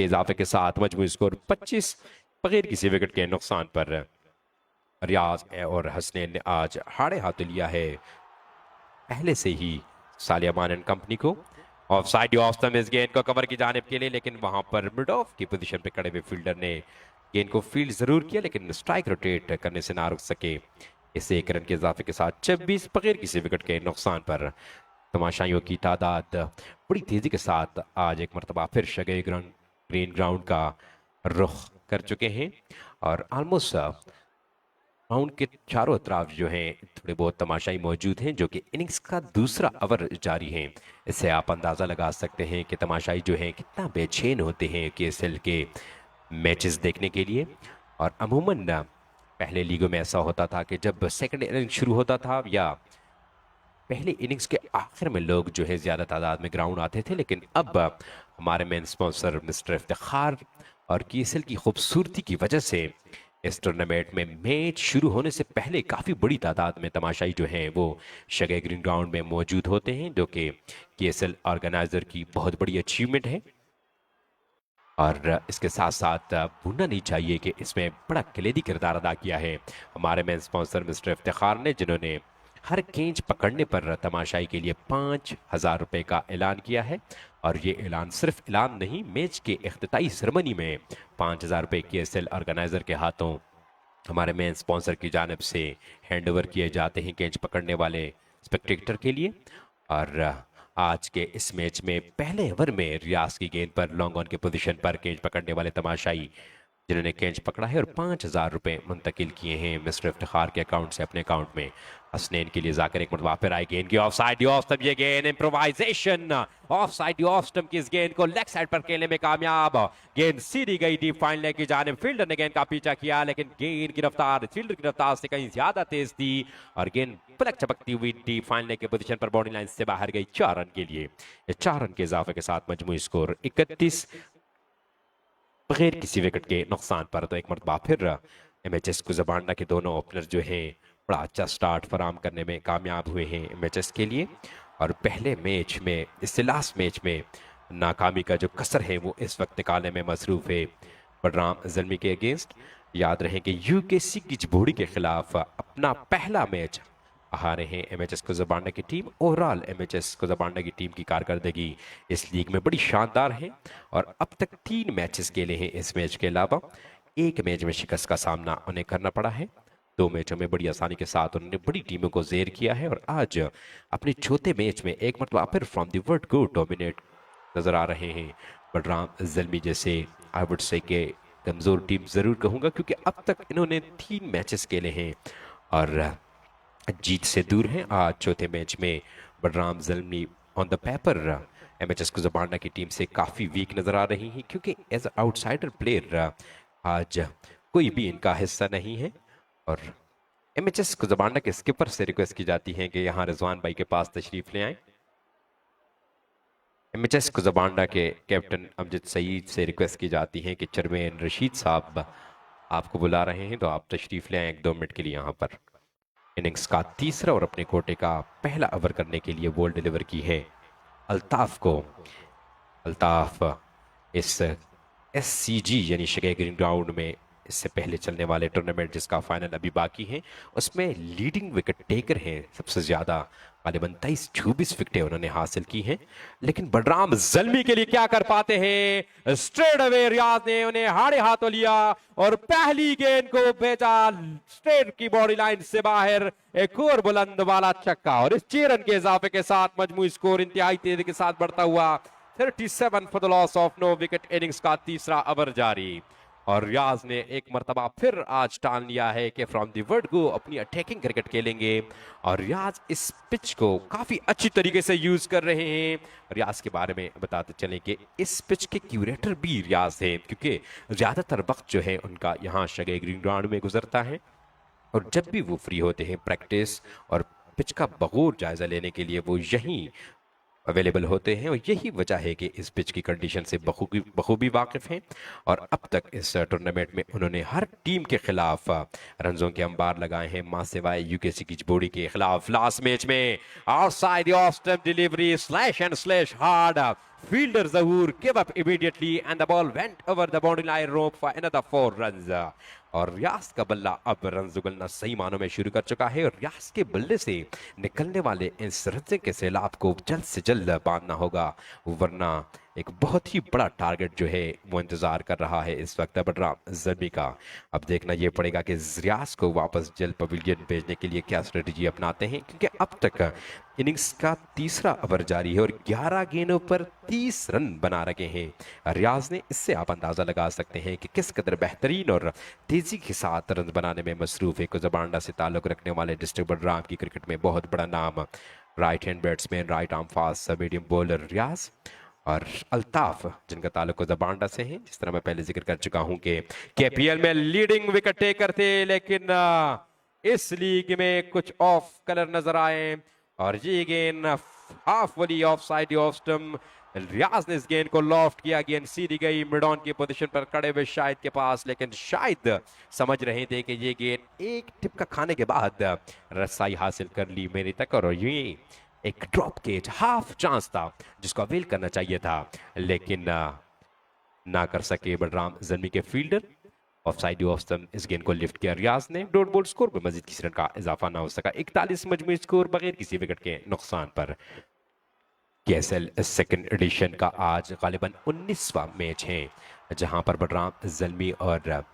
के इजाफे के साथ मजमूई स्कोर 25 बगैर किसी विकेट के नुकसान पर। रियाज और हसनैन ने आज हाड़े हाथों लिया है पहले से ही सालियामान एंड कंपनी को। ऑफ साइड ऑफ स्टंप इस गेंद को कवर की जानिब के लिए, लेकिन वहां पर मिड ऑफ की पोजीशन पे खड़े हुए फील्डर ने गेंद को फील्ड जरूर किया लेकिन स्ट्राइक रोटेट करने से ना रुक सके। इसे 1 रन के इजाफे के साथ 26 बगैर किसी विकेट के नुकसान पर। तमाशाइयों की तादाद बड़ी तेजी के साथ आज एक मरतबा फिर शगे ग्रीन ग्राउंड का रुख कर चुके हैं और ऑलमोस्ट ग्राउंड के चारों तरफ जो हैं थोड़े बहुत तमाशाई मौजूद हैं, जो कि इनिंग्स का दूसरा ओवर जारी है। इससे आप अंदाज़ा लगा सकते हैं कि तमाशाई जो हैं कितना बेचैन होते हैं KSL के मैचेस देखने के लिए। और अमूमन पहले लीगों में ऐसा होता था कि जब सेकंड इनिंग शुरू होता था या पहले इनिंग्स के आखिर में लोग जो है ज़्यादा तादाद में ग्राउंड आते थे, लेकिन अब हमारे मेन स्पॉन्सर मिस्टर इफ्तिखार और KSL की खूबसूरती की वजह से इस टूर्नामेंट में मैच शुरू होने से पहले काफ़ी बड़ी तादाद में तमाशाई जो हैं वो शगे ग्रीन ग्राउंड में मौजूद होते हैं, जो कि KSL ऑर्गेनाइजर की बहुत बड़ी अचीवमेंट है। और इसके साथ साथ भूलना नहीं चाहिए कि इसमें बड़ा कलीदी किरदार अदा किया है हमारे मेन स्पॉन्सर मिस्टर इफ्तिखार ने, जिन्होंने हर गेंद पकड़ने पर तमाशाई के लिए 5,000 रुपये का ऐलान किया है। और ये ऐलान सिर्फ ऐलान नहीं, मैच के इख्तिताई सेरेमनी में 5,000 रुपये KSL ऑर्गेनाइजर के हाथों हमारे मेन स्पॉन्सर की जानिब से हैंड ओवर किए जाते हैं गेंद पकड़ने वाले स्पेक्टेटर के लिए। और आज के इस मैच में पहले ओवर में रियाज की गेंद पर लॉन्ग ऑन के पोजीशन पर गेंद पकड़ने वाले तमाशाई जिन्होंने कैच पकड़ा है और 5,000 रुपये मुंतकिल किए हैं मिस्टर इफ्तिखार के अकाउंट से अपने अकाउंट में। हसनैन के लिए जाकर एक मरतबा फिर आई गेंद की ऑफ साइड ऑफ स्टंप, ये गेंद improvisation of side off stump की इस गेंद को लेग साइड पर खेलने में कामयाब। गेंद सीधी गई डीप फाइन लेग की जानिब, फील्डर ने गेंद का पीछा किया लेकिन गेंद की रफ्तार फील्डर की रफ्तार से कहीं ज्यादा तेज थी और गेंद पलक चपकती हुई डीप फाइन लेग के पोजीशन पर बाउंड्री लाइन से बाहर गई 4 रन के लिए। 4 रन के इजाफे के साथ मजमूई स्कोर 31 बगैर किसी विकेट के नुकसान पर। तो एक मरतबा फिर MHS कुज़बांडा के दोनों ओपनर जो हैं बड़ा अच्छा स्टार्ट फराम करने में कामयाब हुए हैं MHS के लिए। और पहले मैच में, इससे लास्ट मैच में नाकामी का जो कसर है वो इस वक्त निकालने में मसरूफ़ है बडराम ज़ल्मी के अगेंस्ट। याद रहे कि UKC की जबूड़ी के खिलाफ अपना पहला मैच हारे हैं MHS कुज़बांडा की टीम। ओवरऑल MHS कुज़बांडा की टीम की कारकर्दगी इस लीग में बड़ी शानदार है और अब तक 3 मैचेस खेले हैं इस मैच के अलावा। 1 मैच में शिकस्त का सामना उन्हें करना पड़ा है। 2 मैचों में बड़ी आसानी के साथ उन्होंने बड़ी टीमों को ज़ेर किया है और आज अपने चौथे मैच में एक मरतबा फिर फ्रॉम द वर्ल्ड को डोमिनेट नजर आ रहे हैं बडराम ज़ल्मी जैसे आई वुड से के कमज़ोर टीम ज़रूर कहूँगा, क्योंकि अब तक इन्होंने 3 मैचेस खेले हैं और जीत से दूर हैं। आज चौथे मैच में बडराम Zalmi on the paper MHS कुज़बांडा की टीम से काफ़ी वीक नज़र आ रही हैं, क्योंकि एज आउटसाइडर प्लेयर आज कोई भी इनका हिस्सा नहीं है। और MHS कुज़बांडा के स्किपर से रिक्वेस्ट की जाती है कि यहाँ रिजवान भाई के पास तशरीफ ले आएं। MHS कुज़बांडा के कैप्टन अमजद सईद से रिक्वेस्ट की जाती है कि चेयरमैन रशीद साहब आपको बुला रहे हैं, तो आप तशरीफ ले आएँ 1-2 मिनट के लिए यहाँ पर। इनिंग्स का तीसरा और अपने कोटे का पहला ओवर करने के लिए बॉल डिलीवर की है अल्ताफ को। अल्ताफ इस SCG यानी शगे ग्रीन ग्राउंड में इससे पहले चलने वाले टूर्नामेंट जिसका फाइनल अभी बाकी है उसमें लीडिंग विकेट टेकर हैं सबसे ज़्यादा, गालिबन 23-24 विकेटें उन्होंने हासिल की हैं। लेकिन बडराम ज़ल्मी के लिए क्या कर पाते हैं, स्ट्रेट अवे रियाज ने उन्हें हाड़े हाथों लिया और पहली गेंद को भेजा स्ट्रेट की बॉडी लाइन से बाहर, एक और बुलंद वाला छक्का और इस 6 रन के इजाफे के साथ मजमूई स्कोर इंतहाई तेजी के साथ बढ़ता हुआ 37 for the loss of no wicket. Innings का तीसरा ओवर जारी और रियाज ने एक मरतबा फिर आज टाल लिया है कि फ्रॉम दी वर्ड गो अपनी अटैकिंग क्रिकेट खेलेंगे और रियाज इस पिच को काफ़ी अच्छी तरीके से यूज़ कर रहे हैं। रियाज के बारे में बताते चलें कि इस पिच के क्यूरेटर भी रियाज हैं, क्योंकि ज़्यादातर वक्त जो है उनका यहाँ शगे ग्रीन ग्राउंड में गुजरता है और जब भी वो फ्री होते हैं प्रैक्टिस और पिच का बगौर जायज़ा लेने के लिए वो यहीं अवेलेबल होते हैं। और यही वजह है कि इस पिच की कंडीशन से बखूबी वाकिफ़ हैं और अब तक इस टूर्नामेंट में उन्होंने हर टीम के खिलाफ रनों के अंबार लगाए हैं, मां सिवाय UKC की जबोड़ी के खिलाफ। लास्ट मैच में outside off stump delivery slash and slash hard Fielder Zahoor gave up immediately and the ball went over the boundary line rope for another 4 runs. और रियाज का बल्ला अब रन उगलना सही मानों में शुरू कर चुका है और रियाज के बल्ले से निकलने वाले इस रन के सैलाब को जल्द से जल्द बांधना होगा, वरना एक बहुत ही बड़ा टारगेट जो है वो इंतजार कर रहा है इस वक्त बलराम ज़ल्मी का। अब देखना ये पड़ेगा कि रियाज को वापस जल्द पवेलियन भेजने के लिए क्या स्ट्रेटजी अपनाते हैं, क्योंकि अब तक इनिंग्स का तीसरा ओवर जारी है और 11 गेंदों पर 30 रन बना रखे हैं रियाज ने। इससे आप अंदाजा लगा सकते हैं कि किस कदर बेहतरीन और तेजी के साथ रन बनाने में मसरूफ है। कोज़ाबांडा से ताल्लुक रखने वाले डिस्ट्रिक्ट बलराम की क्रिकेट में बहुत बड़ा नाम, right hand batsman, right arm fast medium bowler Riaz और अल्ताफ जिनका ताल्लुक कोज़ाबांडा से है। जिस तरह मैं पहले जिक्र कर चुका हूं कि केपीएल में लीडिंग विकेट टेकर थे, लेकिन इस लीग में कुछ ऑफ कलर नजर आए और ये गेंद half volley off side off stump. Riaz ने इस गेंद को लॉफ्ट किया, गेंद सीधी गई मिड ऑन की पोजीशन पर खड़े हुए शाहिद के पास, लेकिन शाहिद समझ रहे थे कि ये गेंद एक टिपका खाने के बाद रसाई हासिल कर ली मेरी तक और ये एक ड्रॉप केज हाफ चांस था जिसको अवेल करना चाहिए था, लेकिन ना कर सके बलराम ज़ल्मी के fielder. Of side off stump इस गेंद को लिफ्ट किया रियाज ने। डॉट बॉल स्कोर में मजीद किसी रन का इजाफा ना हो सका। 41 मजमूई स्कोर बगैर किसी विकेट के नुकसान पर। केएसएल सेकंड एडिशन का आज गालिबन 19वां मैच है जहां पर बलराम ज़ल्मी और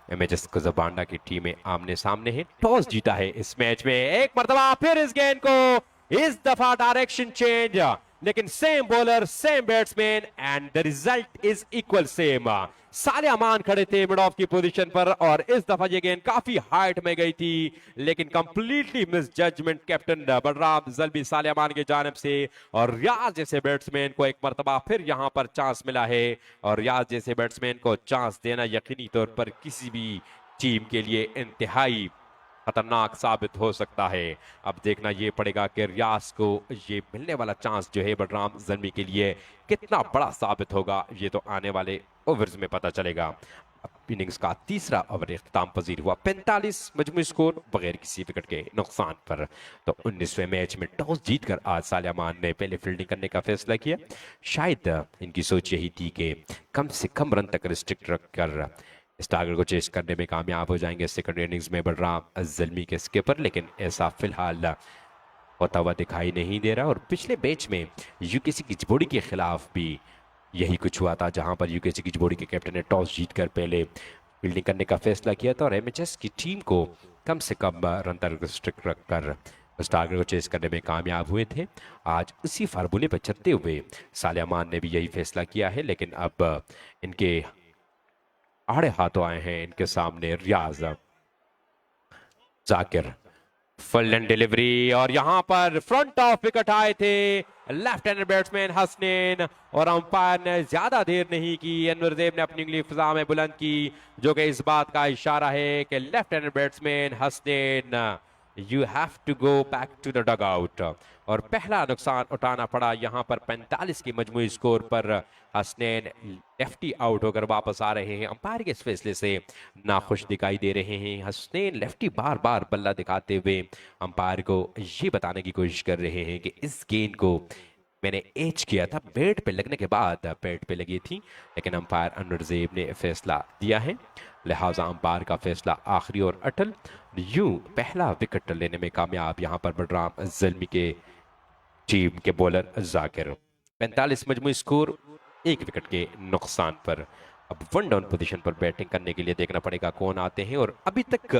एमएचएस कोज़ाबांडा की टीमें आमने सामने हैं। टॉस जीता है इस मैच में, एक मरतबा फिर इस गेंद को इस दफा डायरेक्शन चेंज, लेकिन same bowler same batsman and the result is equal same. साले अमान खड़े थे मिड ऑफ की पोजीशन पर और इस दफा ये गेंद काफी हाइट में गई थी, लेकिन completely miss judgement captain Balram Zalmi साले अमान की जानिब से। और रियाज जैसे बैट्समैन को एक मरतबा फिर यहां पर चांस मिला है और रियाज जैसे बैट्समैन को चांस देना यकीनी तौर पर किसी भी टीम के लिए इंतहाई खतरनाक साबित हो सकता है। अब देखना यह पड़ेगा कि रियाज को ये मिलने वाला चांस जो है बलराम ज़ल्मी के लिए कितना बड़ा साबित होगा, ये तो आने वाले ओवर्स में पता चलेगा। अब इनिंग्स का तीसरा ओवर इख्तिताम पजीर हुआ 45 मजमूई स्कोर बगैर किसी विकेट के नुकसान पर। तो 19वें मैच में टॉस जीतकर आज साले अमान ने पहले फील्डिंग करने का फैसला किया। शायद इनकी सोच यही थी कि कम से कम रन तक रिस्ट्रिक्ट रखकर इस टारगेट को चेस करने में कामयाब हो जाएंगे सेकंड इनिंग्स में बलराम ज़ल्मी के स्किपर, लेकिन ऐसा फिलहाल होता हुआ दिखाई नहीं दे रहा। और पिछले मैच में यूकेसी की चिबोड़ी के खिलाफ भी यही कुछ हुआ था, जहां पर यूकेसी की चिबोड़ी के कैप्टन ने टॉस जीतकर पहले फील्डिंग करने का फैसला किया था और एमएचएस की टीम को कम से कम रन तक रिस्ट्रिक्ट रखकर उस टारगेट को चेस करने में कामयाब हुए थे। आज उसी फार्मूले पर चलते हुए साले अमान ने भी यही फैसला किया है, लेकिन अब इनके आड़े हाथों आए हैं इनके सामने रियाज। जाकिर फुल एंड डिलीवरी और यहां पर फ्रंट ऑफ विकेट आए थे लेफ्ट हैंड बैट्समैन हसनैन और अंपायर ने ज्यादा देर नहीं की। अनवर ज़ेब ने अपनी उंगली फिजा में बुलंद की, जो कि इस बात का इशारा है कि left hand batsman Hasnain you have to go back to the dug out. और पहला नुकसान उठाना पड़ा यहां पर 45 की मजमूई स्कोर पर। हसनैन लेफ्टी आउट होकर वापस आ रहे हैं, अंपायर के इस फैसले से नाखुश दिखाई दे रहे हैं। हसनैन लेफ्टी बार बार बल्ला दिखाते हुए अंपायर को ये बताने की कोशिश कर रहे हैं कि इस गेंद को मैंने एज किया था, बैट पे लगने के बाद बैट पे लगी थी, लेकिन अंपायर अनवर ज़ेब ने फैसला दिया है, लिहाजा अंपायर का फैसला आखिरी और अटल। यूं पहला विकेट लेने में कामयाब यहां पर बलराम ज़ल्मी के टीम के बॉलर जाकिर। 45 मजमूई स्कोर, एक विकेट के नुकसान पर। अब वन डाउन पोजीशन पर बैटिंग करने के लिए देखना पड़ेगा कौन आते हैं। और अभी तक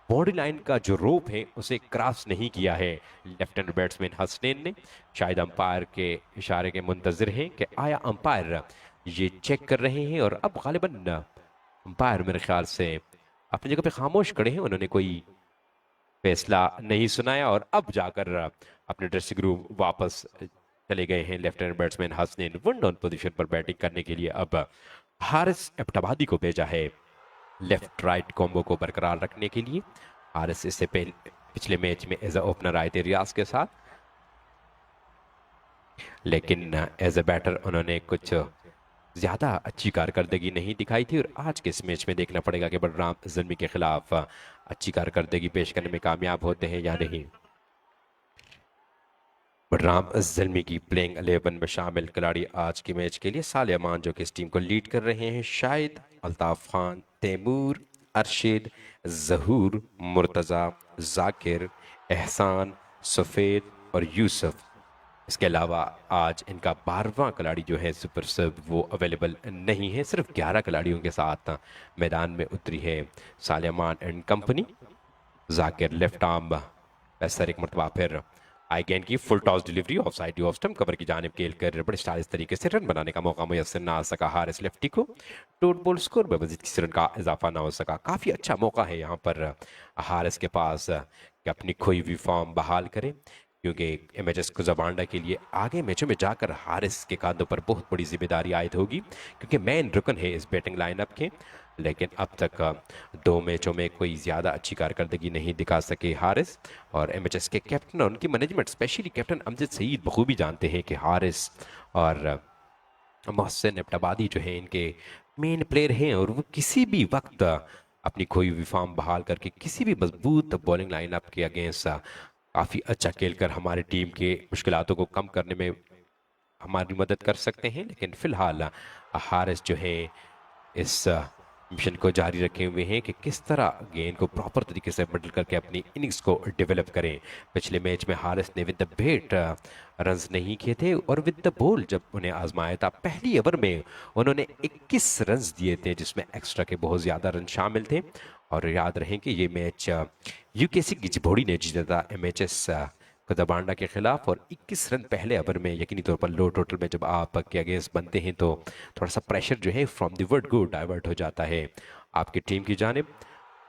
बॉडी लाइन का जो रोप है उसे क्रॉस नहीं किया है लेफ्ट हैंड बैट्समैन हसनैन ने। शायद अंपायर के इशारे के मुंतजिर हैं कि आया अंपायर ये चेक कर रहे हैं। और अब गालिबन अंपायर मेरे ख्याल से अपनी जगह पे खामोश खड़े हैं, उन्होंने कोई फैसला नहीं सुनाया और अब जाकर अपने ड्रेसिंग रूम वापस चले गए हैं left hand batsman Hasnain one down position पर बैटिंग करने के लिए। अब हारिस एबटाबादी को भेजा है लेफ्ट राइट कॉम्बो को बरकरार रखने के लिए। हारिस इससे पहले पिछले मैच में एज ए ओपनर आए थे रियाज के साथ, लेकिन एज ए बैटर उन्होंने कुछ ज्यादा अच्छी कारकर्दगी नहीं दिखाई थी। और आज के इस मैच में देखना पड़ेगा कि बलराम ज़ल्मी के खिलाफ अच्छी कारकर्दगी पेश करने में कामयाब होते हैं या नहीं। बडराम ज़ल्मी की प्लेइंग 11 में शामिल खिलाड़ी आज के मैच के लिए साले अमान जो कि इस टीम को लीड कर रहे हैं, शाहिद, अल्ताफ़ खान, तैमूर, अरशद, ज़हूर, मुर्तज़ा, जाकिर, एहसान, सफ़ेद और यूसुफ। इसके अलावा आज इनका 12वां खिलाड़ी जो है सुपर सब वो अवेलेबल नहीं है। सिर्फ 11 खिलाड़ियों के साथ मैदान में उतरी है साले Aman and company. Zakir left arm pacer एक मरतबा फिर आई गेन की full toss delivery off side off stump cover की जानिब खेल कर बड़े स्टाइलिश तरीके से रन बनाने का मौका मुयसर ना आ सका हारिस लेफ्टी को। टोट बॉल स्कोर में मजीद किसी रन का इजाफा ना हो सका। काफ़ी अच्छा मौका है यहाँ पर हारिस के पास कि अपनी खोई हुई फॉर्म बहाल करें, क्योंकि एमएचएस को जबांडा के लिए आगे मैचों में जाकर हारिस के कांधों पर बहुत बड़ी जिम्मेदारी आयद होगी, क्योंकि मेन रुकन है इस बैटिंग लाइनअप के। लेकिन अब तक 2 मैचों में कोई ज़्यादा अच्छी कारकर्दगी नहीं दिखा सके हारिस। और एमएचएस के कैप्टन और उनकी management specially captain Amjad Saeed बखूबी जानते हैं कि हारिस और मोहसिन एबटाबादी जो है इनके मेन प्लेयर हैं, और वो किसी भी वक्त अपनी खोई हुई फॉर्म बहाल करके किसी भी मजबूत बॉलिंग लाइनअप के अगेंस्ट काफ़ी अच्छा खेलकर हमारी टीम के मुश्किलातों को कम करने में हमारी मदद कर सकते हैं। लेकिन फ़िलहाल हारिस जो है इस मिशन को जारी रखे हुए हैं कि किस तरह गेंद को प्रॉपर तरीके से बदल करके अपनी इनिंग्स को डेवलप करें। पिछले मैच में हारिस ने विद द बैट रन्स नहीं किए थे, और विद द बॉल जब उन्हें आजमाया था पहली ओवर में उन्होंने 21 रन्स दिए थे, जिसमें एक्स्ट्रा के बहुत ज़्यादा रन शामिल थे। और याद रहें कि ये मैच यूकेसी की जिभोड़ी ने जीता था एमएचएस कदबांडा के खिलाफ, और 21 रन पहले ओवर में यकीनी तौर पर लो टोटल में जब आप के अगेंस्ट बनते हैं तो थोड़ा सा प्रेशर जो है from the word go divert हो जाता है आपकी टीम की जानिब।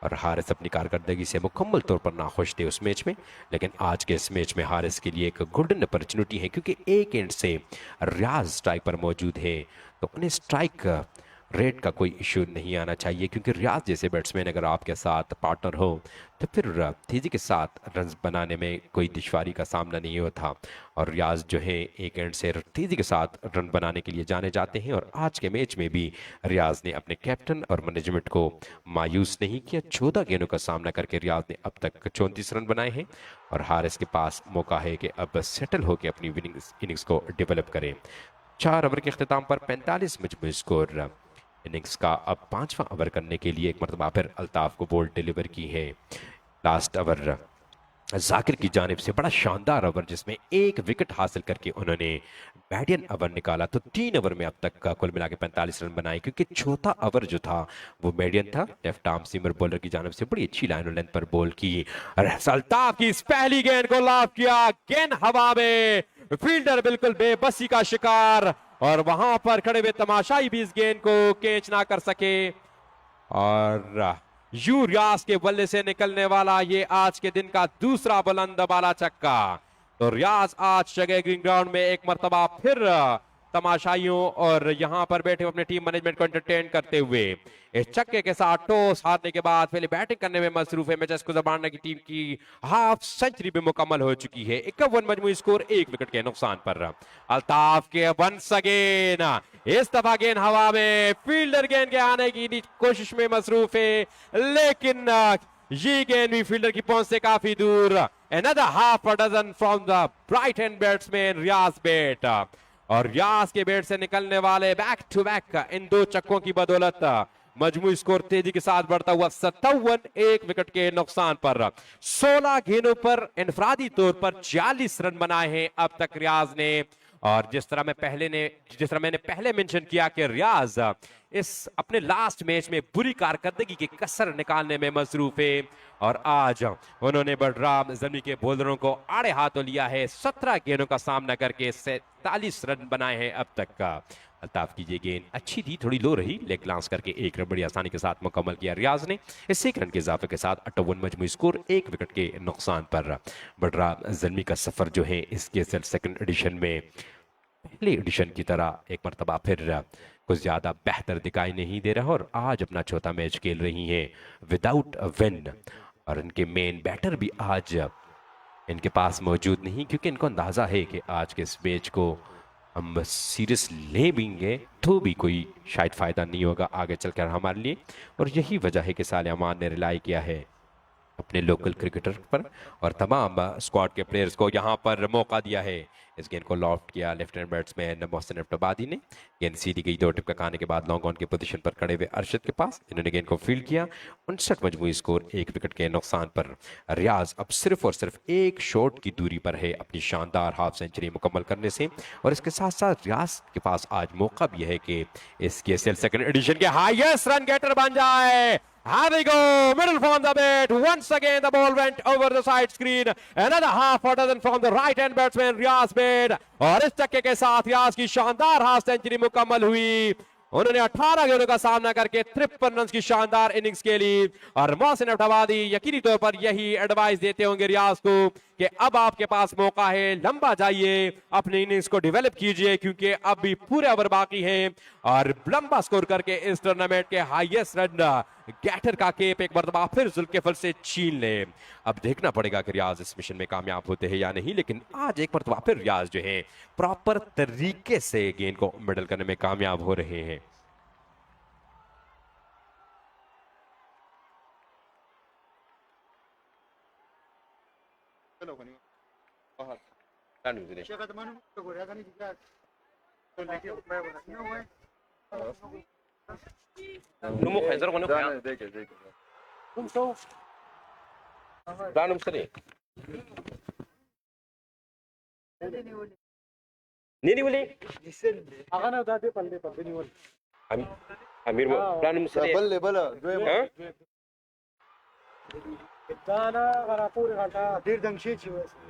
और हारिस अपनी कारकर्दगी से मुकम्मल तौर पर नाखुश थे उस मैच में, लेकिन आज के इस मैच में हारिस के लिए एक गोल्डन अपॉर्चुनिटी है, क्योंकि एक एंड से रियाज स्ट्राइक पर मौजूद है, तो उन्हें स्ट्राइक रेट का कोई इशू नहीं आना चाहिए, क्योंकि रियाज जैसे बैट्समैन अगर आपके साथ पार्टनर हो तो फिर तेज़ी के साथ रन बनाने में कोई दुश्वारी का सामना नहीं होता। और रियाज जो है एक एंड से तेज़ी के साथ रन बनाने के लिए जाने जाते हैं, और आज के मैच में भी रियाज ने अपने कैप्टन और मैनेजमेंट को मायूस नहीं किया। 14 गेंदों का सामना करके रियाज ने अब तक 34 रन बनाए हैं, और हारिस के पास मौका है कि अब सेटल होकर अपनी विनिंग इनिंग्स को डेवलप करें। 4 ओवर के अख्ताम पर 45 मजमूई स्कोर इनिंग्स का अब 5वां ओवर करने के लिए एक मरतबा फिर अल्ताफ को बॉल डिलीवर की है। लास्ट ओवर जाकिर की जानिब से बड़ा शानदार ओवर, जिसमें 1 विकेट हासिल करके उन्होंने बैडियन ओवर निकाला। तो 3 ओवर में अब तक का कुल मिला के 45 रन बनाए, क्योंकि चौथा ओवर जो था वो बैडियन था। लेफ्ट आर्म सीमर बॉलर की जानिब से बड़ी अच्छी लाइन और लेंथ पर बॉल की, अल्ताफ की इस पहली गेंद को लॉब किया, गेंद हवा में, फील्डर बिल्कुल बेबसी का शिकार, और वहां पर खड़े हुए तमाशाई भी इस गेंद को कैच ना कर सके। और यू रियाज के बल्ले से निकलने वाला ये आज के दिन का दूसरा बुलंद बाला छक्का। तो रियाज आज जगह ग्रीन ग्राउंड में एक मरतबा फिर तमाशाइयों और यहां पर बैठे अपने टीम मैनेजमेंट को एंटरटेन करते हुए इस छक्के के साथ टॉस हारने के बाद पहले बैटिंग करने में मसरूफ है एमएचएस कुज़बांडा की टीम की हाफ सेंचुरी भी मुकम्मल हो चुकी है। 51 मजमूई स्कोर 1 विकेट के नुकसान पर। अल्ताफ के वंस अगेन, इस दफा गेंद हवा में, फील्डर गेंद के आने की कोशिश में मसरूफ है, लेकिन ये गेंद भी फील्डर की पहुंच से काफी दूर। Another half a dozen from the right hand batsman रियाज बेट, और रियाज के बैट से निकलने वाले बैक टू बैक इन 2 चक्कों की बदौलत मजमूई स्कोर तेजी के साथ बढ़ता हुआ 57 1 विकेट के नुकसान पर। 16 गेंदों पर इनफरादी तौर पर 40 रन बनाए हैं अब तक रियाज ने। और जिस तरह मैंने पहले मेंशन किया कि रियाज इस अपने लास्ट मैच में बुरी कारकर्दगी की कसर निकालने में मसरूफ है, और आज उन्होंने बडराम ज़ल्मी के बॉलरों को आड़े हाथों लिया है। 17 गेंदों का सामना करके 47 रन बनाए हैं अब तक का। अल्ताफ की ये गेंद अच्छी थी, थोड़ी लो रही, लेग ग्लांस करके 1 रन बड़ी आसानी के साथ मुकम्मल किया रियाज ने। इस 1 रन के इजाफे के साथ 58 मजमूई स्कोर 1 विकेट के नुकसान पर। बडराम ज़ल्मी का सफर जो है इसके सेकंड एडिशन में पहले एडिशन की तरह एक मरतबा फिर कुछ ज़्यादा बेहतर दिखाई नहीं दे रहा, और आज अपना चौथा मैच खेल रही हैं विदाउट अ विन। और इनके मेन बैटर भी आज इनके पास मौजूद नहीं, क्योंकि इनको अंदाज़ा है कि आज के इस मैच को हम सीरियस ले लेंगे तो भी कोई शायद फ़ायदा नहीं होगा आगे चलकर हमारे लिए। और यही वजह है कि साले अमान ने रिलाई किया है अपने लोकल क्रिकेटर पर और तमाम स्क्वाड के प्लेयर्स को यहाँ पर मौका दिया है। इस गेंद को लॉफ्ट किया लेफ्ट हैंड बैट्समैन मोहसिन एबटाबादी ने। गेंद सीधी गई, 2 टिप का आने के बाद लॉन्ग ऑन की पोजीशन पर खड़े हुए अरशद के पास, इन्होंने गेंद को फील्ड किया। 59 मजमूई स्कोर, 1 विकेट के नुकसान पर। रियाज अब सिर्फ और सिर्फ एक शॉट की दूरी पर है अपनी शानदार हाफ सेंचुरी मुकम्मल करने से। और इसके साथ साथ रियाज के पास आज मौका भी है कि इस KSL सेकंड एडिशन के हाईएस्ट रन गेटर बन जाए। Here we go, middle from the bat. Once again, the ball went over the side screen. Another half a dozen from the right hand batsman Riaz made. और इस चक्के के साथ रियाज की शानदार हाफ सेंचुरी मुकम्मल हुई। उन्होंने 18 गेंदों का सामना करके 53 रन की शानदार इनिंग्स खेली। और मोहसिन एबटाबादी यकीनी तौर पर यही एडवाइस देते होंगे रियाज को कि अब आपके पास मौका है, लंबा जाइए, अपनी इनिंग्स को डेवलप कीजिए, क्योंकि अब भी पूरे ओवर बाकी हैं। और लंबा स्कोर करके इस टूर्नामेंट के हाईएस्ट रन गेटर का केप एक मरतबा फिर जुल्फिकार से छीन ले। अब देखना पड़ेगा कि रियाज इस मिशन में कामयाब होते हैं या नहीं, लेकिन आज एक मरतबा फिर रियाज जो है प्रॉपर तरीके से गेंद को मिडल करने में कामयाब हो रहे हैं। Nini wali? Akana dati palde ni wal. Amir mo plan mo sari. Balle bala. Ha? Dana kara puri kata dir dangshi chiwa.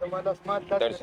Tamada smart touch.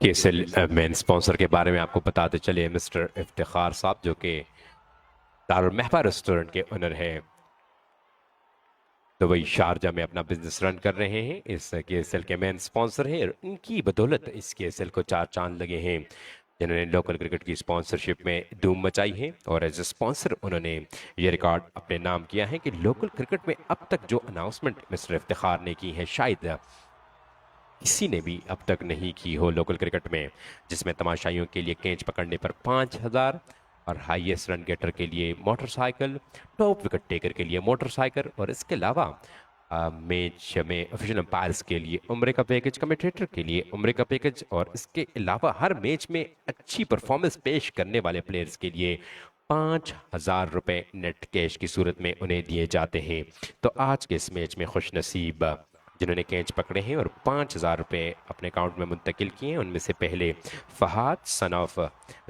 KSL main sponsor के बारे में आपको बताते चले मिस्टर इफ्तिखार साहब, जो कि दारुल महबा रेस्टोरेंट के ओनर हैं, तो वही शारजा में अपना बिजनेस रन कर रहे हैं। इस KSL के मेन स्पॉन्सर हैं। इनकी बदौलत इस KSL को 4 चांद लगे हैं, जिन्होंने लोकल क्रिकेट की स्पॉन्सरशिप में धूम मचाई है। और एज ए स्पॉन्सर उन्होंने ये रिकॉर्ड अपने नाम किया है कि लोकल क्रिकेट में अब तक जो अनाउंसमेंट मिस्टर इफ्तिखार ने की है, शायद किसी ने भी अब तक नहीं की हो लोकल क्रिकेट में, जिसमें तमाशाइयों के लिए कैच पकड़ने पर 5000 और हाईएस्ट रन गेटर के लिए मोटरसाइकिल, टॉप विकेट टेकर के लिए मोटरसाइकिल, और इसके अलावा मैच में ऑफिशियल अंपायर्स के लिए उम्रे का पैकेज, कमेंटेटर के लिए उम्रे का पैकेज, और इसके अलावा हर मैच में अच्छी परफॉर्मेंस पेश करने वाले प्लेयर्स के लिए 5000 रुपये नेट कैश की सूरत में उन्हें दिए जाते हैं। तो आज के इस मैच में खुश नसीब जिन्होंने कैच पकड़े हैं और 5000 रुपये अपने अकाउंट में मुंतकिल किए हैं, उनमें से पहले फहाद सन ऑफ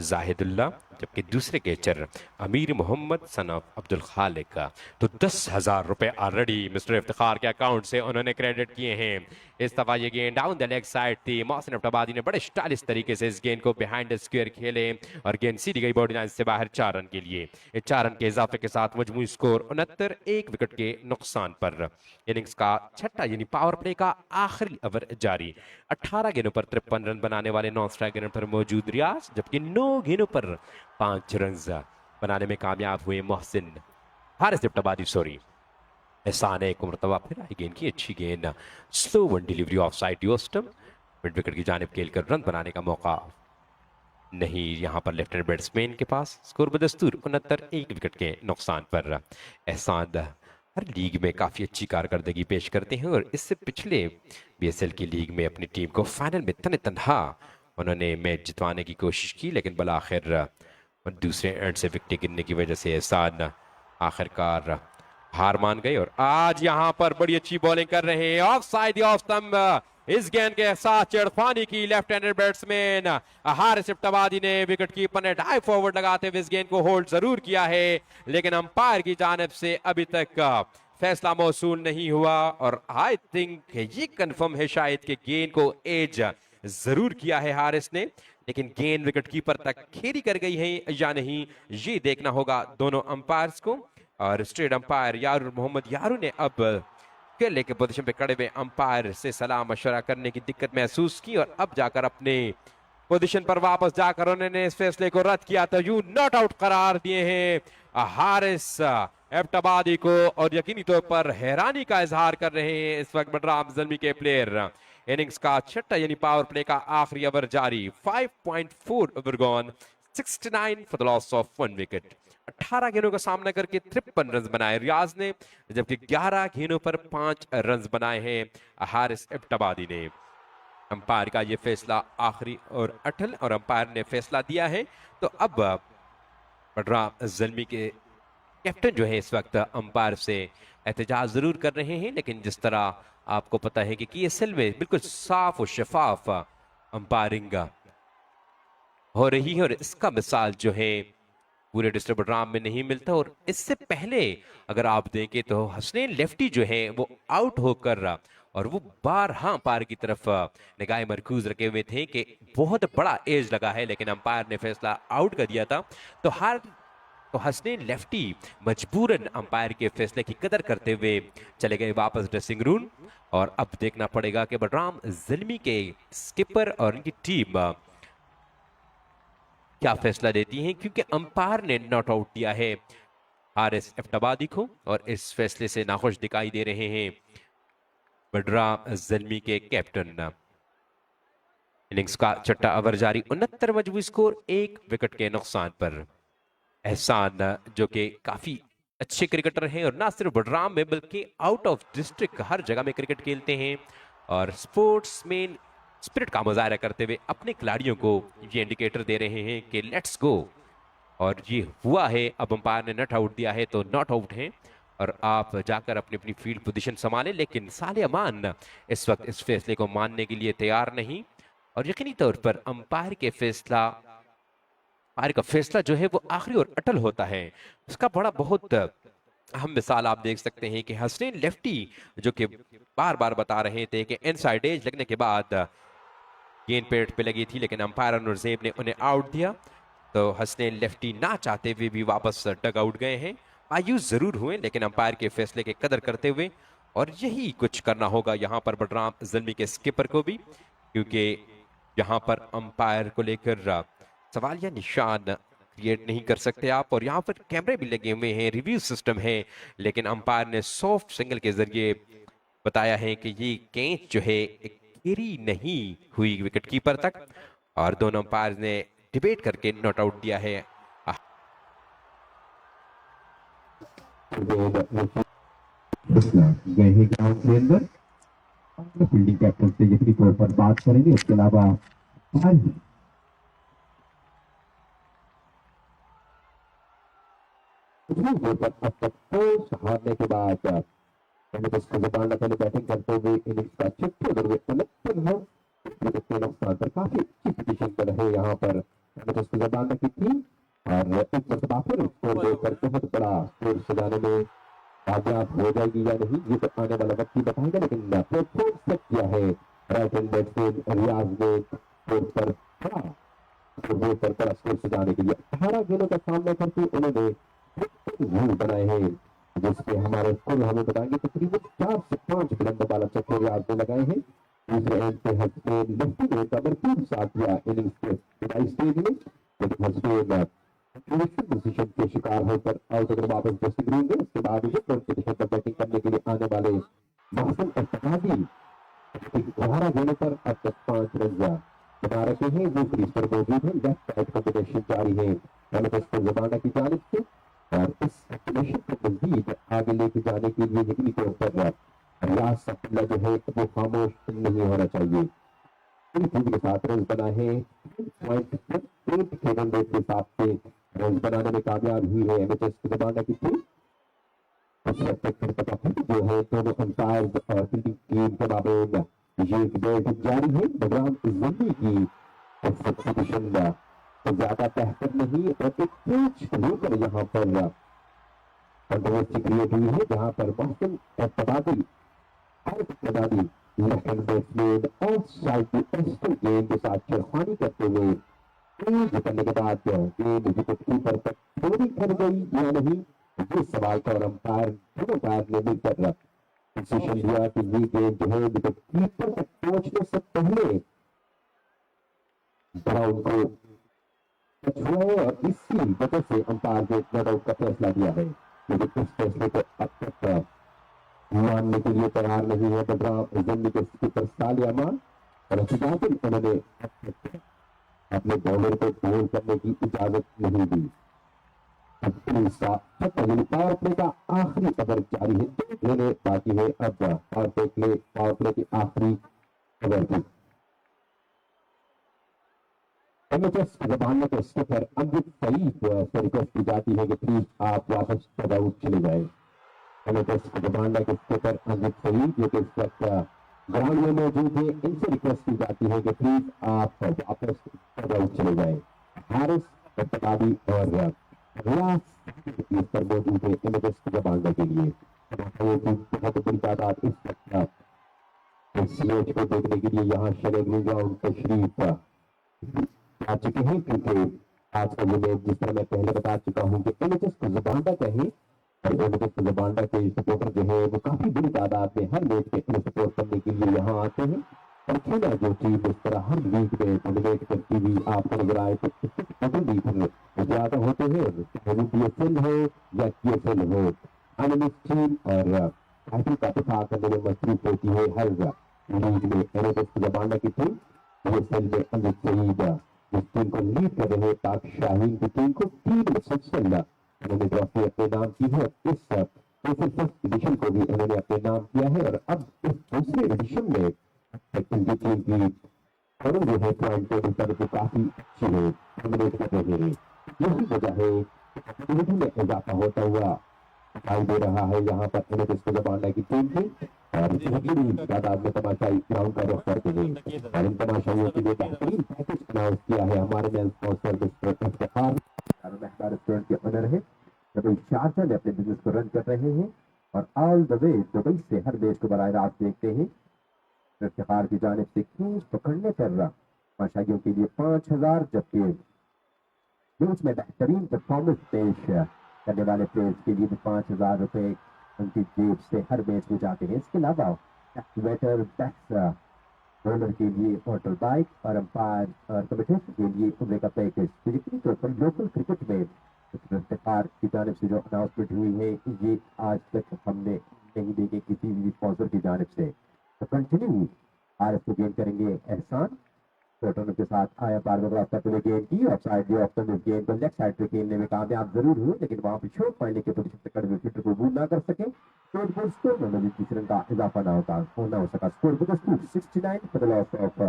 जाहिदुल्ला, जबकि दूसरे कैचर अमीर मोहम्मद सन ऑफ अब्दुल खालिक का। तो 10,000 रुपये ऑलरेडी मिस्टर इफ्तिखार के अकाउंट से उन्होंने क्रेडिट किए हैं। इस दफ़ा ये गेंद डाउन द लेग साइड थी। मोहसिन एबटाबादी ने बड़े स्टाइलिश तरीके से इस गेंद को बिहाइंड द स्क्वायर खेले और गेंद सीधी गई बॉडी लाइन से बाहर 4 रन के लिए। 4 रन के इजाफे के साथ मजमूई स्कोर 69, 1 विकेट के नुकसान पर। इनिंग्स का छठा यानी पावर प्ले का आखिरी ओवर जारी। 18 गेंदों पर 53 रन बनाने वाले नॉन स्ट्राइक रन पर मौजूद रियाज, जबकि 9 गेंदों पर 5 रन बनाने में कामयाब हुए मोहसिन हारिस एबटाबादी। सॉरी, एहसान एक मरतबा फिर आई गेंद की अच्छी गेंद, slow one delivery off side योस्टम, मिड विकेट की जानिब खेलकर रन बनाने का मौका नहीं यहाँ पर लेफ्ट हैंड बैट्समैन के पास। स्कोर बदस्तूर 69, 1 विकेट के नुकसान पर। एहसान हर लीग में काफ़ी अच्छी कारकर्दगी पेश करते हैं और इससे पिछले BSL की लीग में अपनी टीम को फाइनल में तने तनहा उन्होंने मैच जितवाने की कोशिश की, लेकिन बल आखिर दूसरे एंड से विकेट गिरने की वजह से एहसान आखिरकार हार मान गए। और आज यहाँ पर बड़ी अच्छी बॉलिंग कर रहे हैं ऑफ साइड ऑफ स्तंभ। इस गेंद के साथ छेड़खानी की लेफ्ट हैंडेड बैट्समैन हारिस एबटाबादी ने विकेट कीपर ने डाइव फॉरवर्ड लगाते हुए इस गेंद को होल्ड जरूर किया है, लेकिन अंपायर की जानिब से अभी तक फैसला मौसूल नहीं हुआ। और आई थिंक ये कंफर्म है शायद कि गेंद को एज जरूर किया है हारिस ने, लेकिन गेंद विकेट कीपर तक खेरी कर गई है या नहीं, ये देखना होगा दोनों अंपायर्स को। और स्टेट अंपायर यारू मोहम्मद यारू ने अब खेलने के पोजीशन पे खड़े हुए अंपायर से सलाह मशवरा करने की दिक्कत महसूस की और अब जाकर अपने पोजीशन पर वापस जाकर उन्होंने इस फैसले को रद्द किया। तो यू नॉट आउट करार दिए हैं हारिस एबटाबादी को और यकीनी तौर पर हैरानी का इजहार कर रहे हैं इस वक्त बडराम ज़ल्मी के प्लेयर। इनिंग्स का छठा यानी पावर प्ले का आखिरी ओवर जारी, 5.4 over gone, 69 for the loss of 1 wicket. 18 गेंदों का सामना करके 53 रन बनाए रियाज ने, जबकि 11 गेंदों पर 5 रन बनाए हैं हारिस एबटाबादी ने। अंपायर का ये फैसला आखिरी और अटल, और अंपायर ने फैसला दिया है। तो अब बडराम जल्मी के कैप्टन जो है इस वक्त अंपायर से एहतजाज जरूर कर रहे हैं, लेकिन जिस तरह आपको पता है कि KSL में बिल्कुल साफ और शफाफ अंपायरिंग हो रही है, और इसका मिसाल जो है पूरे डिस्ट्रिक्ट बडराम में नहीं मिलता। और इससे पहले अगर आप देखें तो हसनैन लेफ्टी जो है वो आउट होकर, और वो बारहा अंपायर की तरफ निगाह मरकूज रखे हुए थे कि बहुत बड़ा एज लगा है, लेकिन अंपायर ने फैसला आउट कर दिया था। तो हसनैन लेफ्टी मजबूरन अंपायर के फैसले की कदर करते हुए चले गए वापस ड्रेसिंग रूम। और अब देखना पड़ेगा कि बडराम ज़िल्मी के स्किपर और उनकी टीम क्या फैसला देती है, क्योंकि अंपायर ने नॉट आउट दिया है हारिस एबटाबादी को, और इस फैसले से नाखुश दिखाई दे रहे हैं बडराम ज़िल्मी के कैप्टन। इनिंग्स का छठा ओवर जारी, 69 मजबूरी स्कोर 1 विकेट के नुकसान पर। एहसान जो कि काफी अच्छे क्रिकेटर हैं, और ना सिर्फ बडराम में बल्कि आउट ऑफ डिस्ट्रिक्ट हर जगह में क्रिकेट खेलते हैं, और स्पोर्ट्समैन स्पिरिट का मुजाहरा करते हुए अपने खिलाड़ियों को ये इंडिकेटर दे रहे हैं कि लेट्स गो। और ये हुआ है, अब अंपायर ने नॉट आउट दिया है तो नॉट आउट है, और आप जाकर अपनी अपनी फील्ड पोजीशन संभालें। लेकिन साले अमान इस वक्त इस फैसले को मानने के लिए तैयार नहीं, और यकीनी तौर पर अंपायर का फैसला जो है वो आखिरी और अटल होता है। उसका बड़ा बहुत अहम मिसाल आप देख सकते हैं कि हसनैन लेफ्टी जो कि बार बार बता रहे थे कि इनसाइड एज लगने के बाद गेंद पेट पे लगी थी, लेकिन अंपायर नूरजेब ने उन्हें आउट दिया। तो हसनैन लेफ्टी ना चाहते हुए भी वापस डग आउट गए हैं। मायूस जरूर हुए, लेकिन अंपायर के फैसले की कदर करते हुए, और यही कुछ करना होगा यहाँ पर बडराम ज़िल्मी के स्किपर को भी, क्योंकि यहाँ पर अंपायर को लेकर सवाल या निशान क्रिएट नहीं कर सकते आप। और यहाँ पर कैमरे भी लगे हुए हैं, रिव्यू सिस्टम है, लेकिन अंपायर ने सॉफ्ट सिग्नल के जरिए बताया है कि ये गेंद जो है कैरी नहीं हुई विकेट कीपर तक, और दोनों अंपायर ने डिबेट करके नॉट आउट दिया है। गए हैं ग्राउंड के अंदर, फील्डिंग कैप्टन से यही तौर पर बात करेंगे। इसके अलावा अब तक हारने के बाद पहले बैटिंग करते हुए इनिंग्स का छठे ओवर में 69 के नुकसान पर काफी अच्छी पोजीशन पर रहे यहाँ पर जबाना की टीम, और एक मरतबा फिर स्कोर देकर बहुत बड़ा स्कोर सजाने में कामयाब हो जाएगी या नहीं, ये तो आने वाला वक्त ही बताएगा। लेकिन प्लेटफॉर्म सेट किया है राइट हैंड बैट्समैन रियाज ने स्कोर पर बड़ा स्कोर सजाने के लिए 18 गेंदों का सामना करके उन्होंने बनाए हैं, जिसके हमारे स्कोर हमें बताएंगे तकरीबन 4 से 5 बुलंद बाला चक्कर रियाज ने लगाए हैं। दूसरे एंड पे हसनैन लेफ्टी ने भरपूर साथ दिया इनिंग्स के विदाई स्टेज में, लेकिन हसनैन पोजीशन के शिकार होकर आउट होकर वापस ड्रेसिंग रूम में। उसके बाद पोजीशन पर बैटिंग करने के लिए आने वाले महसन एबटाबादी 11 गेंदों पर अब तक 5 रन बना रखे हैं। वो क्रीज पर मौजूद है, लेफ्ट राइट कॉम्बिनेशन जारी है जबाना की जानिब से, और इस कॉम्बिनेशन को मजीद आगे लेके जाने के लिए यकीनी तौर पर रियाज सफिल्ला जो है वो खामोश नहीं होना चाहिए। के साथ रन बना है, रन रेट के हिसाब से रन बनाने में कामयाब हुई है एमएचएस जबाना की टीम। जो है दोनों अंपायर और फील्डिंग टीम के माबेन ये बैटिंग जारी है। बडराम ज़िल्मी की पोजीशन तो ज्यादा बेहतर नहीं, और एक कैच लेकर यहाँ पर कंट्रोवर्सी क्रिएट हुई है, जहाँ पर Mohsin Abbottabadi left hand batsman off side की एक्स्ट्रा गेंद के साथ छेड़खानी करते हुए करने के बाद गेंद विकेट कीपर तक थोड़ी खड़ गई या नहीं, ये सवाल का अंपायर दोनों अंपायर ने मिलकर डिसीजन दिया कि ये गेंद जो है विकेट कीपर तक पहुंचने से पहले ब्राउन को टच हुआ है, और इसी वजह से अंपायर ने नॉट आउट का फैसला दिया है। लेकिन इस फैसले को अब तक मानने के लिए तैयार नहीं है बडराम ज़िल्मी के स्पीकर साले अमान, और उन्होंने अपने बॉलर को बोल करने की इजाजत नहीं दी। पावर प्ले का आखिरी ओवर जारी है, 2 गेंदें बाकी है अब पावर प्ले की आखिरी ओवर की। एमएचएस जबान के स्किपर अमृत सईद से रिक्वेस्ट की जाती है कि प्लीज आप वापस डगआउट चले जाए। एमएचएस जबान के स्किपर अमृत सईद जो कि इस वक्त ग्राउंड में मौजूद है, इनसे रिक्वेस्ट की जाती है कि प्लीज आप वापस डगआउट चले जाए। हारिस इत्तेफाकी और रियाज इस पर मौजूद है एमएचएस जबान के लिए। बहुत बड़ी तादाद इस वक्त इस मैच को देखने के लिए यहाँ शलेगरी ग्राउंड तशरीफ आ चुके हैं, क्योंकि आज का ये मैच जिस तरह मैं पहले बता चुका हूँ कि एमएचएस जबांडा का है और एमएचएस जबांडा के सपोर्टर जो है वो काफी बड़ी तादाद में हर मैच में इन्हें सपोर्ट करने के लिए यहाँ आते हैं। और खेला जो टीम इस तरह हर लीग में डोमिनेट करती हुई आपको नजर आए तो इसके सपोर्टर भी फिर ज्यादा होते हैं, चाहे वो पीएसएल हो या केएसएल हो। एनालिस्ट टीम और टाइटल का दिफा करने में मसरूफ होती है हर लीग में। एमएचएस जबांडा की टीम पीएसएल में अमित सईद इस टीम को लीड कर रहे पाक शाहीन की टीम को 3 मुसलसल उन्होंने ट्रॉफी अपने नाम की है। इस फर्स्ट एडिशन को भी उन्होंने अपने नाम किया है और अब इस दूसरे एडिशन में टीम की और जो है पॉइंट टेबल पर तो काफी अच्छी है, डोमिनेट कर रहे हैं। यही वजह है एक्टिविटी में इजाफा होता हुआ दिखाई दे रहा है यहाँ पर एमएचएस जबांडा की टीम की और बड़ी तादाद में तमाशाई ग्राउंड का रुख करते हैं और इन तमाशाइयों के लिए बेहतरीन पैकेज अनाउंस किया है हमारे main sponsor mister Iftikhar restaurant के ओनर है, दुबई शारजा में अपने बिजनेस को रन कर रहे हैं और ऑल द वे दुबई से हर मैच को बराह रास्त देखते हैं। इफ्तिखार की जानिब से क्यूज पकड़ने पर तमाशाइयों के लिए 5000, जबकि मैच में बेहतरीन परफॉर्मेंस पेश करने वाले प्लेयर्स के लिए भी 5000 रुपए उनकी जेब से हर मैच में जाते हैं। इसके अलावा बैटर बॉलर के लिए मोटर बाइक और अंपायर और कमेंटेटर के लिए उम्र का पैकेज। तो यकीनी तौर पर लोकल क्रिकेट में इफ्तिखार की जानिब से जो अनाउंसमेंट हुई है ये आज तक हमने नहीं देखे किसी भी स्पॉन्सर की जानिब से। तो कंटिन्यू आर को गेन करेंगे एहसान के साथ आया पार में गेंद की और साइड ऑप्शन इस गेंद को लेफ्ट साइड पे खेलने में कामयाब जरूर हुए, लेकिन वहां पर शॉट पॉइंट के पोजीशन पे खड़े हुए फील्डर को बूट ना कर सके। स्कोर में मजीद 3 रन का इजाफा ना हो सका। Score because 69 for the loss of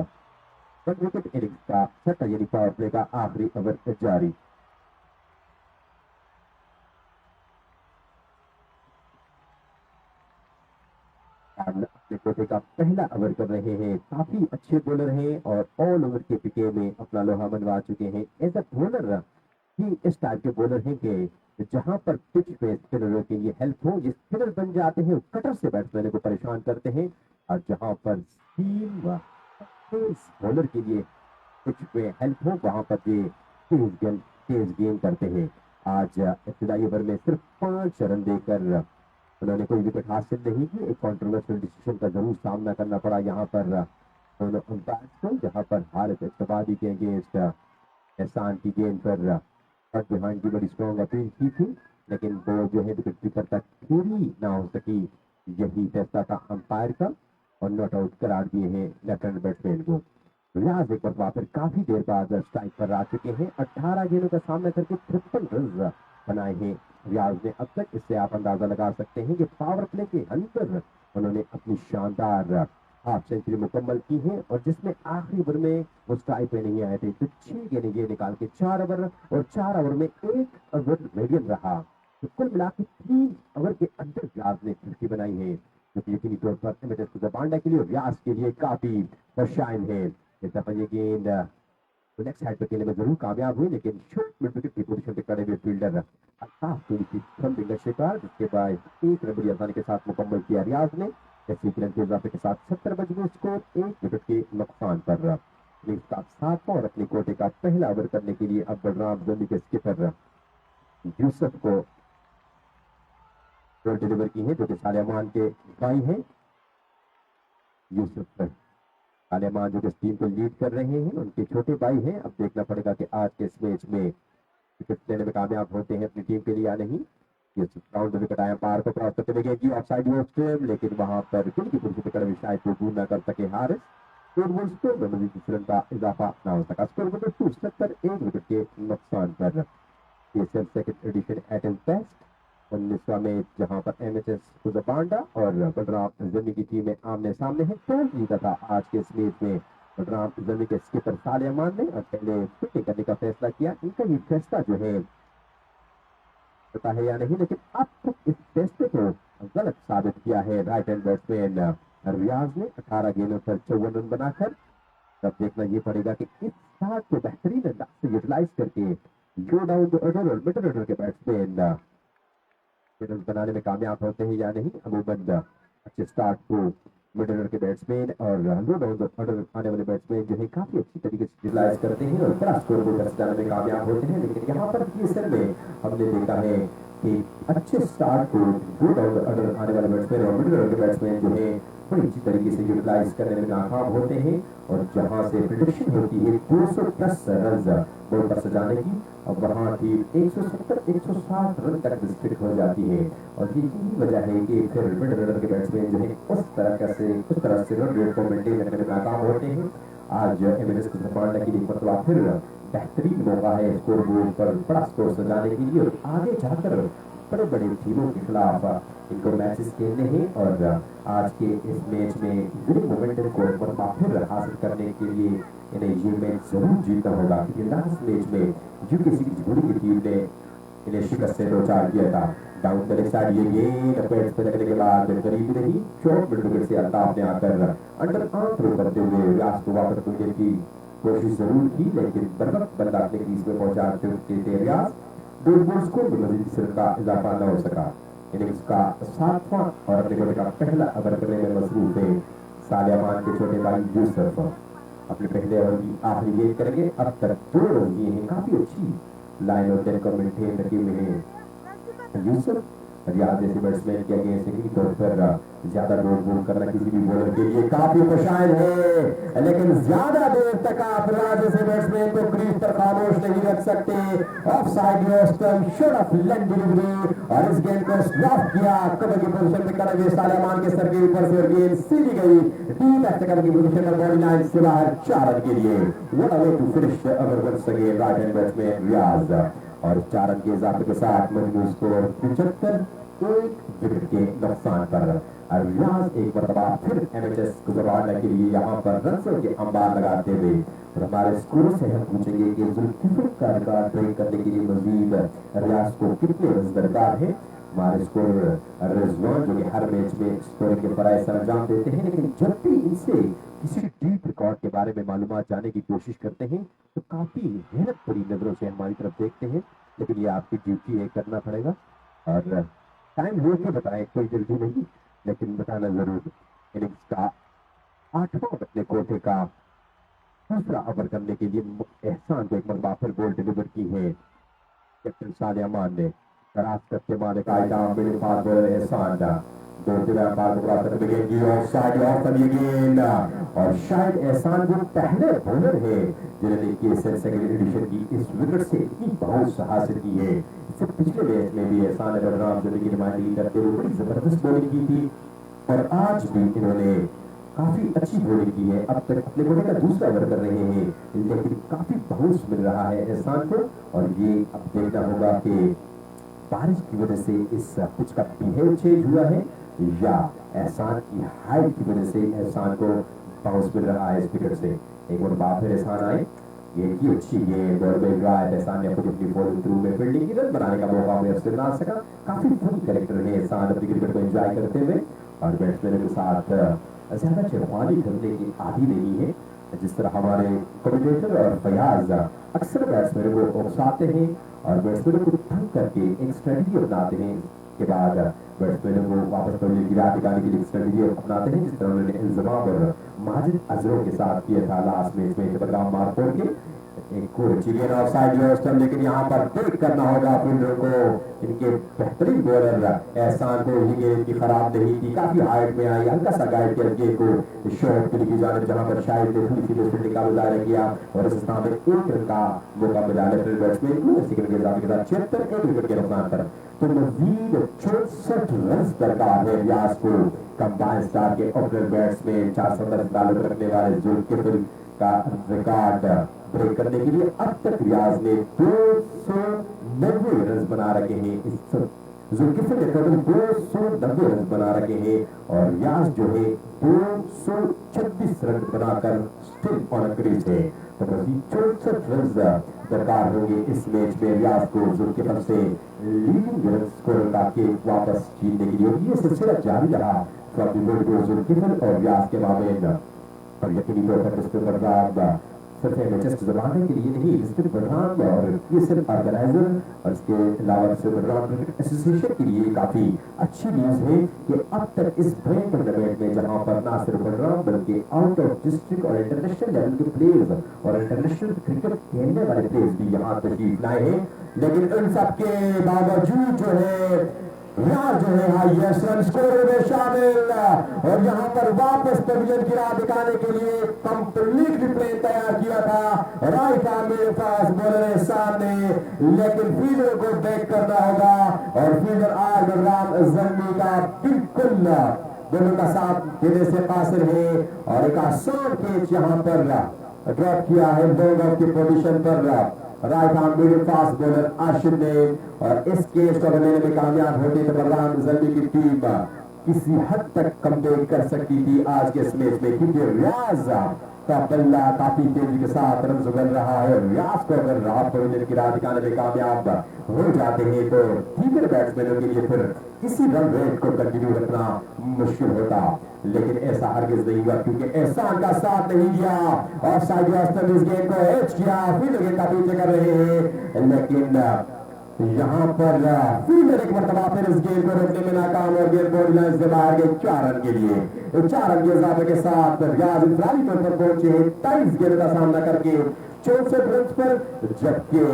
1 wicket innings का छठा यानी पावर प्ले का आखिरी ओवर जारी। अपने कोटे का पहला ओवर कर रहे हैं, काफी अच्छे बॉलर हैं और ऑल ओवर के पिके में अपना लोहा मनवा चुके हैं। एज अ बॉलर ही इस टाइप के बॉलर हैं कि जहां पर पिच पे स्पिनरों के लिए हेल्प हो, ये स्पिनर बन जाते हैं, कटर से बैट्समैन को परेशान करते हैं और जहां पर स्पीन बॉलर के लिए पिच पे हेल्प हो वहां पर ये तेज गेंद करते हैं। आज इब्तिदाई ओवर में सिर्फ 5 रन देकर उन्होंने कोई विकेट हासिल नहीं की। एक कंट्रोवर्शियल डिसीजन का जरूर सामना करना पड़ा यहाँ पर दोनों अंपायर्स को, जहाँ पर हारिस इत्तेफाकी के अगेंस्ट एहसान की गेंद पर कट बिहाइंड की बड़ी स्ट्रॉन्ग अपील की थी, लेकिन वो जो है विकेट कीपर तक पूरी ना हो सकी। यही फैसला था अंपायर का और नॉट आउट करार दिए हैं लेफ्ट हैंड बैट्समैन को। रियाज एक बार फिर काफी देर बाद स्ट्राइक पर आ चुके हैं। 18 गेंदों का सामना करके 53 रन बनाए हैं रियाज ने अब तक। इससे आप अंदाजा लगा सकते हैं कि पावर प्ले के अंदर उन्होंने अपनी शानदार हाफ सेंचुरी मुकम्मल की है और जिसमें आखिरी ओवर में वो स्ट्राइक पे नहीं आए थे। तो 6 गेंदें ये निकाल के 4 ओवर और 4 ओवर में 1 ओवर मीडियम रहा। तो कुल मिलाकर 3 ओवर के अंदर रियाज ने 50 बनाई है, जो कि यकीनी तौर पर एमएचएस जबांडा के लिए और रियाज के लिए काफी खुशाइन है। इस दफा ये गेंद लेफ्ट साइड पे खेलने में जरूर कामयाब हुई, लेकिन शॉर्ट मिड विकेट की पोजीशन पे खड़े हुए फील्डर का शिकार, जिसके बाद 1 रन बड़ी आसानी के साथ मुकम्मल किया रियाज ने। जैसे रन के इजाफे के साथ 70 बच गए स्कोर 1 विकेट के नुकसान पर। साथ और अपने कोटे का पहला ओवर करने के लिए अब बलराम जल्दी के स्किपर यूसुफ को डिलीवर की है, जो कि सालेमान के भाई हैं। यूसुफ सालेमान जो कि टीम को लीड कर रहे हैं, उनके छोटे भाई हैं। अब देखना पड़ेगा कि आज के इस मैच में विकेट लेने में कामयाब होते हैं अपनी टीम के लिए या नहीं। राउंड विकेट आया पार को क्रॉस करते हुए ऑफसाइड स्ट्रीम, लेकिन वहां पर गिल की कुर्सी पे कड़े शायद को दूर न कर सके हारिस। स्कोर स्कोर में मजीद 2 रन का इजाफा ना हो सका। स्कोर नंबर 2 71 विकेट के नुकसान पर। PSL second edition at is best 19वां मैच जहां पर एमएचएस कुजबांडा और बलराम जमी की टीमें आमने सामने हैं। टॉस जीता था आज के इस मैच में बलराम जमी के स्किपर साले अमान ने और पहले बैटिंग करने का फैसला किया। इनका ये फैसला जो है पता है या नहीं, लेकिन अब तक इस फैसले को गलत साबित किया है राइट हैंड बैट्समैन रियाज ने 18 गेंदों पर 54 रन बनाकर। तब देखना ये पड़ेगा कि इस स्टार्ट को बेहतरीन अंदाज से यूटिलाइज करके गो डाउन द ऑर्डर और मिडल ऑर्डर के बैट्समैन रन बनाने में कामयाब होते हैं या नहीं। अमूमन अच्छे स्टार्ट को मिडल ऑर्डर के बैट्समैन और लो डाउन द ऑर्डर आने वाले बैट्समैन जो है काफी अच्छी तरीके से यूटिलाइज करते हैं और बड़ा स्कोर को बनाने में कामयाब होते हैं। लेकिन यहाँ पर पीएसएल में हमने देखा है कि अच्छे स्टार्ट को गो डाउन द ऑर्डर आने वाले बैट्समैन और मिडल ऑर्डर के बैट्समैन जो है बड़ी अच्छी तरीके से यूटिलाइज करने में नाकाम होते हैं। और जहां से प्रेडिक्शन होती है 210 रन बोर्ड पर सजाने की, अब वहां टीम 170-160 रन तक रिस्ट्रिक्ट हो जाती है। और यही वजह है कि फिर मिडल ऑर्डर के बैट्समैन जो है उस तरह से रन रेट को मेंटेन करने में नाकाम होते हैं। आज एमएनएस कुजबांडा के लिए मतलब फिर बेहतरीन मौका है स्कोर बोर्ड पर बड़ा स्कोर सजाने के लिए और आगे जाकर बड़े बड़े टीमों के खिलाफ इनको मैचेस खेलने हैं। और आज के इस मैच में विनिंग मोमेंटम को एक बार फिर हासिल करने के लिए इन्हें ये मैच जरूर जीतना होगा, क्योंकि लास्ट मैच में यूकेसी की झोड़ी की टीम ने इन्हें शिकस्त से दो चार किया था। डाउन द साइड ये गेंद पैड्स पे लगने के बाद करीब नहीं शॉर्ट मिड विकेट से अल्ताफ ने आकर अंडर आर्म थ्रो करते हुए व्यास को वापस पहुंचने की कोशिश जरूर की, लेकिन बर्बाद बल्ला अपने क्रीज में पहुंचाते हुए व्यास डोर स्कोर में मजीद 20 रन का इजाफा न हो सका। इनिंग्स का 7वां और अपने घोड़े का पहला ओवर करने में मसरूफ है सालियामान के छोटे भाई यूसुफ। अपने पहले ओवर की आखिरी गेंद करेंगे। अब तक 2 रन दिए हैं, काफी अच्छी लाइन और टेन को मेंटेन रखे हुए हैं यूसुफ। रियाज जैसे बैट्समैन के अगेंस्ट नहीं तो फिर ज्यादा डोर बोल करना किसी भी बॉलर के लिए काफी मुश्किल है, लेकिन ज्यादा देर तक आप रियाज जैसे बैट्समैन को क्रीज पर खामोश नहीं रख सकते। Of side should of leg delivery और इस गेंद को स्लॉप किया कवर की पोजीशन में करेंगे सालेमान के सर के ऊपर से और गेंद सीधी गई डीप एट कवर की पोजीशन में बॉडी लाइन से बाहर 4 रन के लिए। What a way to finish the over once again right hand batsman Riaz. और 4 रन के इजाफे के साथ मजमूई स्कोर 75 एक विकेट के नुकसान पर। रियाज एक मरतबा फिर एमएचएस कुजबांडा के लिए यहाँ पर रन के अंबार लगाते हुए और हमारे स्कोर से हम पूछेंगे कि जुल्फिकर का रिकॉर्ड ब्रेक करने के लिए मजीद रियाज को कितने रन दरकार है। हमारे स्कोर रिजवान जो कि हर मैच में स्कोरिंग के फराइज अंजाम देते हैं, लेकिन जब भी इनसे किसी डीप रिकॉर्ड के बारे में मालूमात जानने की कोशिश करते हैं तो काफी मेहनत भरी नजरों से हमारी तरफ देखते हैं। लेकिन ये आपकी ड्यूटी है, करना पड़ेगा और टाइम हो के बताएं, कोई जल्दी नहीं, लेकिन बताना जरूर। इनिंग्स का 8वां अपने कोटे का दूसरा ओवर करने के लिए एहसान को एक मरतबा फिर बॉल डिलीवर की है कैप्टन साले अमान ने। तराश करते माने का आइटम मेरे पास बॉलर एहसान दो दिवार बार मुकाबले में गेंद की ऑफ साइड ऑफ कर गेंद और शायद एहसान वो पहले बॉलर है जिन्होंने केएसएल सेकंड एडिशन की इस विकेट से इतनी बहुत हासिल की है। इससे पिछले मैच में भी एहसान ने बलराम जमी की नुमाइंदगी करते हुए बड़ी जबरदस्त बॉलिंग की थी और आज भी इन्होंने काफी अच्छी बॉलिंग की है। अब तक अपने घोड़े का दूसरा ओवर कर रहे हैं, लेकिन काफी बहुत मिल रहा है एहसान को। और ये अब देखना होगा कि बारिश की वजह से इस पिच का बिहेव चेंज हुआ है या एहसान की हाइट की वजह से एहसान को बाउंस मिल रहा है इस विकेट से। एक और बात फिर एहसान आए, ये की अच्छी गेंद और मिल रहा है एहसान ने अपनी फॉलो थ्रू में फील्डिंग की रन बनाने का मौका मुयस्सर ना सका। काफी फन कैरेक्टर है एहसान अपनी क्रिकेट को एंजॉय करते हुए और बैट्समैन के साथ ज्यादा चिरवानी करने की आदि नहीं है। जिस तरह हमारे कमेंटेटर और फयाज अक्सर बैट्समैन को उकसाते हैं और बैट्समैन को तंग करके एक स्ट्रेटजी अपनाते हैं के बाद बैट्समैन को वापस पहले गिरा दिखाने के लिए स्ट्रेटजी अपनाते हैं, जिस तरह उन्होंने इंजमाम और माजिद अजरों के साथ किया था लास्ट मैच में बदलाव मार तोड़ के। एक खूब अच्छी गेंद ऑफसाइड जो है, लेकिन यहाँ पर ब्रेक करना होगा फील्डर को। इनके बेहतरीन बॉलर एहसान को ही गेंद की खराब नहीं थी, काफी हाइट में आई, हल्का सा गाइड किया गेंद को शॉर्ट के लिए जाने, जहां पर शायद ने थोड़ी सी फील्डिंग का मुजाहरा किया और इस स्थान में 1 रन का मौका मिला लेफ्ट बैट्समैन को। सेकंड गेंद के साथ 76 एक विकेट के नुकसान पर तो मजीद 64 रन दरकार है रियाज को। कंबाइन स्टार के ओपनर बैट्समैन 410 ताल्लुक रखने वाले जुल्किफल का रिकॉर्ड ब्रेक करने के लिए अब तक रियाज ने 290 रन बना रखे हैं। इस जुल्किफल ने टोटल 290 रन बना रखे हैं और रियाज जो है 236 रन बनाकर स्टिल ऑन क्रीज है। तो मजीद 64 रन दरकार होंगे इस मैच में रियाज को जुल्किफल से लीडिंग रन स्कोर का केक वापस जीतने के लिए। ये सिलसिला जारी रहा फ्रॉम द जुल्किफल और रियाज के माबैन और यकीनी तौर पर इसके बर्बाद सिर्फ एमएचएस जमाने के लिए नहीं, इसके बर्बाद और ये सिर्फ ऑर्गेनाइजर और इसके अलावा क्रिकेट एसोसिएशन के लिए काफी अच्छी न्यूज है कि अब तक इस बड़े टूर्नामेंट में जहां पर ना सिर्फ बलराम बल्कि आउट ऑफ डिस्ट्रिक्ट और इंटरनेशनल लेवल के प्लेयर्स और इंटरनेशनल क्रिकेट खेलने वाले प्लेयर्स भी यहाँ तशरीफ लाए हैं, लेकिन इन सबके बावजूद जो है रियाज जो है हाईएस्ट रन स्कोर में शामिल और यहाँ पर वापस पवेलियन की राह दिखाने के लिए कंप्लीट प्लेन तैयार किया था राइट आर्म में फास्ट बॉलर है सामने, लेकिन फील्डर को बैक करना होगा और फील्डर आज बलराम जल्मी का बिल्कुल दोनों का साथ देने से कासिर है और एक आसान कैच यहाँ पर ड्रॉप किया है लॉन्ग ऑफ की पोजीशन पर right arm medium fast bowler Asif ने और इस केस को लेने में कामयाब होते तो बलराम जल्दी की टीम किसी हद तक कमबैक कर सकती थी आज के इस मैच में, क्योंकि रियाज का बल्ला काफी तेजी के साथ रन उगल रहा है। रियाज को अगर राहत पवेलियन की राह दिखाने में कामयाब हो जाते हैं तो दीगर बैट्समैनों के लिए फिर किसी रन रेट को कंटिन्यू रखना मुश्किल होता, लेकिन ऐसा हरगिज नहीं हुआ क्योंकि एहसान का साथ नहीं दिया और साइड इस गेंद को एच किया, फिर गेंद का पीछे कर रहे हैं, लेकिन यहाँ पर फील्डर एक मरतबा फिर इस गेंद को रोकने में नाकाम और गेंद बॉडी लाइन से बाहर गए 4 रन के लिए। 4 रन के इजाफे के साथ रियाज इंफरादी तौर पर पहुंचे 23 गेंद का सामना करके 64 रन पर, जबकि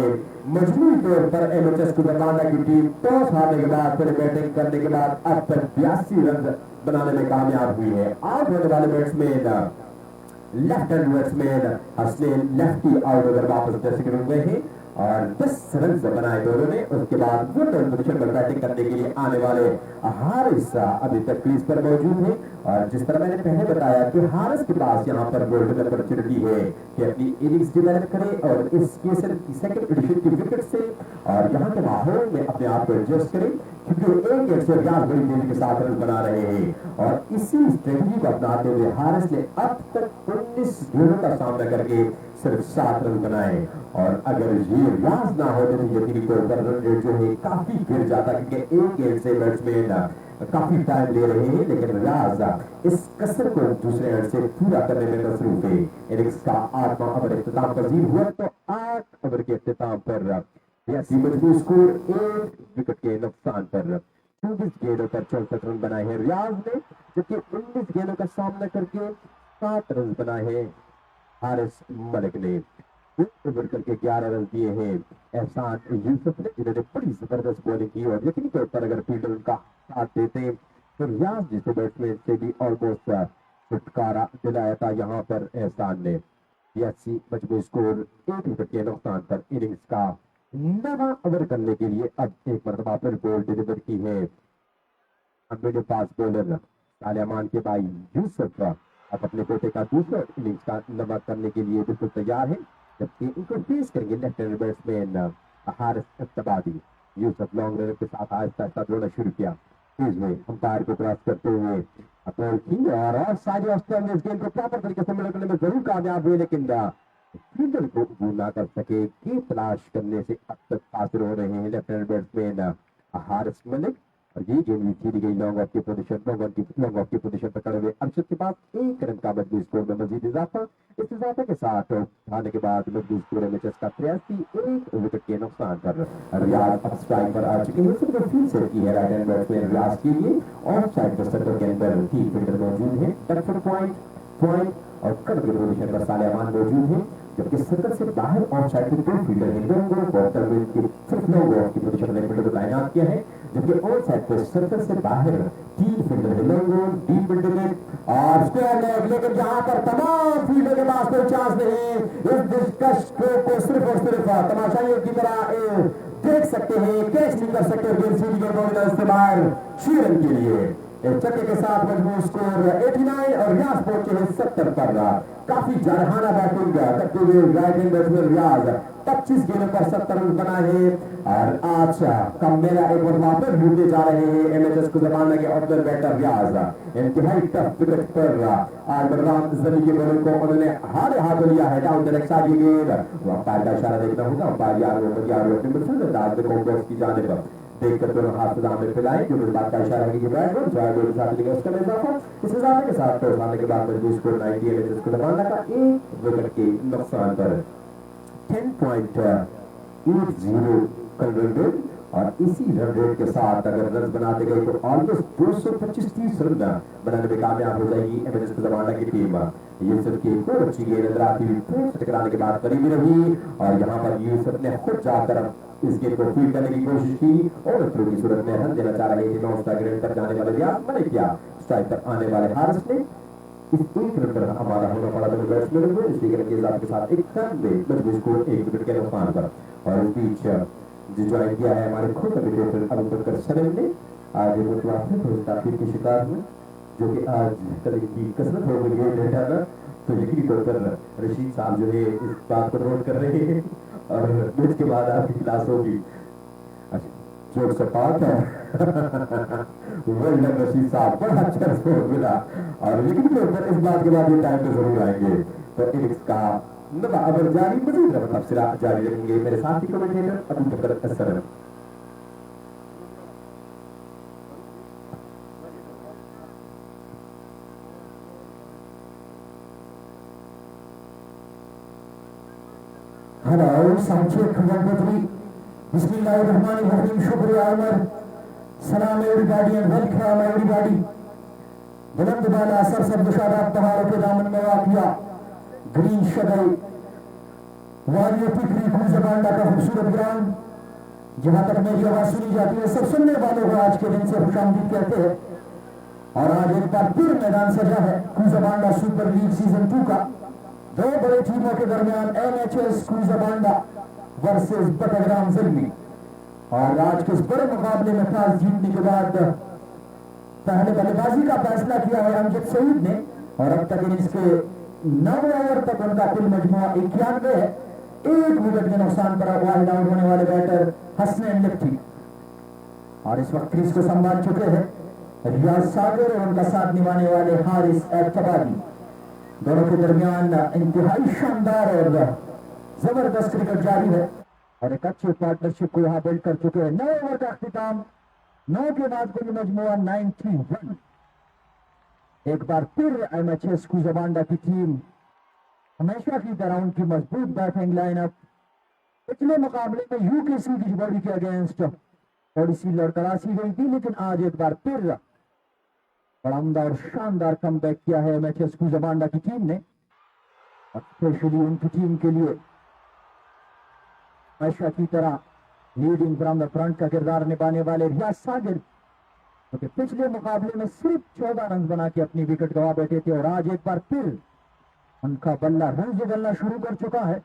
मजबूरी तौर पर एमएचएस को बरवाना की टीम टॉस हारने के बाद फिर बैटिंग करने के बाद अब तक 82 रन बनाने में कामयाब हुई है। आउट होने वाले batsman left hand batsman Hasnain lefty out होकर वापस दर्शक रूप में है और 10 रन बनाए दोनों ने। उसके बाद वो पोजीशन पर बैटिंग करने के लिए आने वाले हारिस अभी तक क्रीज पर मौजूद है और जिस तरह मैंने पहले बताया कि हारिस के पास यहाँ पर गोल्डन अपॉर्चुनिटी है कि अपनी इनिंग्स डेवलप करे और इस सेकंड एडिशन की विकेट से और यहाँ के माहौल में अपने आप को एडजस्ट करे, क्योंकि एक गेंद से रियाज बड़ी तेजी के साथ रन बना रहे हैं और इसी स्ट्रेटजी को अपनाते हुए हारिस ने अब तक 19 गेंदों का सामना करके सिर्फ 7 रन बनाए और अगर ये रियाज ना होते तो यकीनी तौर पर रन रेट जो है काफी गिर जाता, क्योंकि एक गेंद से बैट्समैन काफी टाइम ले रहे हैं, लेकिन रियाज इस कसर को दूसरे एंड से पूरा करने में मसरूफ है। इनिंग्स का 8वां ओवर इख्तिताम पजीर हुआ तो 8 ओवर के इख्तिताम पर मजबूत स्कोर 1 विकेट के नुकसान पर 24 गेंदों पर 64 रन बनाए हैं रियाज ने, जबकि 19 गेंदों का सामना करके 7 रन बनाए हैं हारिस मलिक ने। ओवर करके 11 रन दिए हैं एहसान यूसुफ ने, जिन्होंने बड़ी जबरदस्त बॉलिंग की और यकीनी तौर पर अगर फील्डर उनका साथ देते तो रियाज जैसे बैट्समैन से भी ऑलमोस्ट छुटकारा दिलाया था यहाँ पर एहसान ने। मजबूत स्कोर 1 विकेट के नुकसान पर इनिंग्स का 9वां ओवर करने के लिए अब एक मरतबा पर बॉल डिलीवर की है मेरे पास बॉलर सालेमान के भाई यूसुफ अब अपने कोटे का दूसरा इनिंग्स का 9वां करने के लिए बिल्कुल तैयार है, जबकि इनको फेस करेंगे लेफ्ट हैंड बैट्समैन हारिस इत्तबादी। यूसुफ लॉन्ग रन के साथ आहिस्ता आहिस्ता दौड़ना शुरू किया, क्रीज में अंपायर को क्रॉस करते हुए बॉल की और साइड ऑस्ट्रेलिया ने इस गेंद को प्रॉपर तरीके से मिलाने में जरूर कामयाब हुए, लेकिन फील्डर को दूर ना कर सके कि तलाश करने से अब तक कासिर हो रहे हैं left hand batsman Haris Malik और ये गेंद भी खेली गई लॉन्ग ऑफ की पोजीशन पर खड़े हुए अरशद के पास 1 रन का मजबूत स्कोर में मजीद इजाफा। इस इजाफे के साथ आने के बाद मजबूत स्कोर एमएचएस का 83 विकेट के नुकसान पर रियाज अब स्ट्राइक पर आ चुके हैं। सिर्फ फील्ड सेट की है राइट हैंड बैट्समैन रियाज के लिए ऑफ साइड पर सर्कल के अंदर 3 फील्डर मौजूद है, बैकफुट पॉइंट और कट के पोजीशन पर सालेमान मौजूद है जबकि सर्कल से बाहर ऑफ साइड के 2 फील्डर हैं। लोगों बॉक्सर में इनकी सिर्फ 9 ओवर की पोजीशन अरेंजमेंट को तैनात किया है, जबकि ऑन साइड पे सर्कल से बाहर 3 फील्डर हैं। लोगों डीप मिड और स्क्वायर लेग, लेकिन जहां पर तमाम फील्डर के पास कोई चांस नहीं। इस डिस्कस को सिर्फ और सिर्फ तमाशाइयों की तरह देख सकते हैं, कैच नहीं कर सकते। गेंद सीधी के बॉल का इस्तेमाल 6 रन के लिए एक छक्के के साथ मजबूत स्कोर 89 और रियाज पहुंचे हैं 70 पर। काफी जरहाना बैटिंग करते हुए राइट हैंड बैट्समैन रियाज 25 गेंदों पर 70 रन बनाए हैं। और आज कम मेरा एक बार वापस ढूंढने जा रहे हैं एमएचएस को जमाना के ओपनर बैटर रियाज। इंतहाई टफ विकेट पर आज बलराम जमी के बॉलर को उन्होंने हारे हाथ लिया है। डाउन द लेग साइड की गेंद, अंपायर का इशारा देखना होगा। अंपायर यार अपने मिडफील्डर दाद के कॉम्प्लेक्स की जानिब देखकर दोनों हाथ सामने फैलाए, जो इस बात का इशारा है कि बैट बॉल ड्राइव के साथ लेकर उसका इजाफा, इस इजाफे के साथ तो सामने के बाद मजबूत स्कोर 90 है जिसको दबाना का 1 विकेट के नुकसान पर 10.80 रन रेट। और इसी रन रेट के साथ अगर रन बनाते गए तो ऑलमोस्ट 225-30 रन बनाने में कामयाब हो जाएगी एमएचएस जमाना की टीम। यूसुफ की एक और अच्छी गेंद अंदर आती हुई टकराने के बाद करीबी रही और यहाँ पर यूसुफ ने खुद जाकर इस गेंद को फील्ड करने की कोशिश की और थ्रो की सूरत में रन देना चाह रहे थे। नॉन स्ट्राइक रेट पर जाने वाले रियाज मैंने किया, स्ट्राइक पर आने वाले हारिस ने इस 1 रन पर हमारा होना पड़ा था बैट्समैन को, इसलिए रन के इजाफे के साथ एक रन में मजबूत स्कोर 1 विकेट के नुकसान पर। और इस बीच जो ज्वाइन किया है हमारे खुद कमेंटेटर अबू बकर सलीम ने, आज मुतवाफिक हो ताकीद के शिकार हुए, जो कि आज कल की कसरत हो गई है डेटा ना, तो यकीनी तौर पर रशीद साहब जो है इस बात को नोट कर रहे हैं और मैच के बाद आपकी क्लास होगी। जोर से पाक है वेल रशीद साहब, बड़ा अच्छा स्कोर मिला और यकीनी तौर पर इस बात के बाद ये टाइम पे जरूर आएंगे। तो इनिंग्स का अगर जारी मजीद तबसरा जारी रखेंगे मेरे साथी कमेंटेटर अबू बकर सलीम। हेलो साउंड खबरपत्री बिस्मिल्लाहिर्रहमानिर्रहीम, शुक्रिया उमर, सलाम एवरीबॉडी एंड वेलकम एवरीबॉडी। बुलंद बाला सरसब्ज शादाब पहाड़ों के दामन में वाक़िया ग्रीन शगल वादी टिकरी खुशबांडा का खूबसूरत ग्राउंड, जहां तक मेरी आवाज सुनी जाती है सब सुनने वालों को आज के दिन से खुशामदीद कहते हैं। और आज एक बार फिर मैदान सजा है खुशबांडा सुपर लीग सीजन 2 का। 2 बड़े टीमों के दरमियान एमएचएस खुशबांडा वर्सेस बटाग्राम ज़िल्मी। और आज के इस बड़े मुकाबले में टॉस जीतने के बाद पहले बल्लेबाजी का फैसला किया है अमजद सईद ने और अब तक इनिंग्स के 9 ओवर तक उनका कुल मजमुआ 91 है। 1 विकेट के नुकसान पर वाइड आउट होने वाले बैटर हसनैन लिफ्टी और इस वक्त क्रीज को संभाल चुके हैं रियाज सागर और उनका साथ निभाने वाले हारिस एतबारी। दोनों के दरमियान इंतहाई शानदार और जबरदस्त क्रिकेट जारी है और एक अच्छी पार्टनरशिप को यहाँ बिल्ड कर चुके हैं। 9 ओवर का अख्तिताम, 9 के बाद कुल मजमुआ 91। एक बार फिर एमएचएस खुशबांडा की टीम हमेशा की तरह उनकी मजबूत बैटिंग लाइनअप पिछले मुकाबले में यूकेसी की बॉडी के अगेंस्ट थोड़ी सी लड़खड़ासी गई थी, लेकिन आज एक बार फिर बड़ा उम्दा और शानदार कमबैक किया है एमएचएस खुशबांडा की टीम ने। स्पेशली उनकी टीम के लिए हमेशा की तरह लीडिंग फ्रॉम द फ्रंट का किरदार निभाने वाले रियाज सागर, क्योंकि पिछले मुकाबले में सिर्फ 14 रन बना के अपनी विकेट गंवा बैठे थे और आज एक बार फिर उनका बल्ला रन जगलना शुरू कर चुका है।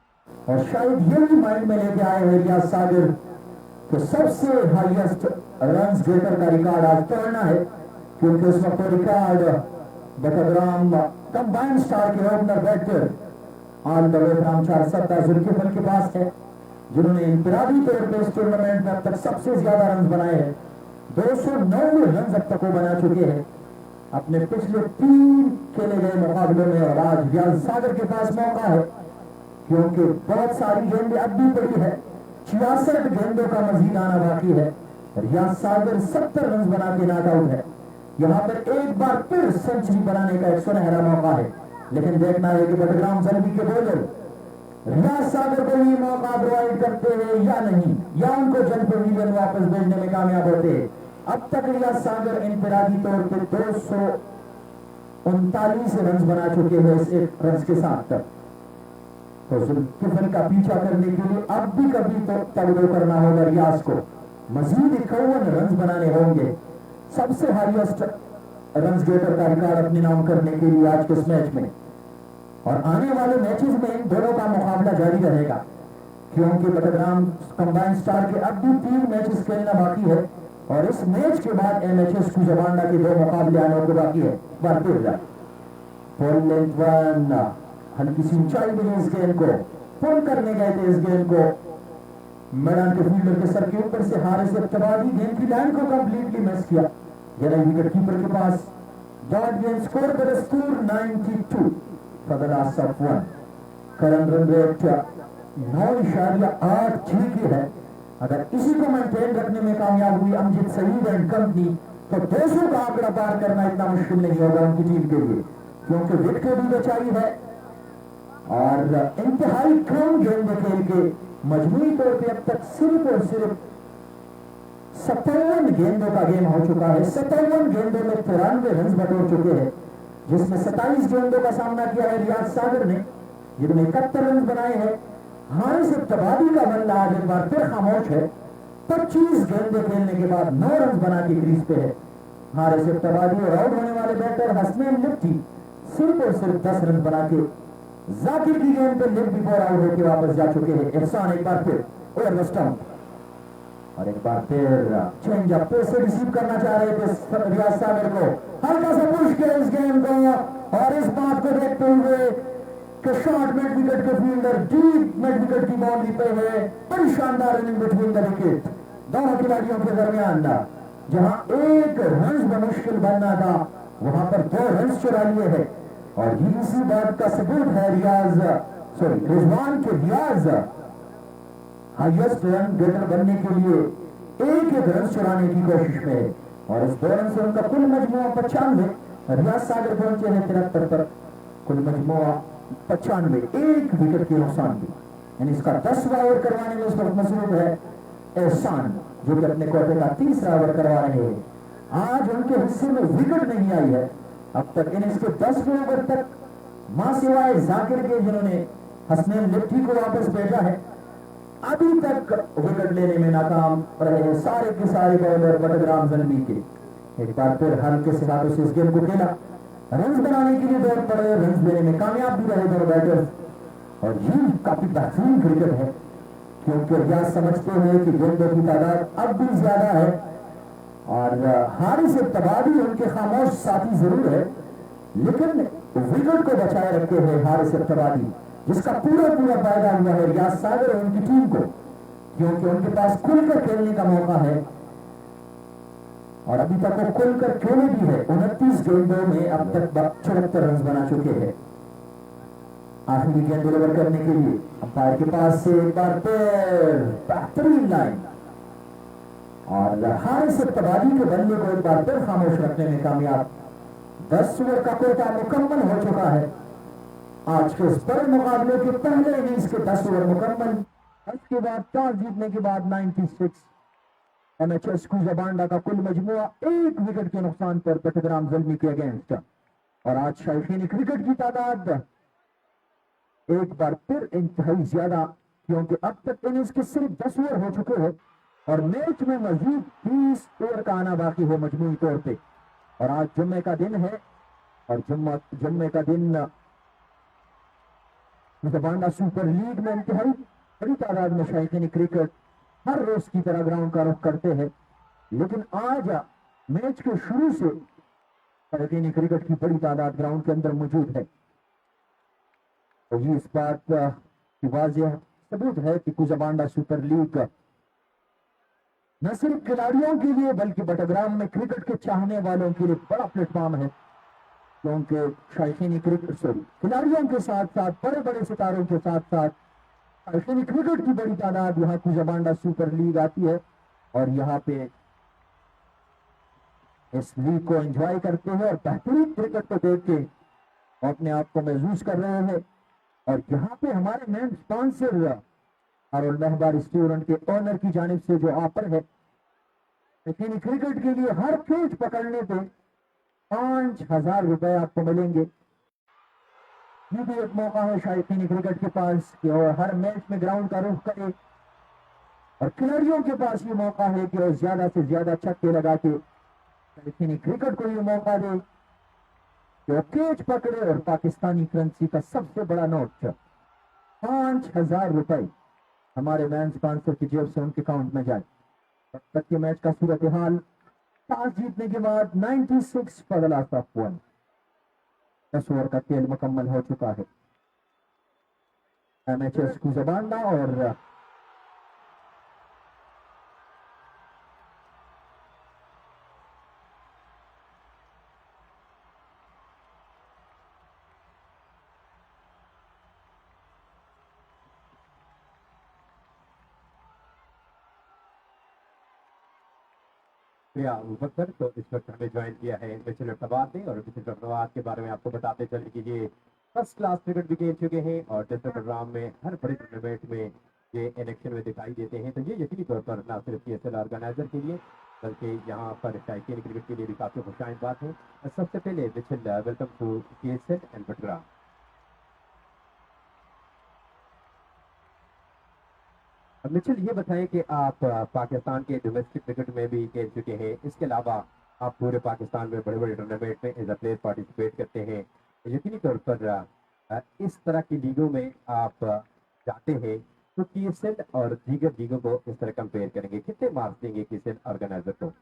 और शायद यही माइंड में लेके आए हैं रियाज सागर तो सबसे हाईएस्ट रन गेटर का रिकॉर्ड आज तोड़ना है, क्योंकि उस वक्त रिकॉर्ड बटाग्राम कंबाइंड स्टार के opener batter on the way from 4 Zulkifl के पास है, जिन्होंने इंफरादी तौर पर इस टूर्नामेंट में अब तक सबसे ज्यादा रन बनाए हैं। 209 रन अब तक वो बना चुके हैं अपने पिछले 3 खेले गए मुकाबलों में। और आज रियाज सागर के पास मौका है, क्योंकि बहुत सारी गेंदें अब भी पड़ी है, 66 गेंदों का मजीद आना बाकी है। रियाज सागर 70 रन बना के नॉट आउट है। यहाँ पर एक बार फिर सेंचुरी बनाने का एक सुनहरा मौका है, लेकिन देखना है कि बटाग्राम ज़िल्मी के बॉलर रियाज सागर को ये मौका प्रोवाइड करते हैं या नहीं, या उनको जल्द पवेलियन वापस भेजने में कामयाब होते हैं। अब तक रियाज सागर इंफरादी तौर पर 239 रन बना चुके हैं इस 1 रन के साथ। तो जुल्किफल का पीछा करने के लिए अब भी कभी तो तगड़ो करना होगा रियाज को। मजीद 51 रन बनाने होंगे, सबसे हाईएस्ट रन गेटर का रिकॉर्ड अपने नाम करने के लिए आज के इस मैच में। और आने वाले मैचेस में इन दोनों का मुकाबला जारी रहेगा, क्योंकि बटग्राम कंबाइन स्टार के अब भी 3 मैचेस खेलना बाकी है और इस मैच के बाद एमएचएस कुजाबांडा के 2 मुकाबले आने को बाकी है। हल्की सी ऊंचाई मिली इस गेंद को, पुल करने गए थे इस गेंद को, मैदान के फील्डर के सर के ऊपर से हारे से तबादी गेंद की लाइन को कंप्लीटली मिस किया। विकेट कीपर के पास डॉट गेंद स्कोर पर score 92 for the last of 1। Current run rate 9.86 की है। अगर इसी को मेंटेन रखने में कामयाब हुई अमजद सईद एंड कंपनी तो 200 का आंकड़ा पार करना इतना मुश्किल नहीं होगा उनकी टीम के लिए, क्योंकि विकेट भी बचाई है और इंतहाई कम गेंद खेल के मजमूई तौर पे अब तक सिर्फ और सिर्फ 57 गेंदों का गेम हो चुका है। 57 गेंदों में 93 रन बटोर चुके हैं, जिसमें 27 गेंदों का सामना किया है रियाज सागर ने, जिन्होंने 71 रन बनाए हैं। हारिस इब्तबादी का बल्ला आज एक बार फिर खामोश है, 25 गेंदें खेलने के बाद 9 रन बना के क्रीज पे है। हारिस इब्तबादी और आउट होने वाले बैटर हसनैन लिफ्टी सिर्फ और सिर्फ 10 रन बना के जाकिर की गेंद पर लिफ्ट बिफोर आउट होकर वापस जा चुके हैं। एहसान एक बार फिर ओवर स्टंप और एक बार फिर चेंज अप से रिसीव करना चाह रहे थे रियाज सागर को, हल्का सा पुश किया इस गेंद को और इस बात को देखते हुए कि शॉर्ट मिड विकेट के फील्डर डीप मिड विकेट की बाउंड्री पे है, बड़ी शानदार रनिंग बिटवीन द विकेट दोनों खिलाड़ियों के दरमियान। जहां एक रन बमुश्किल बनना था वहां पर 2 रन चुरा लिए है और इसी बात का सबूत है रिजवान के रियाज हाईएस्ट रन गेटर बनने के लिए एक रन चुराने की कोशिश में है और इस 2 रन से उनका कुल मजमुआ 95, रियाज सागर पहुंचे हैं 73 पर, कुल मजमुआ 95, 1 विकेट के नुकसान भी। यानी इसका 10वां ओवर करवाने में इस वक्त मसरूफ है एहसान, जो कि अपने कोटे का 3रा ओवर करवा रहे हैं। आज उनके हिस्से में विकेट नहीं आई है अब तक। इनिंग्स के 10वें ओवर तक मां सिवाय जाकिर के, जिन्होंने हसनैन लिफ्टी को वापस भेजा है, अभी तक विकेट लेने में नाकाम रहे सारे के सारे बॉलर बटग्राम जलमी के। एक बार फिर हल्के से हाथों से इस गेम को खेला, रन बनाने के लिए दौड़ पड़े, रन लेने में कामयाब भी रहे दोनों बैटर्स। और ये काफी बेहतरीन क्रिकेट है, क्योंकि रियाज समझते हैं कि गेंदों की तादाद अब भी ज्यादा है और हारिस इब्तबादी उनके खामोश साथी जरूर है, लेकिन विकेट को बचाए रखे हैं हारिस इब्तबादी, जिसका पूरा फायदा हुआ है रियाज सागर और उनकी टीम को, क्योंकि उनके पास खुलकर खेलने का मौका है और अभी तक वो खुलकर खेले भी है। 29 गेंदों में अब तक 74 रन बना चुके हैं। आखिरी गेंद डिलीवर करने के लिए अंपायर के पास से एक बार फिर बेहतरीन लाइन और हारिस इब्तबादी के बल्ले को एक बार फिर खामोश रखने में कामयाब। 10 ओवर का कोटा मुकम्मल हो चुका है। आज के इस बड़े मुकाबले के पहले इनिंग्स के 10 ओवर मुकम्मल, उसके बाद टॉस जीतने के बाद 96 एमएचएस कुजाबांडा का कुल मजमुआ 1 विकेट के नुकसान पर बटग्राम जलमी के अगेंस्ट। और आज शायकीन क्रिकेट की तादाद एक बार फिर इंतहाई ज्यादा, क्योंकि अब तक इनिंग्स के सिर्फ 10 ओवर हो चुके हैं और मैच में मजीद 20 ओवर का आना बाकी है मजमूई तौर पे। और आज जुम्मे का दिन है और जुम्मे का दिन कुजाबांडा सुपर लीग में इंतहाई बड़ी तादाद में शायकीन क्रिकेट हर रोज की तरह ग्राउंड का रुख करते हैं, लेकिन आज मैच के शुरू से शायकीन क्रिकेट की बड़ी तादाद ग्राउंड के अंदर मौजूद है। तो ये इस बात की वाज़ेह सबूत है कि कुजाबांडा सुपर लीग न सिर्फ खिलाड़ियों के लिए बल्कि बटग्राम में क्रिकेट के चाहने वालों के लिए बड़ा प्लेटफॉर्म है, क्योंकि शायकीन क्रिकेट खिलाड़ियों के साथ साथ बड़े बड़े सितारों के साथ साथ शायकीन क्रिकेट की बड़ी तादाद यहाँ कुजाबांडा सुपर लीग आती है और यहाँ पे इस लीग को एंजॉय करते हैं और बेहतरीन क्रिकेट को देख के अपने आप को महसूस कर रहे हैं। और यहाँ पे हमारे मेन स्पॉन्सर अरुण मेहबा रेस्टोरेंट के ओनर की जानिब से जो ऑफर है, लेकिन क्रिकेट के लिए हर कैच पकड़ने पे 5,000 रुपए आपको मिलेंगे। ये भी एक मौका है शायकीन क्रिकेट के पास कि वो हर मैच में ग्राउंड का रुख करे, और खिलाड़ियों के पास ये मौका है कि वो ज्यादा से ज्यादा छक्के लगा के शायकीन क्रिकेट को ये मौका दे कि वो कैच पकड़े और पाकिस्तानी करेंसी का सबसे बड़ा नोट 5,000 रुपए हमारे मैन स्पॉन्सर की जेब से उनके अकाउंट में जाए। अब तक के मैच का सूरत हाल, टॉस जीतने के बाद 96 for the last of 1, 10 over का खेल मुकम्मल हो चुका है। एमएचएस कुजबांडा और मुफक्कर तो इस वक्त हमें ज्वाइन किया है मिचेल अब्बास ने, और मिचेल अब्बास के बारे में आपको बताते चले कि ये फर्स्ट क्लास क्रिकेट भी खेल चुके हैं और टेस्ट प्रोग्राम में हर बड़े टूर्नामेंट में ये इलेक्शन में दिखाई देते हैं। तो ये यकीनी तौर पर न सिर्फ PSL ऑर्गेनाइजर के लिए बल्कि यहाँ पर शायकीन क्रिकेट के लिए भी काफी खुशाइन बात है। सबसे पहले Mitchell, welcome to PSL and बटरा। मिचेल, ये बताएं कि आप पाकिस्तान के डोमेस्टिक क्रिकेट में भी खेल चुके हैं, इसके अलावा आप पूरे पाकिस्तान में बड़े बड़े टूर्नामेंट में एज अ प्लेयर पार्टिसिपेट करते हैं। यकीनी तौर पर इस तरह की लीगों में आप जाते हैं, तो PSL और दीगर लीगों को इस तरह कंपेयर करेंगे, कितने मार्क्स देंगे PSL ऑर्गेनाइजर को?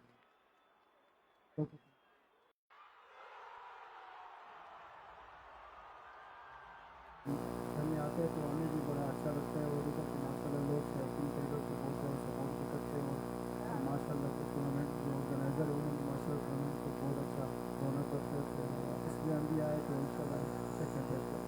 हमें आते हैं तो हमें भी बड़ा अच्छा लगता है, और इधर माशाल्लाह लोग शायकीन क्रिकेट को बहुत ज़्यादा सपोर्ट भी करते हैं, और माशाल्लाह के टूर्नामेंट जो ऑर्गेनाइजर है उन्होंने माशाल्लाह टूर्नामेंट को बहुत अच्छा रौनक करते हैं, तो इसलिए हम भी आए तो इंशाल्लाह सेकंड टेस्ट करें।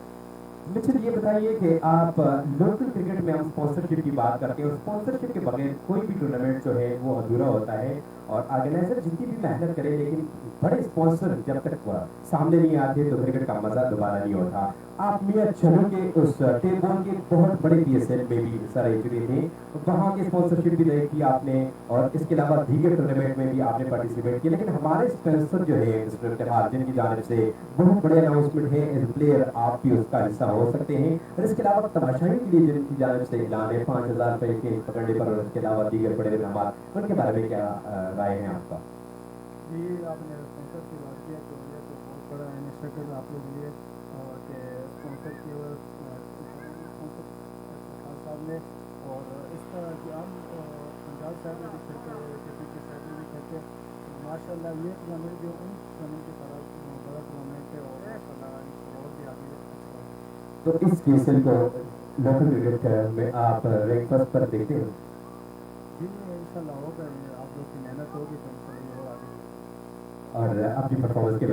मिचेल, ये बताइए कि आप लोकल क्रिकेट में हम स्पॉन्सरशिप की बात करते हैं, और स्पॉन्सरशिप के बगैर कोई भी टूर्नामेंट जो है वो अधूरा होता है, और ऑर्गेनाइजर जितनी भी मेहनत करे लेकिन बड़े स्पॉन्सर जब तक सामने नहीं आते तो क्रिकेट का मजा दोबारा नहीं होता। आप मियां चलो के उस टेबल के बहुत बड़े PSL में भी हिस्सा रह चुके थे, वहाँ की स्पॉन्सरशिप भी देखी आपने, और इसके अलावा दीगर टूर्नामेंट में भी आपने पार्टिसिपेट किया। लेकिन हमारे स्पॉन्सर जो है जिनकी जानिब से बहुत बड़े अनाउंसमेंट है, एज प्लेयर आप भी उसका हिस्सा हो सकते हैं, और इसके अलावा तमाशाई के लिए जिनकी जानिब से ऐलान है 5,000 रुपए के पकड़ने पर, और इसके अलावा दीगर बड़े इनाम, उनके बारे में क्या राय है आपका? जी, आपने स्पॉन्सर की बात किया तो ये तो बहुत बड़ा इनिशिएटिव आप लोग लिए, और कि स्पॉन्सर की स्पॉन्सर साहब ने, और इस तरह की हम पंजाब साहब में भी खेलते हैं, KP के साइड में भी खेलते हैं, तो माशाल्लाह ये टूर्नामेंट जो उन टूर्नामेंट की तरह बड़ा टूर्नामेंट है, और माशाल्लाह और भी आगे अच्छा है। तो इस PSL को लोकल क्रिकेट में आप रैंक फर्स्ट पर देखते हो? जी इंशाल्लाह होगा, आप लोग की मेहनत होगी तो इंशाल्लाह और आगे। और अपनी परफॉर्मेंस के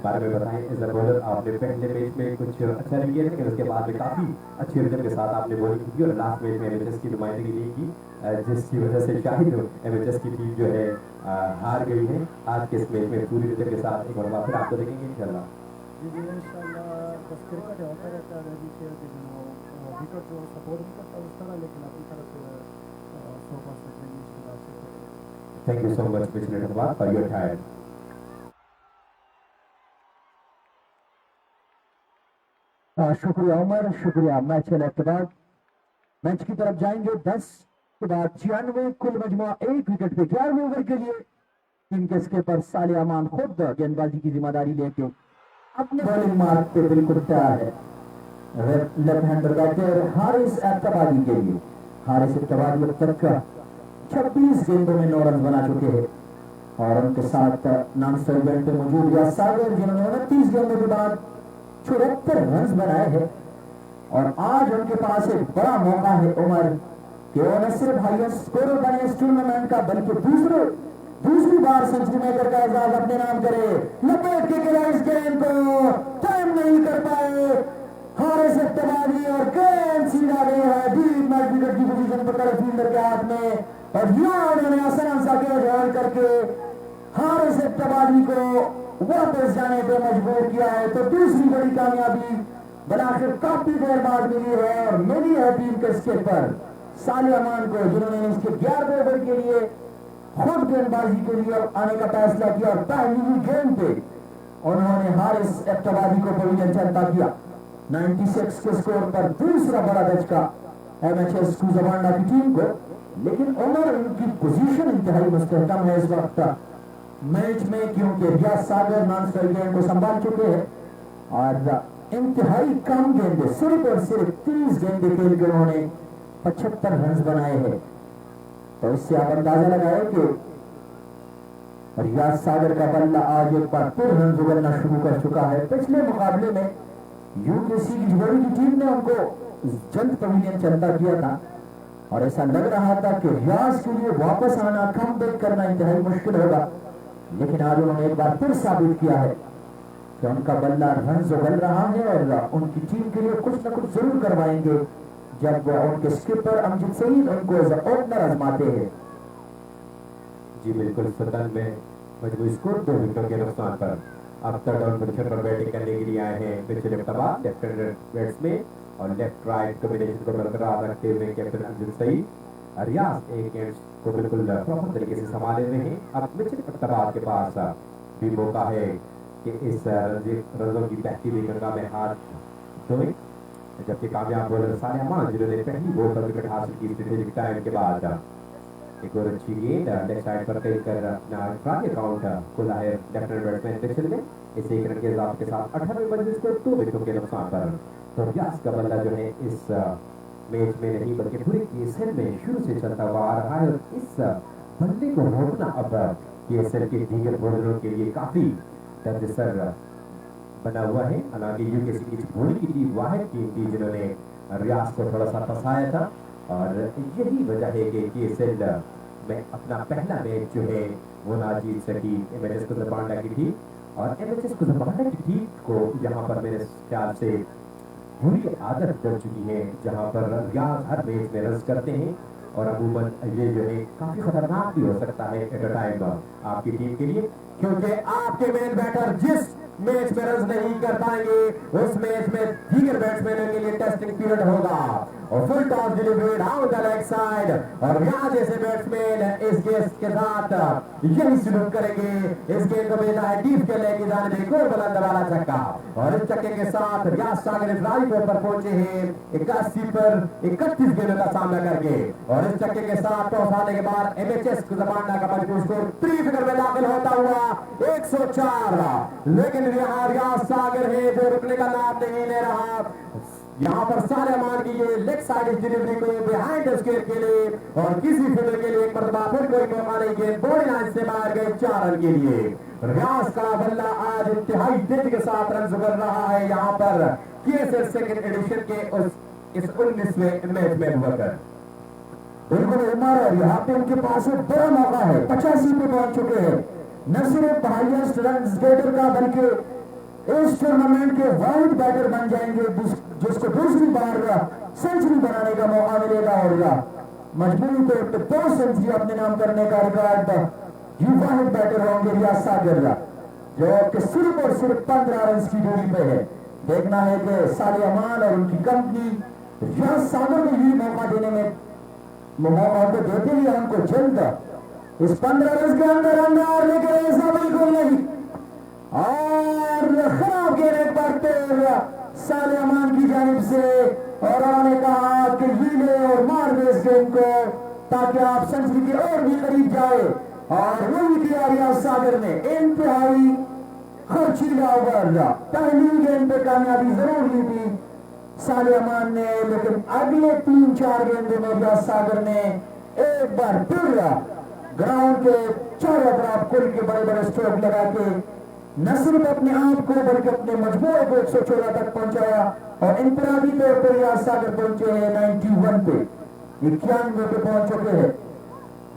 बारे में बताएं। एज अ बॉलर आपने पहले मैच में कुछ अच्छा नहीं किया, लेकिन उसके बाद में काफी अच्छी रिदम के साथ आपने बॉलिंग की, और लास्ट मैच में MHS की नुमाइंदगी नहीं की, जिसकी वजह से शायद MHS की टीम जो है हार गई है। आज के इस मैच में पूरी रिदम के साथ एक बार फिर आपको देखेंगे इंशाल्लाह। जी जी इंशाल्लाह, बस क्रिकेट होता रहता है, रवि शेयर के विकेट जो सपोर्ट नहीं करता उस तरह, लेकिन अपनी तरफ से 100% इंशाल्लाह। Thank you so much mister Abbas for your time. शुक्रिया उमर, शुक्रिया। मैच खेलने के बाद मैच की तरफ जाएंगे। 10 के बाद 96, कुल मजमुआ 1 विकेट पे 11वें ओवर के लिए टीम के स्कीपर साले अमान खुद गेंदबाजी की जिम्मेदारी लेके अपने बॉलिंग मार्क पे बिल्कुल तैयार है। लेफ्ट हैंडर बैटर हारिस अब्ताबादी के लिए, हारिस अब्ताबादी अब तक 26 गेंदों में 9 रन बना चुके हैं, और उनके साथ नॉन स्ट्राइक बेल्ट पे मौजूद या सागर जिन्होंने 29 गेंदों के बाद 74 रन बनाए हैं, और आज उनके पास एक बड़ा मौका है उमर कि वो न सिर्फ हाईएस्ट स्कोरर बने इस टूर्नामेंट का, बल्कि दूसरी बार सेंचुरी मेकर का एजाज अपने नाम करे। लपेट के खिलाड़ी इस गेंद को टाइम नहीं कर पाए हारिस अब्ताबादी, और गेंद सीधा गई है डीप मैच विकेट की पोजीशन पर फील्डर के हाथ में, और यहाँ उन्होंने आसान सा कैच होल्ड करके हारिस अब्ताबादी को वापस जाने पे मजबूर किया है। तो दूसरी बड़ी कामयाबी बनाकर काफी देर बाद मिली है, और मिली है टीम के स्कीपर साले अमान को, जिन्होंने इसके 11वें ओवर के लिए खुद गेंदबाजी के लिए आने का फैसला किया, और पहली ही गेंद पे उन्होंने हारिस अब्ताबादी को पोजीशन चलता किया। 96 के स्कोर पर दूसरा बड़ा धचका एमएचएस कुजाबांडा की टीम को। लेकिन उमर उनकी पोजीशन इंतहाई मुस्तहकम है इस वक्त मैच में, क्योंकि रियाज सागर नॉन स्ट्राइक गेंद को संभाल चुके हैं और इंतहाई कम गेंदे, सिर्फ और सिर्फ 30 गेंदे खेल के उन्होंने 75 रन बनाए हैं। तो इससे आप अंदाजा लगाए कि रियाज सागर का बल्ला आज एक बार फिर रन जुगलना शुरू कर चुका है। पिछले मुकाबले में यूकेसी की जुबड़ी की टीम ने उनको जल्द पवेलियन चलता किया था और ऐसा लग रहा था कि रियाज के लिए वापस आना, कमबैक करना इंतहाई मुश्किल होगा। लेकिन आज उन्होंने एक बार फिर साबित किया है कि उनका बल्ला रन जुगल रहा है और उनकी टीम के लिए कुछ न कुछ जरूर करवाएंगे जब उनके स्किपर अमजद सईद उनको एज ओपनर आजमाते हैं। जी बिल्कुल, सदन में मजबूत स्कोर 2 विकेटों के नुकसान पर अख्तर डाउन पोजीशन पर बैटिंग करने के लिए आए हैं पिछले लेफ्ट हैंडेड बैट्समैन और लेफ्ट राइट कॉम्बिनेशन को बरकरार रखते हुए कैप्टन अमजद सईद। रियाज एक एंड को बिल्कुल प्रॉपर तरीके से संभाले हुए हैं। अब मिचेल पट्टाबाज के पास भी मौका है कि इस रनों की बहती हुई गंगा में हाथ धोए, जबकि कामयाब बॉलर सानिया मान जिन्होंने पहली बॉल पर विकेट हासिल की स्ट्रेटेजिक टाइम के बाद एक और अच्छी गेंद लेग साइड पर कई कर अपना इंफरादी अकाउंट खोला है लेफ्ट हैंड बैट्समैन डिक्सन ने। इसे एक रन के इजाफे के साथ 18वें बल्ले को 2 विकेटों के नुकसान पर। तो रियाज का बल्ला जो है इस मैच में नहीं बल्कि पूरे केएसएल में शुरू से चलता हुआ आ रहा है और इस बल्ले को रोकना अब केएसएल के दीगर बॉलरों के लिए काफी दर्दसर बना हुआ है। हालांकि यूकेसी की धोनी की टीम वाहिद टीम थी जिन्होंने रियाज को थोड़ा सा फंसाया था और यही वजह है कि केएसएल में अपना पहला मैच जो है वो ना जीत सकी एमएचएस कुजाबांडा की टीम। और एमएचएस कुजाबांडा की टीम को यहाँ पर मेरे ख्याल से बुरी आदत डल चुकी है, जहाँ पर रियाज हर मैच में रन करते हैं और अमूमन ये जो है काफी खतरनाक भी हो सकता है एट अ टाइम आपकी टीम के लिए, क्योंकि आपके मेन बैटर जिस मैच में रन नहीं कर पाएंगे उस मैच में दीगर बैट्समैनों के लिए टेस्टिंग पीरियड होगा और full toss delivery down the leg side और यहाँ जैसे बैट्समैन इस गेंद के साथ यही सलूक करेंगे। इस गेंद को भेजा है डीप के लेके जाने में कोई बुलंद वाला छक्का और इस छक्के के साथ रियाज सागर इफ्राई पर पहुंचे हैं 81 पर 31 गेंदों का सामना करके और इस छक्के के साथ टॉस आने के बाद एमएचएस कुजाबांडा का मजबूत स्कोर 3 विकेट में दाखिल होता हुआ 104। लेकिन यहाँ रियाज सागर है जो रुकने का नाम नहीं ले रहा। यहाँ पर सारे मान की ये लेग साइड डिलीवरी को बिहाइंड स्क्वायर के लिए और किसी फील्डर के लिए एक मरतबा फिर कोई मौका नहीं, गेंद बॉडी लाइन से बाहर गए 4 रन के लिए। रियाज का बल्ला आज इंतहाई तेजी के साथ रन जुगल रहा है यहाँ पर केएसएल सेकंड एडिशन के इस 19वें मैच में होकर। बिल्कुल उमर और यहाँ पे उनके पास एक बड़ा मौका है, 85 पे पहुंच चुके हैं। न सिर्फ हाईएस्ट रन गेटर का बल्कि इस टूर्नामेंट के वाइड बैटर बन जाएंगे जिसको दूसरी बार सेंचुरी बनाने का मौका मिलेगा और मजबूरी तौर पर 2 सेंचुरी अपने नाम करने का रिकॉर्ड ये वाइड बैटर होंगे रियाज सागर जो कि सिर्फ और सिर्फ 15 रन की दूरी पे है। देखना है कि सालिया मान और उनकी कंपनी रियाज सागर को ये मौका देने में मौका को देते ही हमको जल्द इस 15 रन के अंदर लेकिन ऐसा बिल्कुल नहीं और खराब गेंद एक बार फिर सालिया मान की जानिब से और उन्होंने कहा कि हीले और मार दे इस गेंद को ताकि आप सेंचुरी के और भी करीब जाए और वही किया रियाज सागर ने। इंतहाई खर्चीला ओवर, पहली गेंद पे कामयाबी जरूर ली थी सालिया मान ने, लेकिन अगले 3-4 गेंदों में रियाज सागर ने एक बार फिर ग्राउंड के चारों तरफ कुल के बड़े बड़े स्ट्रोक लगा के न सिर्फ अपने आप को बल्कि अपने मजबूर को 114 तक पहुंचाया और इंफरादी तौर पर रियाज सागर पहुंचे हैं 91 पे, 91 पे पहुंच चुके हैं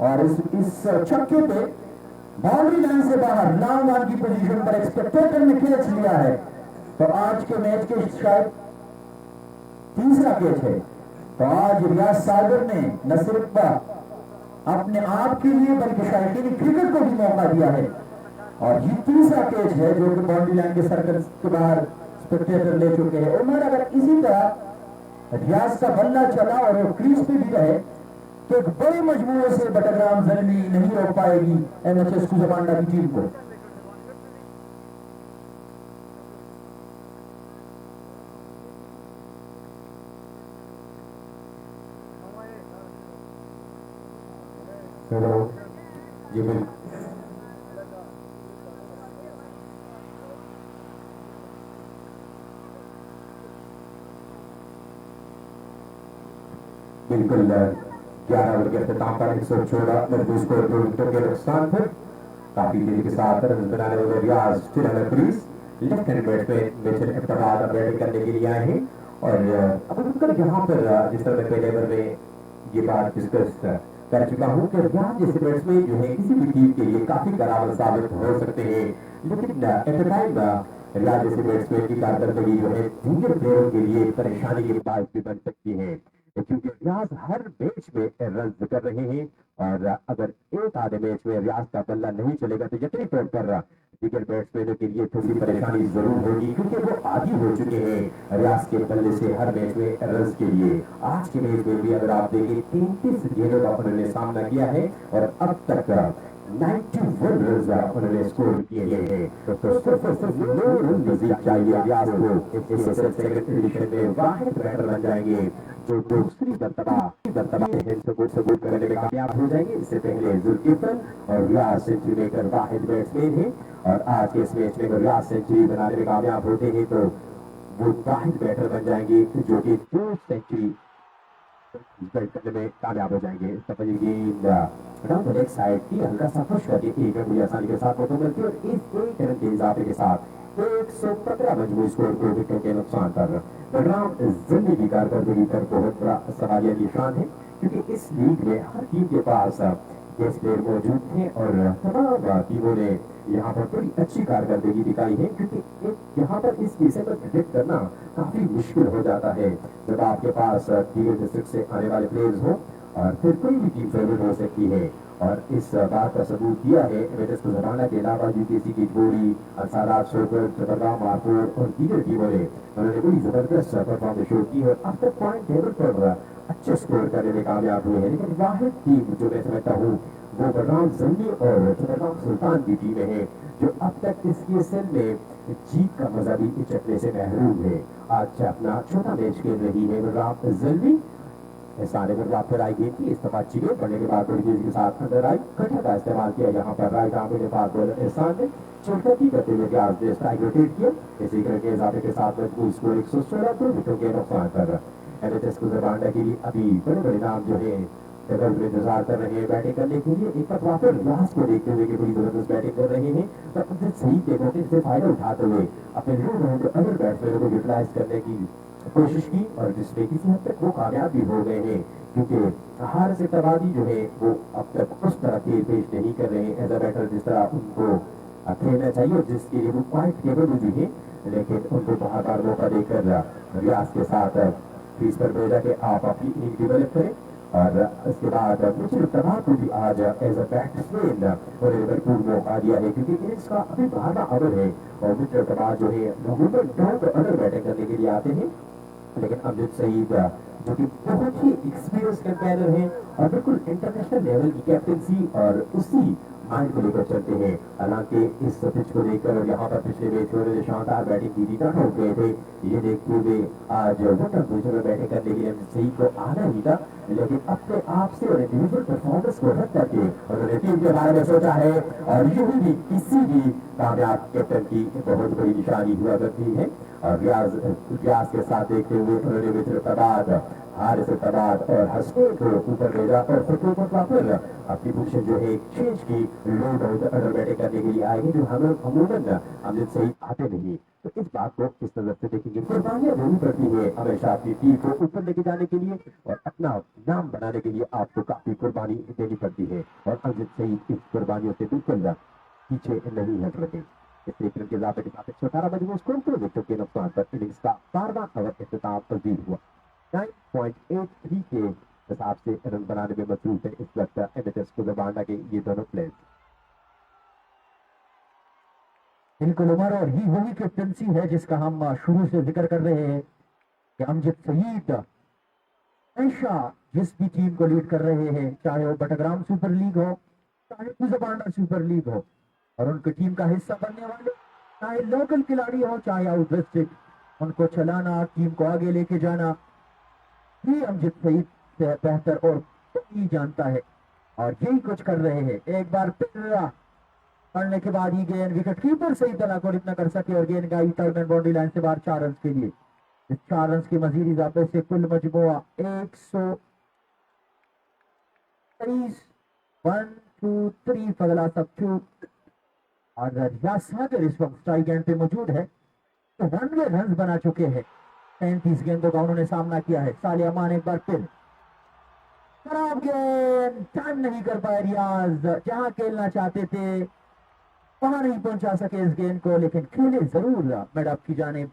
और इस छक्के पे बाउंड्री लाइन से बाहर लॉन्ग ऑन की पोजीशन पर एक्सपेक्टेटर ने कैच लिया है। तो आज के मैच के शायद तीसरा कैच है। तो आज रियाज सागर ने न सिर्फ अपने आप के लिए बल्कि शायद क्रिकेट को भी मौका दिया है और ये तीसरा कैच है जो कि बाउंड्री लाइन के सर्कल के बाहर स्पेक्टेटर ले चुके हैं। उम्र अगर इसी तरह रियाज का बल्ला चला और वो क्रीज पे भी रहे तो एक बड़े मजबूर से बटरग्राम जल्दी नहीं रोक पाएगी एमएचएस कुजाबांडा की टीम को। हेलो जी बिल्कुल बिल्कुल 11 ओवर के अख्ताम पर 116 महफूज स्कोर 2 विकेटों के नुकसान पर काफी तेजी के साथ रन बनाने वाले Riaz Chirag crease left hand batsman Mitchell Ibrahim अब बैटिंग करने के लिए आए हैं और अब उनका यहाँ पर जिस तरह मैं पहले ओवर में ये बात डिस्कस कर चुका हूँ कि रियाज जैसे बैट्समैन जो है किसी भी टीम के लिए काफी करार साबित हो सकते हैं, लेकिन एट द टाइम रियाज जैसे बैट्समैन की कारकर्दगी जो है जूनियर प्लेयरों के लिए परेशानी की बात भी बन सकती है, क्योंकि रियाज हर मैच में रन कर रहे हैं और अगर एक आधे मैच में रियाज का बल्ला नहीं चलेगा तो यकीनी तौर पर दीगर बैट्समैनों के लिए थोड़ी परेशानी जरूर होगी, क्योंकि वो आदी हो चुके हैं रियाज के बल्ले से हर मैच में रन के लिए। आज के मैच में भी अगर आप देखें 33 गेंदों का उन्होंने सामना किया है और अब तक 91 रन उन्होंने स्कोर किए हैं, तो सिर्फ 9 रन नजीक चाहिए रियाज को इस सेकंड एडिशन में वाहिद बैटर बन जाएंगे जो दूसरी मर्तबा को सबूत करने में कामयाब हो जाएंगे। इससे पहले जुल्किफल और रियाज सेंचुरी मेकर वाहिद बैट्समैन है और आज के इस मैच में रियाज सेंचुरी बनाने में कामयाब होते हैं तो वो वाहिद बैटर बन जाएंगे जो कि 2 सेंचुरी करने में कामयाब हो जाएंगे। गेंद एक साइड की हल्का सा पुश करके एक रन बड़ी आसानी के साथ मौका मिलती है और इस एक रन के इजाफे के साथ 115 मजबूत स्कोर 2 विकेटों के नुकसान पर बलराम जल्दी की कारकर्दगी पर बहुत बड़ा सवालिया निशान है, क्योंकि इस लीग में हर टीम के पास गेस्ट प्लेयर मौजूद थे और तमाम टीमों ने यहाँ पर बड़ी अच्छी कारकर्दगी दिखाई है, क्योंकि यहाँ पर इस विषय पर प्रेडिक्ट करना काफी मुश्किल हो जाता है जब आपके पास दीगर डिस्ट्रिक्ट से आने वाले प्लेयर्स हो और फिर कोई भी टीम फेवरेट हो सकती है। और इस बात का सबूत दिया है एमएचएस गुजराना के अलावा यूपीएससी की जोड़ी अंसारात शोकर चटरगांव मारपुर और दीगर टीमों ने उन्होंने बड़ी जबरदस्त परफॉर्मेंस शो की और अब तक पॉइंट टेबल पर अच्छे स्कोर करने में कामयाब हुए हैं। लेकिन वाहिद टीम जो मैं समझता हूँ वो बलराम जंगी और चटरगांव सुल्तान की टीमें हैं जो अब तक इस केएसएल में जीत का मजा भी चखने से महरूम है। आज अपना छोटा मैच खेल रही है बलराम जंगी सारे में फिर आई गेंद की इस्तेमाल चीजें बढ़ने के बाद थोड़ी तेजी के साथ अंदर आई कटा का इस्तेमाल किया यहाँ पर राइट आर्म के पास बॉलर एहसान ने चौकी करते हुए आज ने स्ट्राइक रोटेट किया। इसी करके इजाफे के साथ मजबूत स्कोर 116 2 विकेटों के नुकसान पर एमएचएस गुजराना के लिए अभी बड़े बड़े नाम जो है डबल में इंतजार कर रहे हैं बैटिंग करने के लिए। एक बार वापस रियाज को देखते हुए कि बड़ी जबरदस्त बैटिंग कर रहे हैं तो उनसे सही के मौके से फायदा उठाते हुए अपने लो राउंड अदर बैट्समैनों को यूटिलाइज करने की कोशिश की और जिसमें किसी हद तक वो कामयाब भी हो गए हैं, क्योंकि हार से तबादी जो है वो अब तक उस तरह खेल पेश नहीं कर रहे हैं एज अ बैटर जिस तरह उनको खेलना चाहिए और जिसके लिए वो पॉइंट टेबल में भी है, लेकिन उनको बार बार मौका देकर रियाज के साथ क्रीज पर भेजा कि आप अपनी इनिंग डेवलप करें और इसके बाद मिचेल इब्राहिम को भी आज एज अ बैट्समैन उन्होंने भरपूर मौका दिया है, क्योंकि इनिंग्स का अभी 12वां ओवर है और मिचेल इब्राहिम जो है नवंबर डाउन पर अंडर बैटिंग करने के लिए आते हैं। लेकिन अमजद सईद जो कि बहुत ही एक्सपीरियंस कैंपेनर है और बिल्कुल इंटरनेशनल लेवल की कैप्टनसी और उसी माइंड को लेकर चलते हैं। हालांकि इस पिच को देखकर और यहाँ पर पिछले मैच में उन्होंने शानदार बैटिंग की थी, टर्न आउट गए थे, ये देखते हुए आज वनडर पोजीशन में बैटिंग करने के लिए सही को आना ही था, लेकिन अपने आप से और इंडिविजुअल परफॉर्मेंस को रख करके उन्होंने टीम के बारे में सोचा है और यूं ही किसी भी कामयाब कैप्टन की बहुत बड़ी निशानी हुआ करती है। और रियाज के साथ देखते हुए उन्होंने मिचेल हारिस इब्राहिम और हसनैन को ऊपर भेजा और फिर ऊपर वापस अपनी पोजीशन जो है चेंज की लो डाउन अंडर बैटिंग करने के लिए आएंगे जो हम अमूमन अमजद सही आते नहीं। तो इस बात को किस नजर से देखेंगे, कुर्बानियां देनी पड़ती है हमेशा अपनी टीम को ऊपर लेके जाने के लिए और अपना नाम बनाने के लिए आपको काफी कुर्बानी देनी पड़ती है और अमजद सही इस कुर्बानियों से बिल्कुल पीछे नहीं हट रहे। इस रन के इजाफे के साथ 118 मजबूत स्कोर 2 विकेटों के नुकसान पर इनिंग्स का 12वां ओवर इख्तिताम पजीर हुआ। 9.83 के हिसाब से रन बनाने में मसरूफ है इस वक्त एमएचएस गुजराना के ये दोनों प्लेयर्स। बिल्कुल उमर, और ये वही कैप्टनसी है जिसका हम शुरू से जिक्र कर रहे हैं कि अमजद सईद हमेशा जिस भी टीम को लीड कर रहे हैं, चाहे वो बटग्राम सुपर लीग हो, चाहे गुजराना सुपर लीग हो, और उनकी टीम का हिस्सा बनने वाले चाहे लोकल खिलाड़ी हो चाहे आउट डिस्ट्रिक्ट, उनको चलाना, टीम को आगे लेके जाना, ये अमजद सईद से बेहतर और कोई जानता है। और यही कुछ कर रहे हैं। एक बार फिर पढ़ने के बाद ही गेंद विकेट कीपर सही तरह को इतना कर सके और गेंद गई थर्ड मैन बाउंड्री लाइन से बाहर 4 रन के लिए। इस 4 रन के मजीद इजाफे से कुल मजमुआ 123 1 2 3 फगला सब चूक और रियाज सागर इस वक्त स्ट्राइक एंड पे मौजूद है। तो 1 रन बना चुके हैं। 35 गेंदों का उन्होंने सामना किया है। सालिया मान एक बार फिर खराब गेंद, टाइम नहीं कर पाए रियाज, जहां खेलना चाहते थे वहां नहीं पहुंचा सके इस गेंद को, लेकिन खेले जरूर मेडअप की जानिब।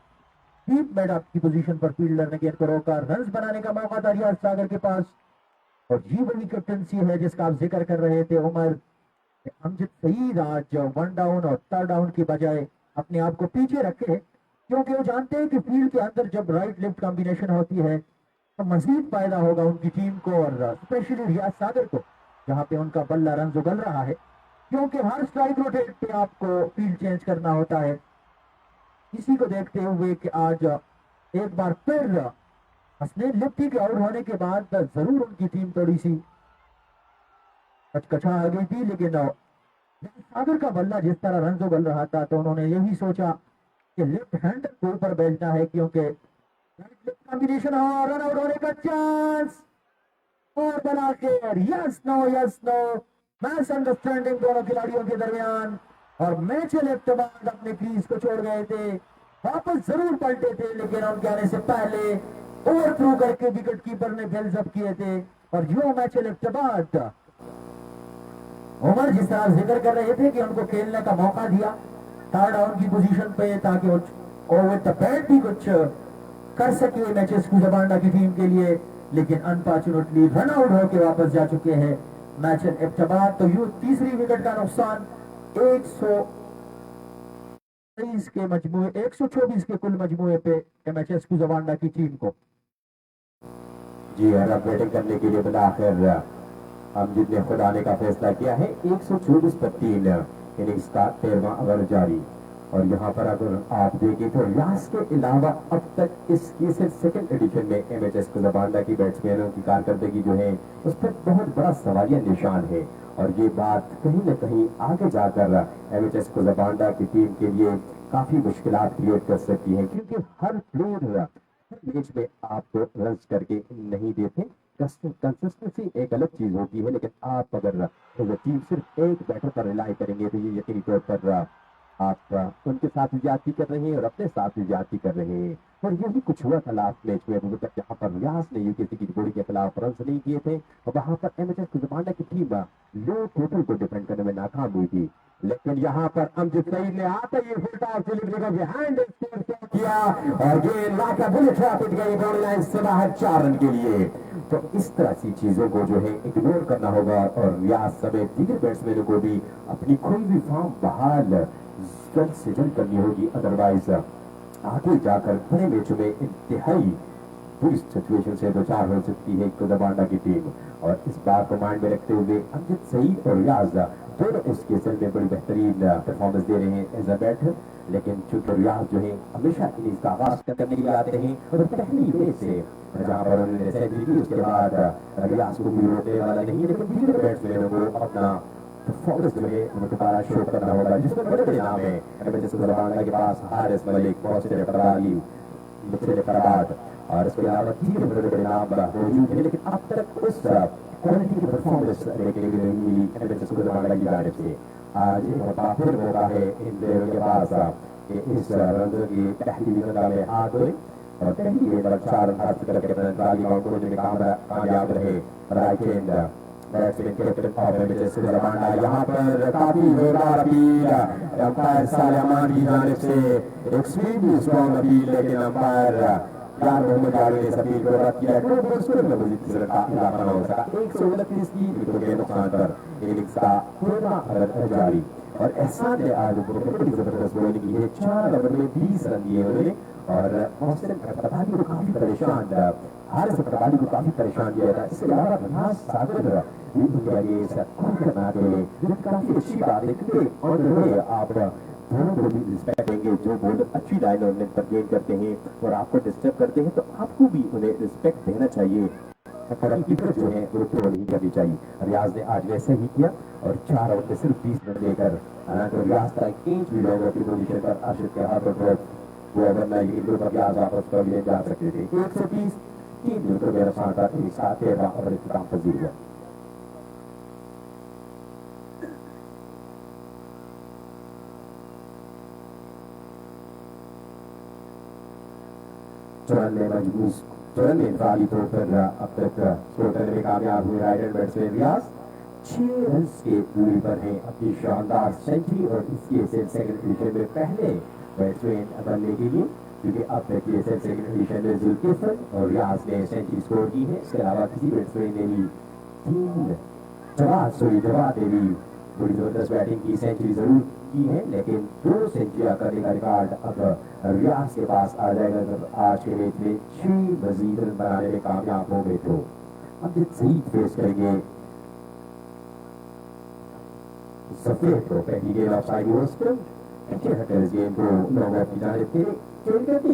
डीप मेडअप की पोजीशन पर फील्डर ने गेंद को रोका। रन बनाने का मौका था रियाज सागर के पास और ये वही कैप्टनसी है जिसका आप जिक्र कर रहे थे उमर। अमजद सईद आज 1 डाउन और 3rd डाउन की बजाय अपने आप को पीछे रखे, क्योंकि वो जानते हैं कि फील्ड के अंदर जब राइट लेफ्ट कॉम्बिनेशन होती है तो मजीद फायदा होगा उनकी टीम को और स्पेशली रियाज सागर को, जहां पे उनका बल्ला रन उगल रहा है, क्योंकि हर स्ट्राइक रोटेट पे आपको फील्ड चेंज करना होता है। इसी को देखते हुए कि आज एक बार फिर हसनैन लिप्टी के आउट होने के बाद जरूर उनकी टीम थोड़ी सी कचकचा आ गई थी, लेकिन सागर का बल्ला जिस तरह रन उगल रहा था तो उन्होंने यही सोचा कि लेफ्ट हैंड को ऊपर भेजना है, क्योंकि कॉम्बिनेशन और रन आउट होने का चांस और बना के यस नो मैच अंडरस्टैंडिंग दोनों खिलाड़ियों के दरमियान और मैच लेफ्ट बाद अपने क्रीज को छोड़ गए थे, वापस जरूर पलटे थे, लेकिन उनके आने से पहले ओवर थ्रू करके विकेट कीपर ने फेल्स अप किए थे और यो मैच लेफ्ट बाद उमर जिस तरह जिक्र कर रहे थे कि उनको खेलने का मौका दिया 3rd डाउन की पोजीशन पे, ताकि ओवर द बैट भी कुछ कर सके मैचेस की जबांडा की टीम के लिए, लेकिन अनफॉर्चुनेटली रन आउट होकर वापस जा चुके हैं मैच इब्तिदा। तो यू तीसरी विकेट का नुकसान 123 के मजमूए 124 के कुल मजमूए पे एमएचएस की जबांडा की टीम को। जी और अब बैटिंग करने के लिए बिलाखिर अमजद ने खुद आने का फैसला किया है। 124 पर 3 इनिंग्स का 13वां ओवर जारी। और यहाँ पर अगर आप देखें तो रियाज के अलावा अब तक इसकी सिर्फ 2nd एडिशन में एमएचएस को जबांडा की बैट्समैनों की कारकर्दगी जो है उस पर बहुत बड़ा सवालिया निशान है और ये बात कहीं न कहीं आगे जाकर एमएचएस को जबांडा की टीम के लिए काफी मुश्किलात क्रिएट कर सकती है, क्योंकि हर प्लेयर मैच में आपको रन करके नहीं देते। कंसिस्टेंसी एक अलग चीज होती है, लेकिन आप अगर टीम सिर्फ एक बैटर पर रिलाई करेंगे तो ये यकीनी तौर पर आप उनके साथ ज्यादती कर रहे हैं और अपने साथ ज्यादती कर रहे हैं। और यही कुछ हुआ था लास्ट मैच में जहाँ पर रियाज ने यूकेसी की जोड़ी के खिलाफ रन नहीं किए थे और वहां पर एमएचएस की जबांडा की टीम लो टोटल को डिफेंड करने में नाकाम हुई थी। लेकिन यहाँ पर अमजद सईद ने आता ये हैंड किया और गेंद लाकर बुलेट ट्रैफिक गई बाउंड्री लाइन से बाहर 4 रन के लिए। तो इस तरह की चीजों को जो है इग्नोर करना होगा और रियाज समेत दीगर बैट्समैनों को भी अपनी कोई भी फॉर्म बहाल जल्द से जल्द करनी होगी, अदरवाइज आगे जाकर बड़े मैचों में इंतहाई बुरी सिचुएशन से 2-4 हो सकती है जबांडा की टीम। और इस बात को माइंड में रखते हुए अमजद सईद और रियाज दोनों इस केसर में बड़ी बेहतरीन परफॉर्मेंस दे रहे हैं एज अ बैटर। लेकिन चूंकि रियाज जो है हमेशा इनिंग्स का आगाज करने के लिए आते हैं और पहली मैच से जहां पर उन्होंने सेंचुरी की उसके बाद रियाज को भी रोकने वाला नहीं, लेकिन दीगर बैट्समैनों को अपना परफॉर्मेंस जो है दोबारा शो करना होगा, जिसमें बड़े बड़े नाम है एमएचएस जबांडा के पास हारिस मलिक, मोहसिन फरारी, मुखलिस फराद और इसके अलावा दीगर बड़े बड़े नाम मौजूद हैं, लेकिन अब तक उस क्वालिटी की परफॉर्मेंस देखने के लिए नहीं मिली एमएचएस जबांडा की जानिब से। आज एक फिर मौका है इन प्लेयरों के पास कि इस रन की पहली विकेट में हाथ धोए और पहली गेंद पर 4 रन हासिल करके अपने ट्राली काउंट को कामयाब रहे। Right hand batsman captain of MHS जबांडा यहाँ पर काफी जोरदार अपील अंपायर सालियामान की जानिब से, एक स्वीपली स्ट्रॉन्ग अपील, लेकिन अंपायर यार मोहम्मद जावेद ने इस अपील को रद्द किया। 2 बॉल्स में मजीद का इजाफा न हो सका। 129 की विकेटों के नुकसान पर इनिंग्स का 13वां ओवर जारी। और एहसान ने आज बड़ी जबरदस्त बॉलिंग की है, 4 ओवर में 20 रन दिए उन्होंने और मोहसिन फरारी को काफी परेशान हारिस फरारी को काफी परेशान किया था। इसके अलावा रियाज सागर काफी अच्छी बात है, क्योंकि ऑन द वे आप दोनों को भी रिस्पेक्ट देंगे। जो बॉलर अच्छी लाइन और लेंथ पर गेंद करते हैं और आपको डिस्टर्ब करते हैं तो आपको भी उन्हें रिस्पेक्ट देना चाहिए। करम की तरफ जो है वो थ्रो नहीं करनी चाहिए। रियाज ने आज वैसे ही किया और 4 ओवर में सिर्फ 20 रन लेकर हालांकि रियाज का 1 इंच भी लॉन्ग की पोजीशन पर अर्शद के हाथों ड्रॉप वो ओवर में ये ग्रुप रियाज वापस कर लिए जा सकते थे। 130 3 मिनटों के नुकसान पर एक साथ 13 ओवर इख्तिताम पजीर हुआ। चौरानवे इंफरादी तौर पर अब तक स्कोर करने में कामयाब हुए राइट हैंड बैट्समैन रियाज 6 रन के दूरी पर है अपनी शानदार सेंचुरी और इसके सेकंड एडिशन में पहले बैट्समैन बनने के लिए, क्योंकि अब तक ये सेकंड एडिशन में जुल्किफर और रियाज ने सेंचुरी स्कोर की है। इसके अलावा किसी बैट्समैन ने भी 3 जवाब ने भी बड़ी जबरदस्त बैटिंग की, सेंचुरी जरूर की है, लेकिन 2 सेंचुरियां करने का रिकॉर्ड अब रियाज के पास आ जाएगा जब आज के मैच में 6 मजीद रन बनाने में कामयाब हो गए। तो अमजद सईद फेस करेंगे सफेद को पहली गेंद ऑफ साइड ओवर्स पर पीछे हटकर इस गेंद को लॉन्ग ऑफ की जानिब खेल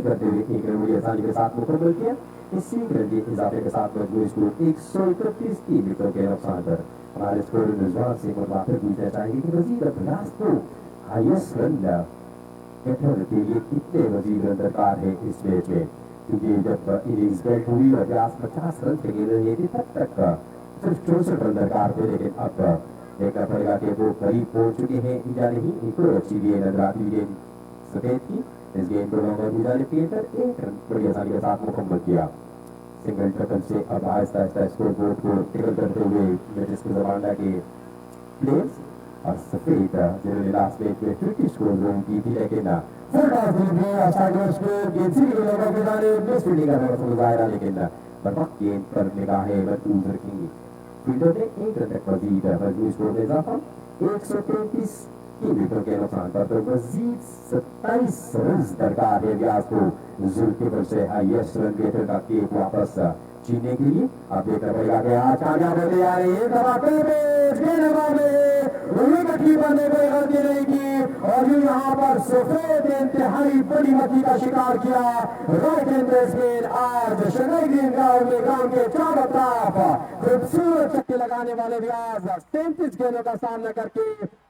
करते हुए 1 रन बड़ी आसानी के साथ मुकम्मल किया। इसी रन के इजाफे के साथ मजबूरी स्कोर 131 3 विकेटों के नुकसान पर हमारे स्कोर रिजवान से मुबारक पूछना चाहेंगे कि मजीद अभ्यास को हाईएस्ट रन बैटर के लिए कितने मजीद रन दरकार है इस मैच में, क्योंकि जब इनिंग्स बैट हुई और अभ्यास 50 रन के गेंद लिए थे तब तक सिर्फ 64 रन दरकार थे, लेकिन अब देखना पड़ेगा कि वो करीब पहुंच चुके हैं या नहीं। एक अच्छी गेंद नजर आती गेंद सफेद की, इस गेंद को लॉन्ग ऑफ की जानिब खेलकर 1 रन बड़ी आसानी के साथ मुकम्मल किया। सिंगल टकल से अब आहिस्ता आहिस्ता स्कोर बोर्ड को टिकल करते हुए मैचेस के जमाना के प्लेयर्स और सफेद जिन्होंने लास्ट मैच में 50 स्कोर ड्रॉ की थी, लेकिन बर्बाद गेंद पर निगाहें मरकूज रखेंगी। फील्डर ने 1 रन तक मजीद मजबूरी स्कोर में इजाफा 133 3 विकेटों के नुकसान पर, तो मजीद 27 रन दरकार है रियाज को जुल्किफर से हाईएस्ट रन गेटर का केक वापस जीतने के लिए। आप देखना पड़ेगा कि आज कामयाब होते जा रहे हैं बनने कोई गलती नहीं की और यहाँ पर सफेद इंतहाई बड़ी मछली का शिकार किया। राइट हैंड बैट्समैन आज शनाई ग्रीन ग्राउंड के चारों तरफ खूबसूरत छक्के लगाने वाले रियाज 33 गेंदों का सामना करके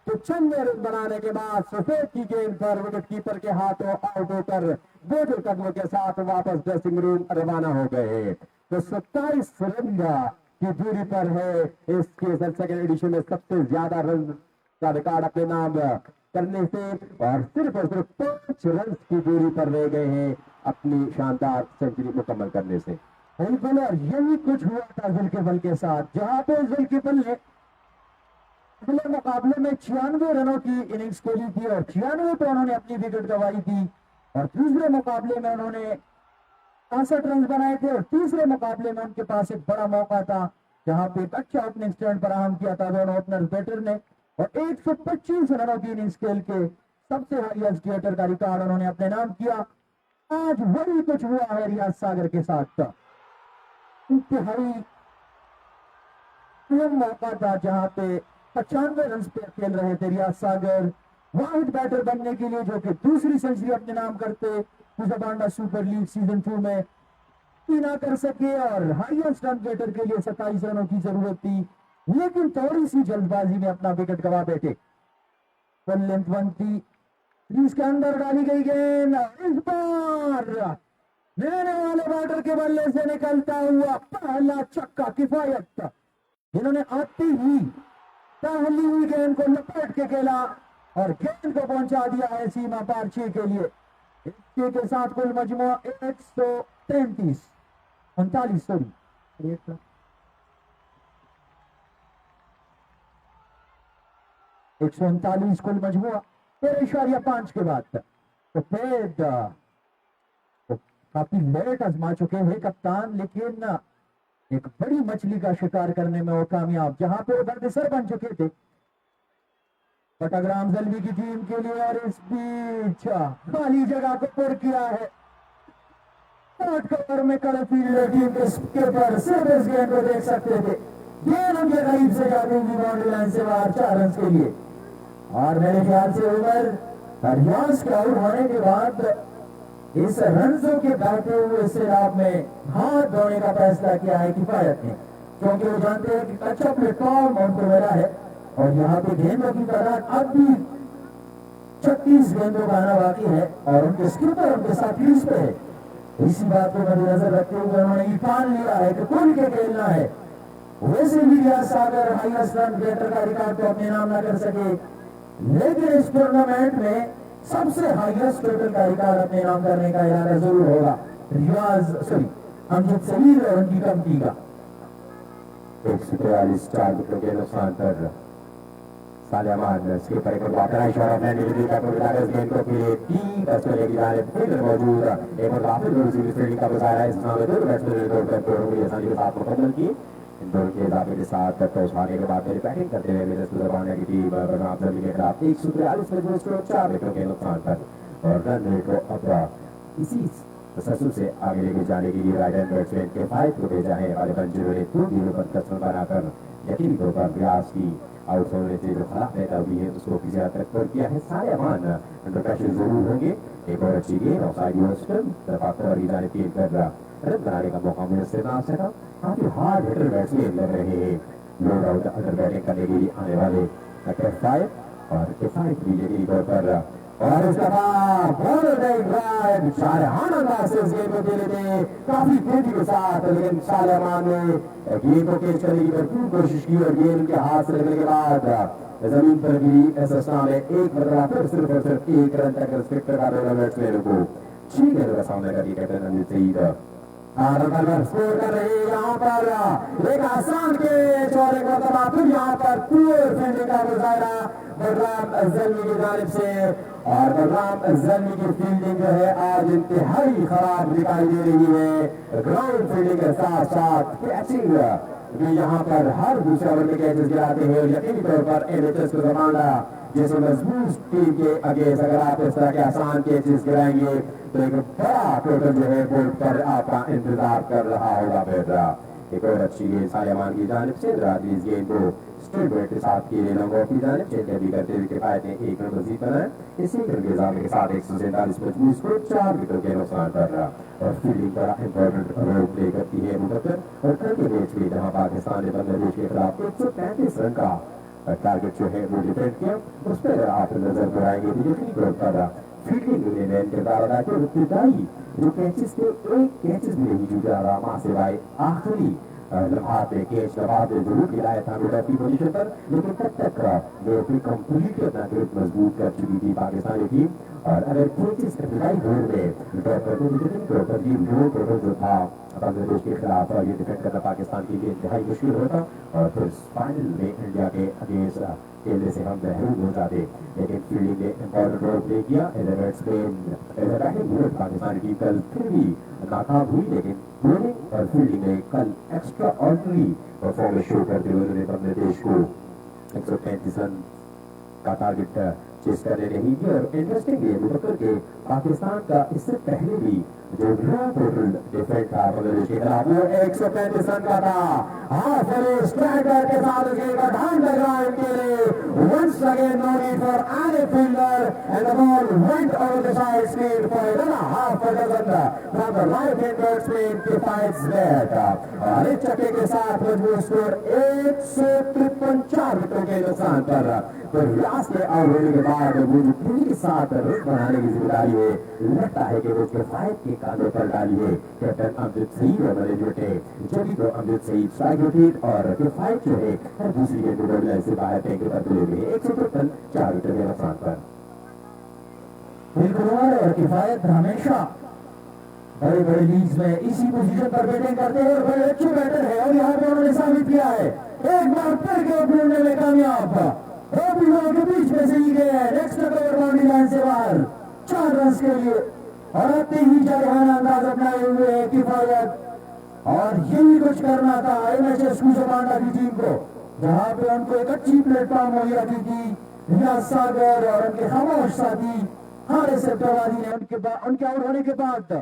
96 रन बनाने के बाद सफेद की गेंद पर विकेट कीपर के हाथों आउट होकर 2 कदमों के साथ वापस ड्रेसिंग रूम रवाना हो गए। तो 27 रन की दूरी पर है इसके सेकंड एडिशन में सबसे ज्यादा रन का रिकॉर्ड अपने नाम करने से, और सिर्फ 5 रन की दूरी पर रह गए हैं अपनी शानदार सेंचुरी मुकम्मल करने से। बिल्कुल, और यही कुछ हुआ था जुल्किफल के साथ, जहां पे जुल्किफल ने अगले मुकाबले में 96 रनों की इनिंग्स खेली थी और 96 पे उन्होंने अपनी विकेट गंवाई थी, और दूसरे मुकाबले में उन्होंने 65 रन बनाए थे, और तीसरे मुकाबले में उनके पास एक बड़ा मौका था जहां पे एक अच्छा ओपनिंग स्टैंड फराहम किया था दोनों ओपनर बैटर ने, और 125 रनों की इनिंग्स खेल के सबसे हाईएस्ट गेटर का रिकॉर्ड उन्होंने अपने नाम किया। आज वही कुछ हुआ है रियाज सागर के साथ, इंतहाई अहम मौका था जहां पे 95 रन पे खेल रहे थे रियाज सागर, वाहिद बैटर बनने के लिए जो कि दूसरी सेंचुरी अपने नाम करते मुजबांडा सुपर लीग सीजन 2 में ना कर सके, और हाईएस्ट रन गेटर के लिए 27 रनों की जरूरत थी, लेकिन थोड़ी सी जल्दबाजी में अपना विकेट गवा बैठे। फुल लेंथ बनती क्रीज के अंदर डाली गई गेंद, इस बार लेने वाले बैटर के बल्ले से निकलता हुआ पहला छक्का किफायत, जिन्होंने आती ही पहली हुई गेंद को लपेट के खेला और गेंद को पहुंचा दिया है सीमा पार 6 के लिए। इसके के साथ कुल मजमुआ 139 कुल मजमुआ 13.5 के बाद तक। तो फिर तो काफी लेट आजमा चुके हैं कप्तान, लेकिन एक बड़ी मछली का शिकार करने में वो कामयाब, जहां पे वो दरदिसर बन चुके थे पटाग्राम जलवी की टीम के लिए, और इस बीच खाली जगह को पुर किया है। 8 कवर में कड़े फील्डर टीम के स्किपर सिर्फ इस गेंद को देख सकते थे, गेंद उनके करीब से जाती हुई बाउंड्री लाइन से बाहर 4 रन के लिए, और मेरे ख्याल से उमर रियाज के आउट होने के बाद इस रनों के बहते हुए सैलाब में हाथ धोने का फैसला किया है किफायत ने, क्योंकि वो जानते हैं कि कच्चा प्लेटफॉर्म उनको मिला है और यहाँ पे गेंदों की तादाद अब भी 36 गेंदों का आना बाकी है और उनके स्कीपर उनके साथ क्रीज पे है। इसी बात को मद्देनजर रखते हुए उन्होंने ये ठान लिया है कि खुल के खेलना है। वैसे भी रियाज सागर हाईएस्ट रन गेटर का रिकॉर्ड तो अपने नाम ना कर सके, लेकिन इस टूर्नामेंट में सबसे हाईएस्ट टोटल का रिकॉर्ड अपने नाम करने का इरादा जरूर होगा अमजद सलीम और उनकी कमेटी का। 143 4 विकेटों के नुकसान पर सालेमान स्कीपर एक बार इशारा मैंने भी देखा तो इस गेंद को फिर टीम ऑस्ट्रेलिया की जानिब फिर मौजूद एक बार वापस दूसरी फील्डिंग का मुजाहरा है। इसमें दो बैट्समैन रिकॉर्ड कर पूरी आसानी के साथ मुकम्मल की। इन दोनों के इजाफे के साथ टॉस हारने के बाद बैटिंग करते हुए मेरे सुधरवाने की टीम बरनाम जर्मनी के खिलाफ 143 रन स्कोर 4 विकेटों के नुकसान पर और रन रेट को अब इसी तसल्सल से आगे लेके जाने के लिए राइट हैंड बैट्समैन के फाइट को भेजा है। गालिबन जिन्होंने 2 गेंदों पर कसर बनाकर यकीनी तौर पर व्यास की आउट होने से जो खराब पैदा हुई है उसको किसी हद तक पर किया है। सारे अमान अंडर प्रेशर जरूर होंगे। एक और अच्छी गेंद ऑफसाइड जाने की रन बनाने का मौका मुयसर ना सका। काफी हार्ड हिटर बैट्समैन लग रहे हैं नो डाउट अंडर बैटिंग करने के लिए आने वाले F5 और F5 भी यकीनी तौर पर और इसका शाहजहान अंदाज से इस गेंद को खेले थे काफी तेजी के साथ, लेकिन सालेमान ने गेंद को कैच करने की भरपूर कोशिश की और गेंद उनके हाथ से लगने के बाद जमीन पर गिरी। इस अवस्था में एक मरतबा फिर सिर्फ और सिर्फ 1 रन तक रिस्ट्रिक्ट कर रहा बैट्समैन को 6 गेंदों का सामना करके कैप्टन अमजद सईद स्कोर कर रहे हैं। यहाँ पर एक आसान के चौड़े मरतबा फिर यहाँ पर पुअर फील्डिंग का मुजाहरा बलराम जल्मी की जानिब से और बलराम जल्मी की फील्डिंग जो है आज इंतहाई खराब दिखाई दे रही है। ग्राउंड फील्डिंग के साथ साथ कैचिंग भी यहाँ पर हर दूसरा ओवर में कैचेस गिराते हैं और यकीनी तौर पर एलएचएस को जमाना जैसे मजबूत टीम के अगेंस्ट अगर आप इस तरह के आसान कैचेस गिराएंगे तो एक बड़ा टोटल जो है बोर्ड पर आपका इंतजार कर रहा होगा। फिर एक और अच्छी गेंद सालेमान की जानिब से इस गेंद को स्ट्रेट बैट के साथ किए लॉन्ग ऑफ की जानिब चेंजअप करते हुए किफायत ने 1 रन मजीद बनाया। इसी रन के इजाफे के साथ 147 मजबूत स्कोर 4 विकेटों के नुकसान पर और फील्डिंग बड़ा इंपॉर्टेंट रोल प्ले करती है मुकद्दर और कल के मैच में जहां पाकिस्तान ने बांग्लादेश के खिलाफ 135 रन का टारगेट जो है वो डिफेंड किया उस पर अगर आप नजर बढ़ाएंगे तो यकीनी तौर पर फील्डिंग ने मैन किरदार अदा किया। इब्तिदाई जो कैचेस थे एक कैचेस भी नहीं जुटा रहा वहां से भाई आखिरी लम्हात में कैच लम्हात में जरूर गिराया था मिडल की पोजीशन पर, लेकिन तब तक वो अपनी कंप्लीट अपना ग्रिप मजबूत कर चुकी थी पाकिस्तानी टीम और अगर कैचेस इब्तिदाई दौर में ड्रॉप करते तो यकीनी तौर पर ये लो टोटल जो था बांग्लादेश के खिलाफ ये डिफेंड करना पाकिस्तान के लिए इंतहाई मुश्किल होता और फिर फाइनल में इंडिया के अगेंस्ट खेलने से हम महरूम हो जाते। लेकिन फील्डिंग ने इंपॉर्टेंट रोल प्ले किया। पाकिस्तानी टीम कल फिर भी नाकाम हुई, लेकिन बॉलिंग और फील्डिंग ने कल एक्स्ट्रा ऑर्डिनरी परफॉर्मेंस शो करते हुए उन्होंने बांग्लादेश को 135 रन का टारगेट चेस करने नहीं दी। और इंटरेस्टिंग ये मुतक्कर के पाकिस्तान का इससे पहले भी जो टोटल डिफेंड था बांग्लादेश के खिलाफ वो 135 रन का था। हाँ फिर स्ट्राइकर के साथ गेंद का ढांड लग रहा है इनके लिए। Once again no need for any fielder and the ball went over the side screen for another half a dozen from the right hand batsman defines that और इस चक्के के साथ मजबूत स्कोर 153 4 विकेटों के नुकसान पर तो रियाज के आउट होने के बाद वो जो पूरी के साथ रन बनाने की जिम्मेदारी है लगता है कि वो उसके फाइट के कांधों पर डाली है कैप्टन अमजद सईद और मैनेजमेंट है। जब तो अमजद सईद स्ट्राइक रोटेट और किफायत जो है हर दूसरी गेंद को लाइन से बाहर फेंक कर ले गए 153 4 विकेट के नुकसान पर। बिल्कुल और किफायत हमेशा बड़े बड़े लीग्स में इसी पोजीशन पर बैटिंग करते हैं और बड़े अच्छे बैटर है और यहाँ पे उन्होंने साबित किया है एक बार फिर के ढूंढने में कामयाब दो बिंदुओं के बीच में से ही गए हैं नेक्स्ट कवर बाउंड्री लाइन से बाहर 4 रन के लिए और आते ही जारहाना अंदाज अपनाए हुए है किफायत और यही कुछ करना था एमएचएस कुशवाहा की टीम को जहां पे उनको एक अच्छी प्लेटफॉर्म मुहैया की थी। रियाज सागर और उनके खामोश साथी हारिस अब्दुल्लादी ने उनके आउट होने के बाद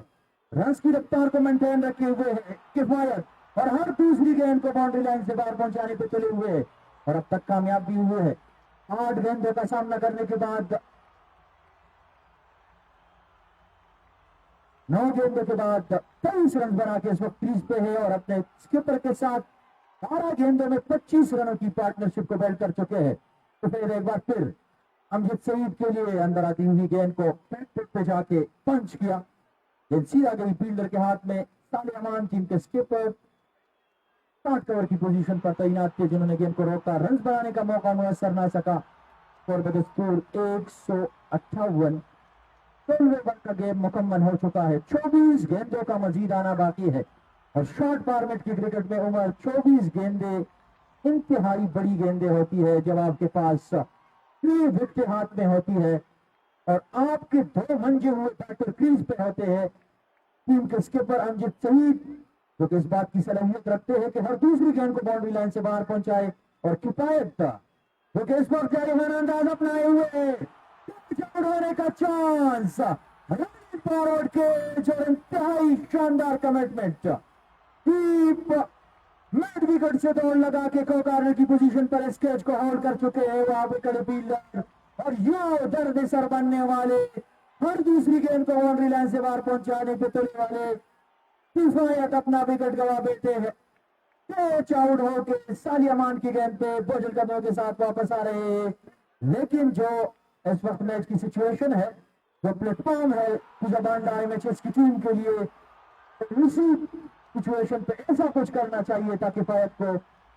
रन की रफ्तार को मेंटेन रखे हुए है किफायत और हर दूसरी गेंद को बाउंड्री लाइन से बाहर पहुंचाने पे चले हुए हैं और अब तक कामयाब भी हुए हैं। 8 गेंदों का सामना करने के बाद 9 गेंदों के बाद 23 रन बना के इस वक्त क्रीज पे है और अपने स्किपर के साथ 12 गेंदों में 25 रनों की पार्टनरशिप को बिल्ड कर चुके हैं। तो फिर एक बार फिर अमजद सईद के लिए अंदर आती हुई गेंद को बैक पे जाके पंच किया, गेंद सीधा गई फील्डर के हाथ में। साले अमान टीम के स्किपर 60 कवर की पोजीशन पर तैनात थे, जिन्होंने गेंद को रोका, रन बनाने का मौका मुयसर ना सका और स्कोर 158। 16 ओवर का गेम मुकम्मल हो चुका है, 24 गेंदों का मजीद आना बाकी है और शॉर्ट फॉर्मेट की क्रिकेट में उम्र 24 गेंदें इंतहाई बड़ी गेंदें होती है जब आपके पास 3 विकेट हाथ में होती है और आपके 2 मंजे हुए बैटर क्रीज पे होते हैं। टीम के स्किपर अमजद सईद जो कि इस बात की सलाहियत रखते हैं कि हर दूसरी गेंद को बाउंड्री लाइन से बाहर पहुंचाए और किफायत जो कि इस वक्त जारी अंदाज अपनाए हुए होने का चांस, फॉरवर्ड के जो इंतहाई शानदार कमिटमेंट, डीप मिड विकेट से दौड़ लगा के को कार्नर की पोजीशन पर इस कैच को होल्ड कर चुके हैं वहां विकेट फील्डर और यो दर्द सर बनने वाले हर दूसरी गेंद को बाउंड्री लाइन से बाहर पहुंचाने पे तुलने वाले किफायत अपना विकेट गवा बैठे हैं। कैच आउट होके साली अमान की गेंद पे बोझल कदमों के साथ वापस आ रहे हैं, लेकिन जो इस वक्त मैच की सिचुएशन है, जो प्लेटफॉर्म है ज़बांडा एमएचएस की टीम के लिए, तो उसी सिचुएशन पे ऐसा कुछ करना चाहिए ताकि फायद को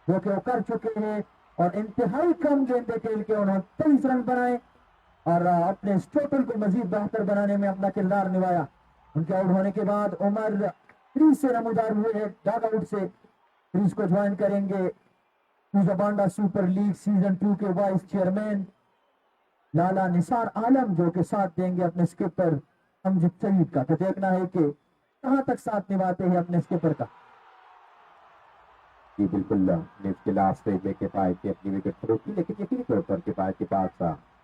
जो कि वो कर चुके हैं और इंतहाई कम गेंदे खेल के उन्होंने 23 रन बनाए और अपने इस टोटल को मजीद बेहतर बनाने में अपना किरदार निभाया। उनके आउट होने के बाद उमर क्रीज से नमूदार हुए हैं, डग आउट से क्रीज को ज्वाइन करेंगे ज़बांडा सुपर लीग सीजन 2 के वाइस चेयरमैन लाला निसार आलम, जो के साथ देंगे अपने स्किपर अमजद सईद का। तो देखना है कि कहां तक साथ निभाते हैं अपने स्किपर का। जी बिल्कुल, इसके लास्ट स्टेज में किफायत की अपनी विकेट थ्रो की, लेकिन यकीनी तौर पर किफायत के पास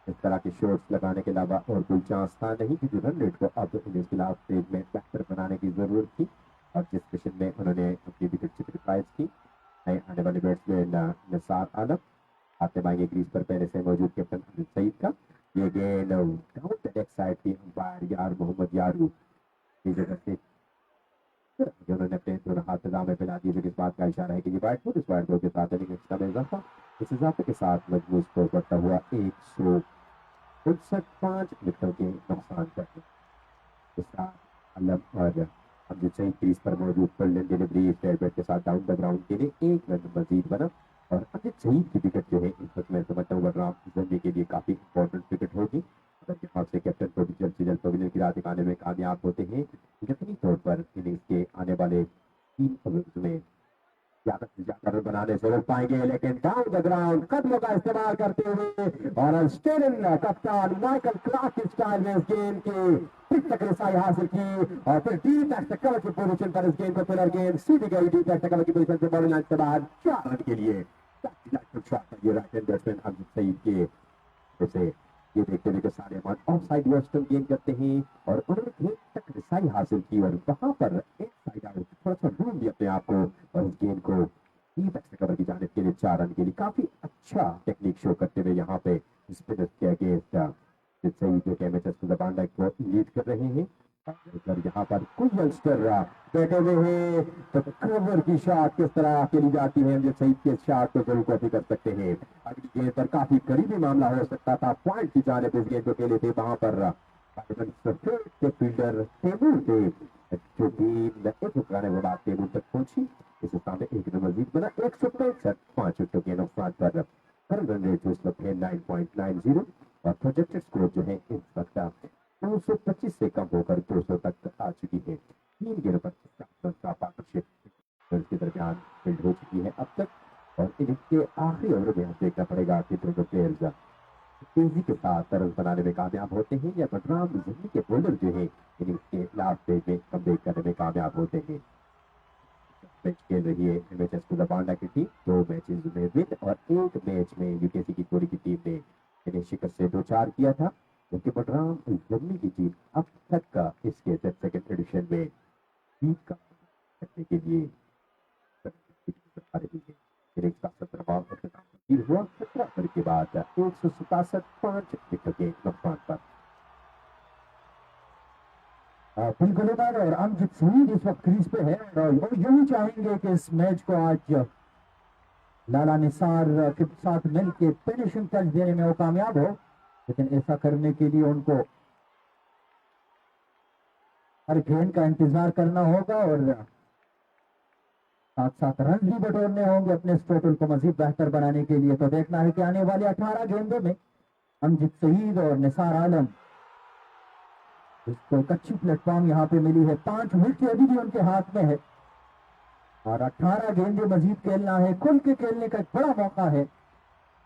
इस तरह के शॉट्स लगाने के अलावा और कोई चांस था नहीं, क्योंकि रन रेट को अब इसके लास्ट स्टेज में बेहतर बनाने की जरूरत थी और जिस मिशन में उन्होंने अपनी विकेट सेक्रीफाइस की। आने वाले बैट्समैन निसार आलम आते मांगे क्रीज पर पहले से मौजूद कैप्टन अमजद सईद का। ये गेंद डाउन द लेग साइड की अंपायर यार मोहम्मद यारू की जगह से उन्होंने अपने दोनों हाथ निजाम में फैला दिए, जो इस बात का इशारा है कि ये वाइट बॉल इस वाइट बॉल के साथ इनिंग्स का इजाफा, इस इजाफे के साथ मजबूत स्कोर बढ़ता हुआ 159 विकेटों के नुकसान पर आलम और अमजद सईद क्रीज पर मौजूद बल्लेबाज डिलीवरी फेयरबेट के साथ डाउन द ग्राउंड के लिए 1 रन मजीद बना और अमजद सईद की विकेट जो है इस वक्त मैं समझता हूँ बलराम जंदी के लिए काफी इंपॉर्टेंट विकेट होगी। अगर यहाँ से कैप्टन को जल्द से जल्द पवेलियन की राह दिखाने में कामयाब होते हैं, यकीनी तौर पर इनिंग्स के आने वाले 3 ओवर्स में ज्यादा से ज्यादा रन बनाने से रोक पाएंगे, लेकिन डाउन द ग्राउंड कदमों का इस्तेमाल करते हुए और ऑस्ट्रेलियन कप्तान माइकल क्लार्क के स्टाइल में इस गेंद के पिच तक रसाई हासिल की और फिर डीप बैक कवर की पोजीशन पर इस गेंद को फिलर गेंद सीधी गई डीप बैक कवर की पोजीशन से बॉलिंग लाइन के बाद 4 रन के लिए ये right hand batsman Amjad Saeed के उसे ये देखते हुए सारे अमान ऑफ साइड वेस्टर्न गेंद करते हैं और उन्होंने गेंद तक रसाई हासिल की और वहां पर एक साइड आउट थोड़ा सा रूम दिया अपने आप को और इस गेंद को डीप बैक कवर की जानिब के लिए 4 रन के लिए काफी अच्छा टेक्निक शो करते हुए यहाँ पे स्पिनर्स के अगेंस्ट सही जो एमएचएस ज़बांडा को लीड कर रहे हैं। अगर यहाँ पर कुछ यंगस्टर बैठे हुए हैं तो कवर की शॉट किस तरह खेली जाती है, अमजद सईद के शॉट को जरूर कॉपी कर सकते हैं। अगली गेंद पर काफी करीबी मामला हो सकता था, पॉइंट की जाने पर इस गेंद को खेले थे वहां पर के फील्डर तैमूर थे जो टीम एक रुकाने के बाद तैमूर तक पहुंची, इस सामने 1 रन मजीद बना 165 5 विकेटों के नुकसान पर रन रेट जो इस वक्त है 9.90 और प्रोजेक्टेड स्कोर जो है इस वक्त 225 से कम होकर 200 तक आ चुकी है। 3 गेंदों पर का पार्टनरशिप के दरमियान फील्ड हो चुकी है अब तक और इनिंग्स के आखिरी ओवर में देखना पड़ेगा कि दोनों प्लेयर्स तेजी के साथ रन बनाने में कामयाब होते हैं या बलराम जंदी के बॉलर जो है इनिंग्स के लास्ट स्टेज में कमबैक करने में कामयाब होते हैं। मैच खेल रही है एमएचएस ज़बांडा की टीम, 2 मैचेस में विन और 1 मैच में यूकेसी की कोरी की टीम ने इन्हें शिकस्त से 2-4 किया था, जबकि बलराम जंदी की टीम अब तक का इसके सेकंड एडिशन में जीत का करने के लिए आ रही है। इनिंग्स का 17वां ओवर हुआ 17 ओवर के बाद 167 5 विकेट के नुकसान पर बिल्कुल उमर और अमजद सईद इस वक्त क्रीज पे है और वो यूं ही चाहेंगे कि इस मैच को आज लाला निसार के साथ मिलकर फिनिशिंग टच देने में वो कामयाब हो, लेकिन ऐसा करने के लिए उनको हर गेंद का इंतजार करना होगा और साथ साथ रन भी बटोरने होंगे अपने इस टोटल को मजीद बेहतर बनाने के लिए। तो देखना है कि आने वाले 18 गेंदों में अमजद सईद और निसार आलम, इसको एक अच्छी प्लेटफॉर्म यहाँ पे मिली है, 5 विकेट अभी भी उनके हाथ में है और 18 गेंदे मजीद खेलना है, खुल के खेलने का एक बड़ा मौका है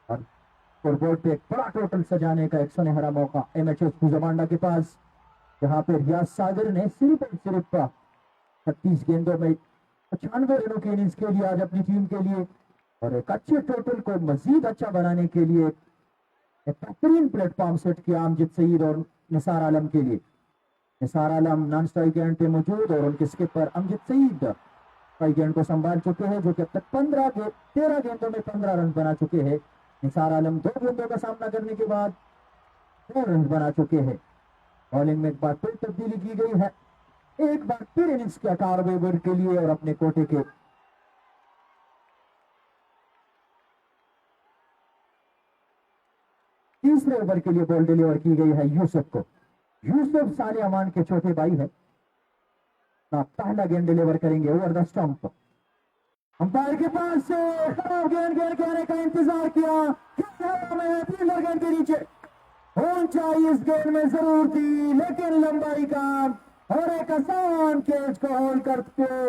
और स्कोरबोर्ड पे एक बड़ा टोटल सजाने का एक सुनहरा मौका एमएचएस खुजामांडा के पास, जहाँ पे रियाज सागर ने सिर्फ और सिर्फ 36 गेंदों में 95 रनों की इनिंग्स खेली आज अपनी टीम के लिए और एक अच्छे टोटल को मजीद अच्छा बनाने के लिए एक बेहतरीन प्लेटफॉर्म सेट किया अमजद सईद और निसार आलम के लिए। Nisar Alam non strike end पे मौजूद और उनके skipper Amjad Saeed strike end को संभाल चुके हैं, जो कि अब तक 13 गेंदों में 15 रन बना चुके हैं। निसार आलम 2 गेंदों का सामना करने के बाद 2 रन बना चुके हैं। बॉलिंग में एक बार फिर तब्दीली की गई है, एक बार फिर इनिंग्स के 18वें ओवर के लिए और अपने कोटे के तीसरे ओवर के लिए बॉल डिलीवर की गई है यूसुफ को। यूसुफ साले अमान के छोटे भाई है, पहला गेंद डिलीवर करेंगे ओवर द स्टंप। अंपायर के पास से खराब गेंद के आने का इंतजार किया, फील्डर गेंद के नीचे ऊंचाई इस गेंद में जरूर थी, लेकिन लंबाई का और एक आसान कैच को होल्ड करके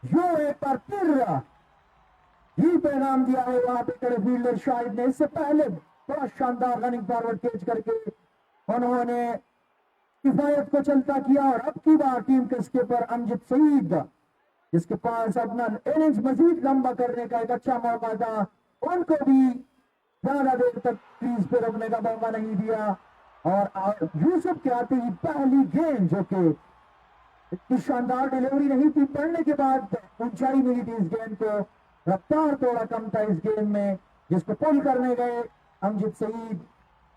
यो एक बार फिर ही पैगाम दिया है वहां पे खड़े फील्डर शाहिद ने। इससे पहले बड़ा शानदार रनिंग फॉरवर्ड कैच करके उन्होंने किफायत को चलता किया और अब की बार टीम के स्किपर अमजद सईद, जिसके पास अपना इनिंग्स मजीद लंबा करने का एक अच्छा मौका था, उनको भी ज्यादा देर तक क्रीज पे रोकने का मौका नहीं दिया और यूसुफ के आते ही पहली गेंद, जो कि इतनी शानदार डिलीवरी नहीं थी, पड़ने के बाद ऊंचाई मिली थी इस गेंद को, रफ्तार थोड़ा कम था इस गेंद में, जिसको पुल करने गए अमजद सईद,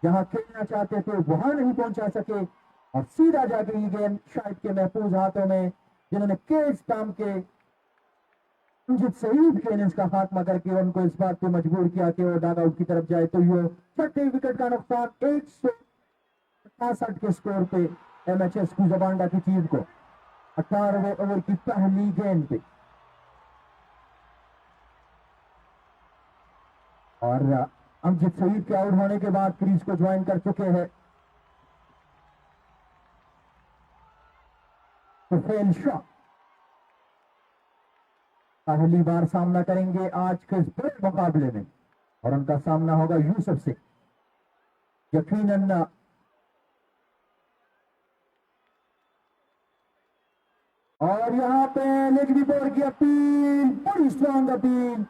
जहां खेलना चाहते थे वहां नहीं पहुंचा सके और सीधा जाके ये गेंद शाहिद के महफूज हाथों में, जिन्होंने केज थाम के अमजद सईद के इनिंग्स का खात्मा करके उनको इस बात पे मजबूर किया कि वो डग आउट की तरफ जाए। तो ये छठे विकेट का नुकसान 168 के स्कोर पे एमएचएस खुजामांडा की टीम को 18वें ओवर की पहली गेंद पे। और अमजद सईद के आउट होने के बाद क्रीज को ज्वाइन कर चुके हैं सुफेल शाह, पहली बार सामना करेंगे आज के इस बड़े मुकाबले में और उनका सामना होगा यूसुफ से। यकीनन और यहाँ पे लेग रिपोर्ट की अपील, बड़ी स्ट्रॉन्ग अपील,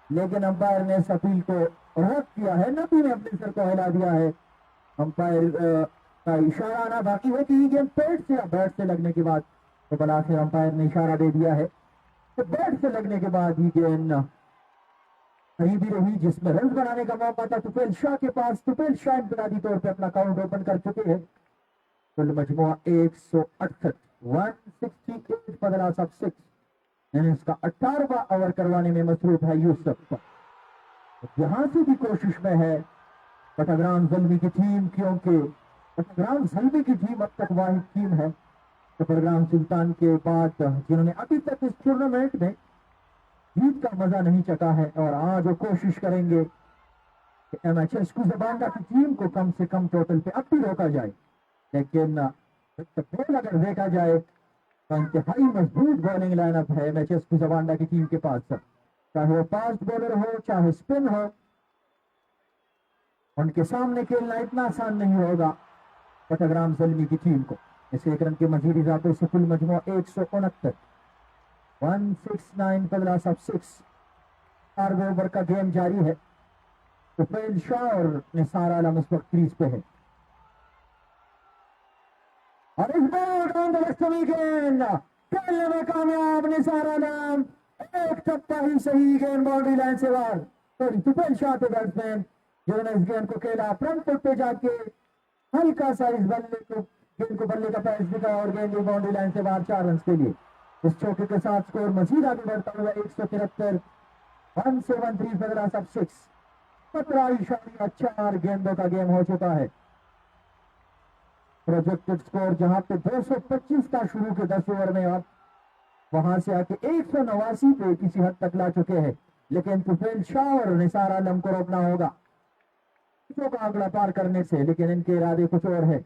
लेकिन अंपायर ने इस अपील को रद्द किया है। नबी ने अपने सर को हिला दिया है, अंपायर का इशारा आना बाकी है कि ये गेंद पेट से या बैट से लगने के बाद, तो बला आखिर अंपायर ने इशारा दे दिया है तो बैट से लगने के बाद ही गेंद कहीं भी रही, जिसमें रन बनाने का मौका था तुफेल शाह के पास। तुफेल शाह इंफरादी तौर पे अपना काउंट ओपन कर चुके हैं। कुल मजमुआ 168, 168 बदलाव सब 6, इनिंग्स का 18वां ओवर करवाने में मसरूफ है यूसुफ। यहां से भी कोशिश में है चट्टग्राम ज़ल्मी की टीम, क्योंकि चट्टग्राम ज़ल्मी की टीम अब तक वाहिद टीम है चट्टग्राम सुल्तान के बाद जिन्होंने अभी तक इस टूर्नामेंट में जीत का मजा नहीं चखा है, और आज वो कोशिश करेंगे कि एमएचएस खुजामांडा की टीम को कम से कम टोटल पे अब भी रोका जाए। लेकिन बॉल अगर देखा जाए तो इंतहाई मजबूत बॉलिंग लाइनअप है एमएचएस खुजामांडा की टीम के पास, चाहे वो फास्ट बॉलर हो चाहे स्पिन हो, उनके सामने खेलना इतना आसान नहीं होगा चट्टग्राम ज़ल्मी की टीम को। इस एक रन के मजीद इजाफे से कुल मजमुआ 169, 169 बदला सब 6। 4वें ओवर का गेम जारी है। सुफेल शाह और निसार आलम इस वक्त क्रीज पे है और इस बार गेंद खेलने में कामयाब निसार आलम, एक टप्पा ही सही गेंद बाउंड्री लाइन से बाहर। सॉरी, सुफेल शाह थे बैट्समैन जिन्होंने इस गेंद को खेला फ्रंट फुट पे जाके, हल्का सा इस बल्ले को गेंद को बल्ले का पैच दिखा और गेंद बाउंड्री लाइन से बाहर 4 रन के लिए। इस चौके के साथ स्कोर मजीद आगे बढ़ता हुआ 173 173 बदला सब 6 17 गेंदों का गेम हो चुका है। प्रोजेक्टेड स्कोर जहां पे 225 था शुरू के 10 ओवर में, अब वहां से आके 189 पे किसी हद तक ला चुके हैं, लेकिन तुफैल शाह और निसार आलम को रोकना होगा का आंकड़ा पार करने से, लेकिन इनके इरादे कुछ और है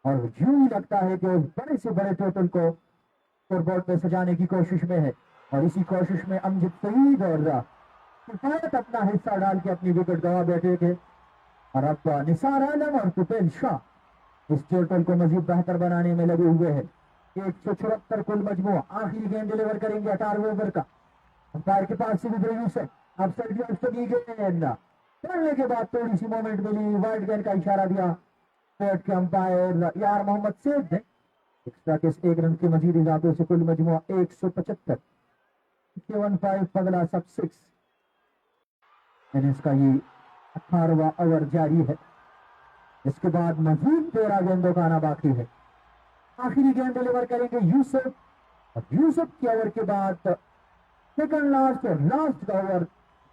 और यूं ही लगता है कि उस बड़े से बड़े टोटल को स्कोरबोर्ड पे सजाने की कोशिश में है और इसी कोशिश में अमजद सईद और किफायत अपना हिस्सा डाल के अपनी विकेट गंवा बैठे थे और अब निसार आलम और तुफैल शाह इस टोटल को मजीद बेहतर बनाने में लगे हुए हैं। 174 कुल मजमू। आखिरी गेंद डिलीवर करेंगे 18वें ओवर का। अंपायर के पास से भी यूसुफ अब सही गेंद पढ़ने के बाद थोड़ी सी मोमेंट मिली, वाइड गेंद का इशारा दिया कोर्ट के अंपायर यार मोहम्मद सेठ ने। एक्स्ट्रा के 1 रन के मजीद इजाफे से कुल मजमू 175 75 बदला सब 6। इनिंग्स का ये 18वां ओवर जारी है। इसके बाद मजीद 13 गेंदों का आना बाकी है। आखिरी गेंद डिलीवर करेंगे यूसुफ और यूसुफ के ओवर के बाद सेकंड लास्ट और लास्ट का ओवर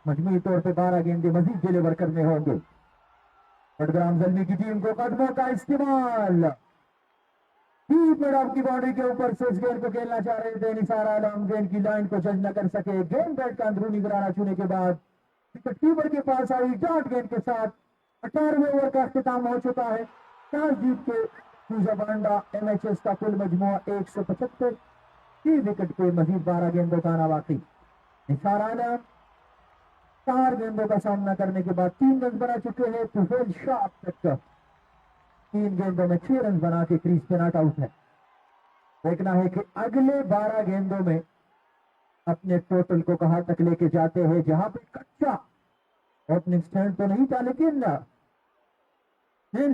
मजमूई तौर पे 12 गेंदे मजीद डिलीवर करने होंगे। बडग्राम जल्दी की टीम को कदमों का इस्तेमाल डीप मिड ऑफ की बाउंड्री के ऊपर से इस गेंद को खेलना चाह रहे थे निसार आलम, गेंद की लाइन को जज न कर सके। गेंद बैट का अंदरूनी गिराना छूने के बाद विकेट कीपर के पास आई डॉट गेंद के साथ 18वें ओवर का अख्तिताम हो चुका है। टॉस जीत के बांडा एमएचएस का कुल मजमू 175 की विकेट पे मजीद 12 गेंदों का आना बाकी। निसार आलम 4 गेंदों का सामना करने के बाद 3 रन बना चुके हैं। तुफैल शाह अब तक 3 गेंदों में 6 रन बना के क्रीज पे नॉट आउट है। देखना है कि अगले 12 गेंदों में अपने टोटल को कहां तक लेके जाते हैं। जहां पे कच्चा ओपनिंग स्टैंड तो नहीं था, लेकिन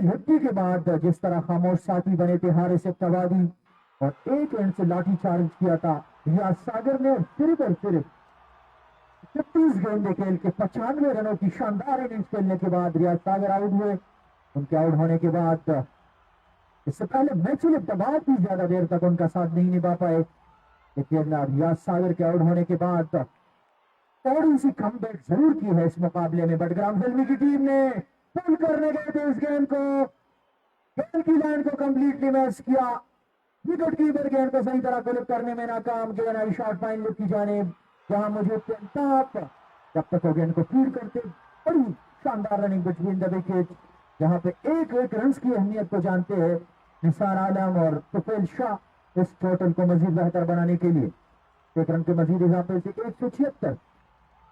हिट्टी के बाद जिस तरह खामोश साथी बने थे हारिस इब्तवादी और एक एंड से लाठी चार्ज किया था रियाज सागर ने, सिर्फ और सिर्फ 36 गेंदे खेल के 95 रनों की शानदार इनिंग्स खेलने के बाद रियाज सागर आउट हुए। उनके आउट होने के बाद इससे पहले मैचुल इब्तवाद भी ज्यादा देर तक उनका साथ नहीं निभा पाए, लेकिन रियाज सागर के आउट होने के बाद थोड़ी सी कमबैक जरूर की है इस मुकाबले में। बडग्राम ज़ल्मी की टीम ने पुल करने गए थे इस गेंद को, गेंद की लाइन को कंप्लीटली मैच किया। विकेट कीपर गेंद को सही तरह क्लिप करने में नाकाम। गेंद आई शॉर्ट फाइन लुक की जानिब, जहां मुझे जब तक वो गेंद को फीड करते बड़ी शानदार रनिंग बिटवीन द विकेट, जहां पे एक रन की अहमियत को जानते हैं निसार आलम और तुफैल शाह इस टोटल को मजीद बेहतर बनाने के लिए। 1 रन के मजीद इजाफे से 176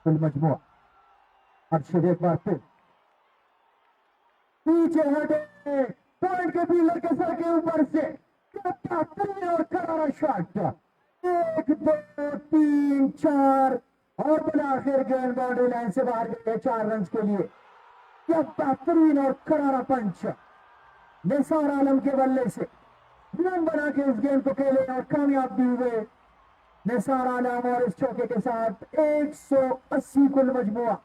कुल मजमुआ। अर्शद एक बार फिर पीछे हटे, पॉइंट के फील्डर के सर के ऊपर से और करारा शॉट 1 2 3 4 और बड़ा आखिर गेंद बाउंड्री लाइन से बाहर गए 4 रन के लिए। क्या बेहतरीन और करारा पंच निसार आलम के बल्ले से रन बना के इस गेंद को खेले और कामयाब भी हुए निसार आलम। और इस चौके के साथ 180 कुल मजमुआ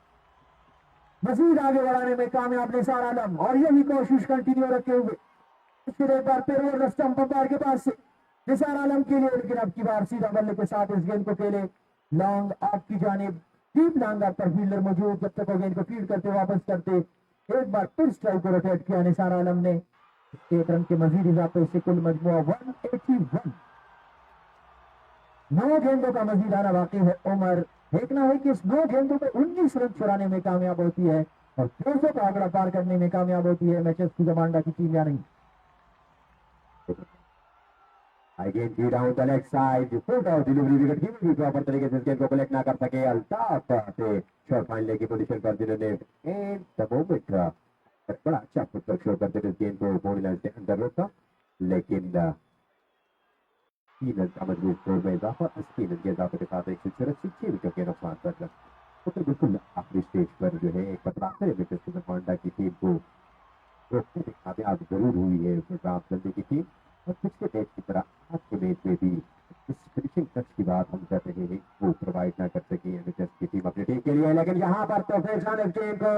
मजीद आगे बढ़ाने में कामयाब निसार आलम और यही कोशिश कंटिन्यू रखे हुए। फिर एक बार फिर ओवर स्टंप अंपायर के पास से निसार आलम के लिए, लेकिन अब की बार सीधा बल्ले के साथ इस गेंद को खेले लॉन्ग ऑफ की जानिब। डीप लॉन्ग ऑफ पर फील्डर मौजूद, जब तक वो गेंद को फीड करते वापस करते। एक बार फिर स्ट्राइक को रोटेट किया निसार आलम ने। 1 रन के मजीद इजाफे से कुल मजमुआ 181। 9 गेंदों का मजीद आना बाकी है। उमर देखना है कि इस 9 गेंदों में 19 रन चुराने में कामयाब होती है और 200 का आंकड़ा पार करने में कामयाब होती है मैचेस की जमांडा की टीम या नहीं। Again, he down the leg side, pulled out delivery wicket, giving भी प्रॉपर तरीके से इस गेंद को कलेक्ट ना कर सके। अल्ताफ पे शॉट फाइन लेके पोजीशन पर जिन्होंने एंड द मोमेंट बड़ा अच्छा फुटवर्क शो करते थे इस गेंद को बाउंड्री लाइन से अंदर रोका, लेकिन 3 रन का मजबूत स्कोर में इजाफा। 80 रन के इजाफे के साथ 184 विकेट के नुकसान पर तो बिल्कुल आखिरी स्टेज पर जो है एक बदलाव विकेट पांडा की टीम को रोकने में कामयाब जरूर हुई है बडग्राम ज़ल्मी की टीम। और पिछले मैच की तरह आज के मैच में भी इस फिनिशिंग टच की बात हम कर रहे हैं वो प्रोवाइड ना कर सकी एमएचएस की टीम अपनी टीम के लिए, लेकिन यहाँ पर तो फैजान गेम को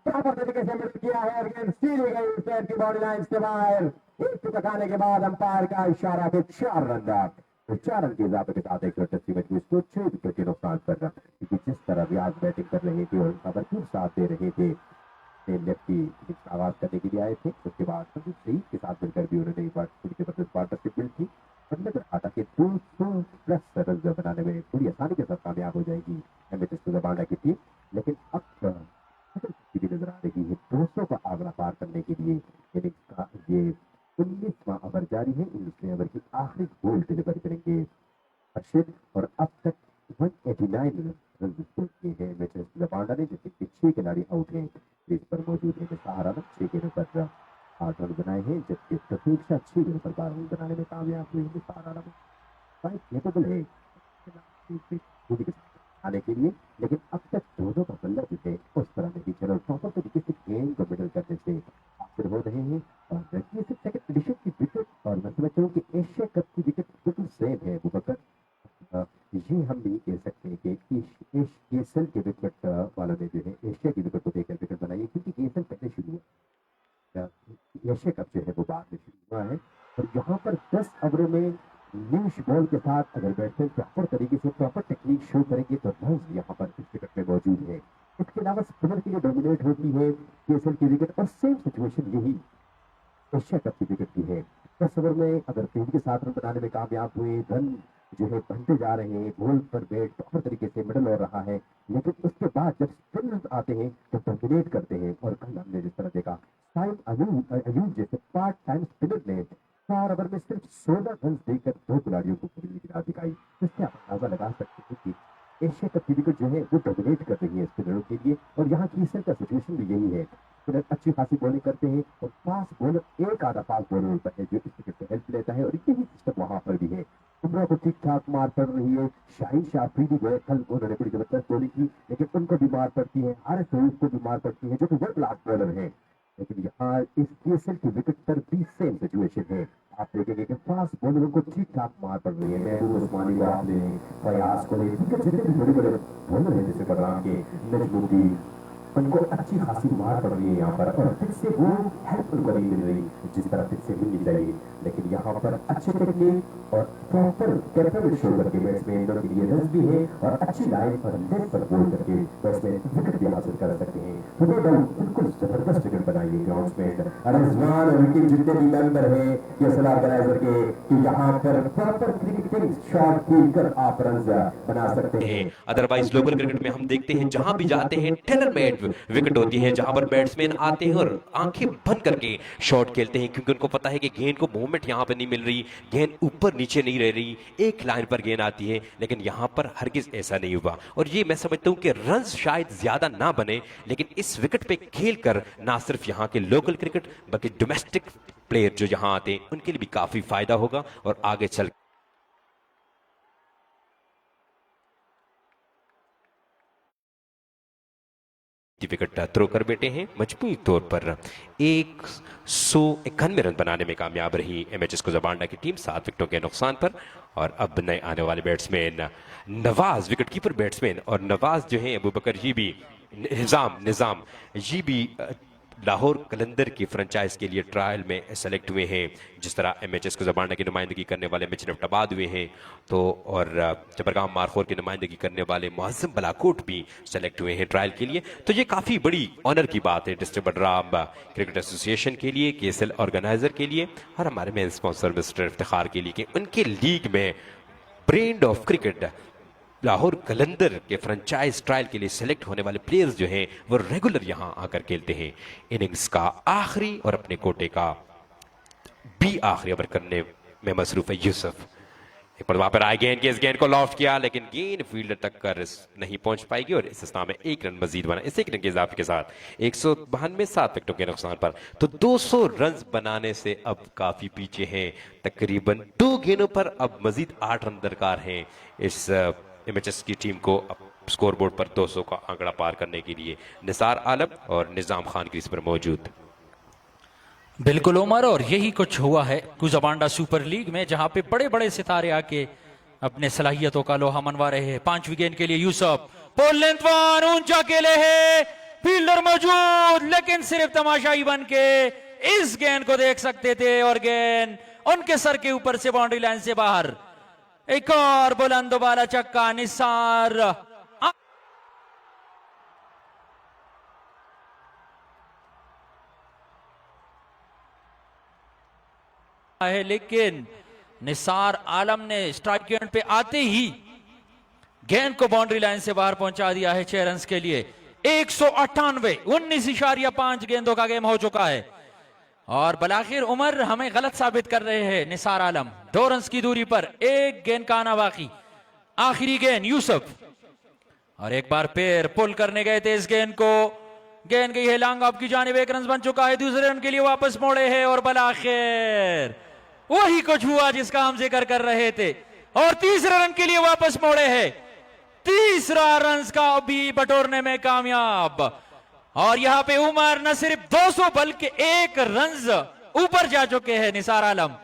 प्रॉपर तरीके से मिस किया है और गेंद सीधी गई स्टेट की बॉडी लाइन से बाहर। एक टुकड़ा खाने के बाद अंपायर का इशारा के 4 रन तो 4 रन के इजाफे के साथ एक टेस्ट मैच में इसको 6 विकेट के नुकसान पर रहा, क्योंकि जिस तरह रियाज बैटिंग कर रहे थे और भरपूर साथ दे रहे थे लेफ्टी आवाज करने के लिए आए थे, उसके बाद संदीप सईद के साथ मिलकर भी उन्होंने पूरी जबरदस्त पार्टनरशिप बिल्ड की और नजर आता कि 200+ रन बनाने में पूरी आसानी के साथ कामयाब हो जाएगी एमएचएस ज़बांडा की टीम। लेकिन अब भी नजर आ रही है 200 का आंकड़ा पार करने के लिए इनिंग्स का ये 19वां ओवर जारी है। 19वें ओवर की आखिरी बॉल डिलीवर करेंगे अर्शिद और अब तक 189 रन स्कोर किए हैं एमएचएस ज़बांडा ने, जिसमें कि 6 खिलाड़ी आउट हैं क्रीज पर मौजूद है। सहारा ने 6 गेंदों पर 8 रन बनाए हैं, जबकि प्रतीक्षा 6 गेंदों पर 12 रन बनाने में कामयाब हुई है। सहारा केपेबल है आने के लिए, लेकिन अब तक दोनों का बल्ला जो है उस तरह नहीं चला। प्रॉपर तरीके से गेंद को मिडल करने से हासिल हो रहे हैं और ये सिर्फ सेकंड एडिशन की विकेट और मैं समझता हूँ कि एशिया कप की विकेट बिल्कुल सेम है अबूबकर। ये हम नहीं कह सकते कि केएसएल के विकेट वालों ने जो है एशिया की विकेट को देकर विकेट बनाई है, क्योंकि केएसएल पहले शुरू हुआ, एशिया कप जो है वो बाद में शुरू हुआ है। और यहाँ पर 10 ओवरों में नीश बॉल के साथ अगर बैट्समैन प्रॉपर तरीके से प्रॉपर टेक्निक शो करेंगे तो रन्स यहाँ पर इस विकेट में मौजूद है। इसके अलावा स्पिनर के लिए डोमिनेट होती है केएसएल की विकेट और सेम सिचुएशन यही एशिया कप की विकेट की है। 10 ओवर में अगर 3 के 7 रन बनाने में कामयाब हुए, रन जो है बनते जा रहे हैं, बॉल पर बैट प्रॉपर तरीके से मिडल हो रहा है, लेकिन उसके बाद जब स्पिनर्स आते हैं तो डोमिनेट करते हैं। और कल हमने जिस तरह देखा साइम अयूब जैसे पार्ट टाइम स्पिनर ने 4 ओवर में सिर्फ 16 रन देकर 2 खिलाड़ियों को पूरी गिरा दिखाई। इससे आप अंदाजा लगा सकते हैं कि एशिया कप की विकेट जो है वो डोमिनेट कर रही है स्पिनरों के लिए, और यहाँ केएसएल का सिचुएशन भी यही है। स्पिनर अच्छी खासी बॉलिंग करते हैं और फास्ट बॉलर एक आधा फास्ट बॉलर होता है जो इस विकेट से हेल्प लेता है, और यही सिस्टम वहां पर भी है। बुमराह को ठीक ठाक मार पड़ रही है, शाहीन शाह अफरीदी जो है कल उन्होंने बड़ी जबरदस्त बॉलिंग की, लेकिन उनको भी मार पड़ती है, हारिस रऊफ को भी मार पड़ती है जो कि वर्ल्ड क्लास बॉलर है। लेकिन यहाँ इस केएसएल की विकेट पर भी सेम सिचुएशन है। आप देखेंगे कि फास्ट बॉलरों को ठीक ठाक मार पड़ रही है। महबूब उस्मानी ने फयाज को जितने भी बड़े बड़े बॉलर हैं जैसे बदराम के नजमुद्दीन, उनको अच्छी खासी मार पड़ रही है यहाँ पर, और फिर से वो हेल्प उनको नहीं मिल रही जिस तरह फिर से मिलनी चाहिए। लेकिन यहाँ पर अच्छे टेक्निक और प्रॉपर कैपेबल शो करके बैट्समैन के लिए रन भी है और अच्छी लाइन और लेग पर बॉल करके बैट्समैन विकेट भी हासिल कर सकते हैं। तो नो डाउट बिल्कुल जबरदस्त विकेट बनाई है ग्राउंड्समैन रिजवान और उनके जितने भी मेंबर हैं ये सलाह ऑर्गेनाइजर के कि यहाँ पर प्रॉपर क्रिकेटिंग शॉट खेलकर आप रन बना सकते हैं। अदरवाइज लोकल क्रिकेट में हम देखते हैं जहां भी जाते हैं टेलर मेड विकेट होती है, जहां पर बैट्समैन आते हैं और आंखें बंद करके शॉट खेलते हैं, क्योंकि उनको पता है कि गेंद को मूवमेंट यहां पर नहीं मिल रही, गेंद ऊपर नीचे नहीं रह रही, एक लाइन पर गेंद आती है। लेकिन यहां पर हरगिज ऐसा नहीं हुआ, और ये मैं समझता हूं कि रन्स शायद ज्यादा ना बने, लेकिन इस विकेट पे खेलकर ना सिर्फ यहां के लोकल क्रिकेट बल्कि डोमेस्टिक प्लेयर जो यहां आते हैं उनके लिए भी काफी फायदा होगा और आगे चल विकेट थ्रो कर बैठे हैं। मजबूरी तौर पर 191 रन बनाने में कामयाब रही एमएचएस ज़बांडा की टीम 7 विकेटों के नुकसान पर। और अब नए आने वाले बैट्समैन नवाज विकेटकीपर बैट्समैन, और नवाज जो है अबूबकर ये भी निजाम ये भी लाहौर कलंदर की फ्रेंचाइज के लिए ट्रायल में सेलेक्ट हुए हैं, जिस तरह एमएचएस ज़बांडा की नुमाइंदगी करने वाले मिचन अब्बाद हुए हैं, तो और जबरगाम मारखोर की नुमाइंदगी करने वाले मुअज़्ज़म बलाकोट भी सेलेक्ट हुए हैं ट्रायल के लिए। तो ये काफ़ी बड़ी ऑनर की बात है डिस्ट्रिक्ट बडराम क्रिकेट एसोसिएशन के लिए, केएसएल ऑर्गेनाइजर के लिए और हमारे मेन स्पॉन्सर मिस्टर इफ्तिखार के लिए कि उनके लीग में ब्रेंड ऑफ क्रिकेट लाहौर कलंदर के फ्रेंचाइज ट्रायल के लिए सेलेक्ट होने वाले प्लेयर्स जो हैं वो रेगुलर यहां आकर खेलते हैं। इनिंग्स का आखिरी और अपने कोटे का भी आखिरी ओवर करने में मसरूफ है यूसुफ। एक बार वहां पर आए गेंद के इस गेंद को लॉफ्ट किया, लेकिन गेंद फील्डर तक कर नहीं पहुंच पाएगी और इस स्थान में 1 रन मजीद बना। इस 1 रन के इजाफे के साथ 192 7 विकेटों के नुकसान पर तो 200 रन बनाने से अब काफी पीछे हैं। तकरीबन 2 गेंदों पर अब मजीद 8 रन दरकार हैं इस एमएचएस की टीम को स्कोरबोर्ड पर 200 का आंकड़ा पार करने के लिए। निसार आलम और निजाम खान क्रीज पर मौजूद। बिल्कुल उमर, और यही कुछ हुआ है ज़बांडा सुपर लीग में, जहां पे बड़े बड़े सितारे आके अपने सलाहियतों का लोहा मनवा रहे हैं। 5वीं गेंद के लिए यूसुफ, पोल लेंथ वन, ऊंचा केले है, फील्डर मौजूद, लेकिन सिर्फ तमाशाई बन के इस गेंद को देख सकते थे और गेंद उनके सर के ऊपर से बाउंड्री लाइन से बाहर। एक और बुलंद वाला चक्का, निसार है, लेकिन निसार आलम ने स्ट्राइक गेंद पे आते ही गेंद को बाउंड्री लाइन से बाहर पहुंचा दिया है 6 रन्स के लिए। 198, 19.5 गेंदों का गेम हो चुका है और बलाखिर उमर हमें गलत साबित कर रहे हैं। निसार आलम 2 रन्स की दूरी पर, 1 गेंद का आना बाकी। आखिरी गेंद यूसुफ, और एक बार फिर पुल करने गए थे इस गेंद को, गेंद गई है लॉन्ग ऑफ की जानिब, 1 रन बन चुका है। दूसरे रन के लिए वापस मोड़े हैं और बलाखिर वही कुछ हुआ जिसका हम जिक्र कर रहे थे और तीसरे रन के लिए वापस मोड़े हैं। तीसरा रन का भी बटोरने में कामयाब और यहां पे उमर न सिर्फ 200 बल्कि 1 रन ऊपर जा चुके हैं निसार आलम।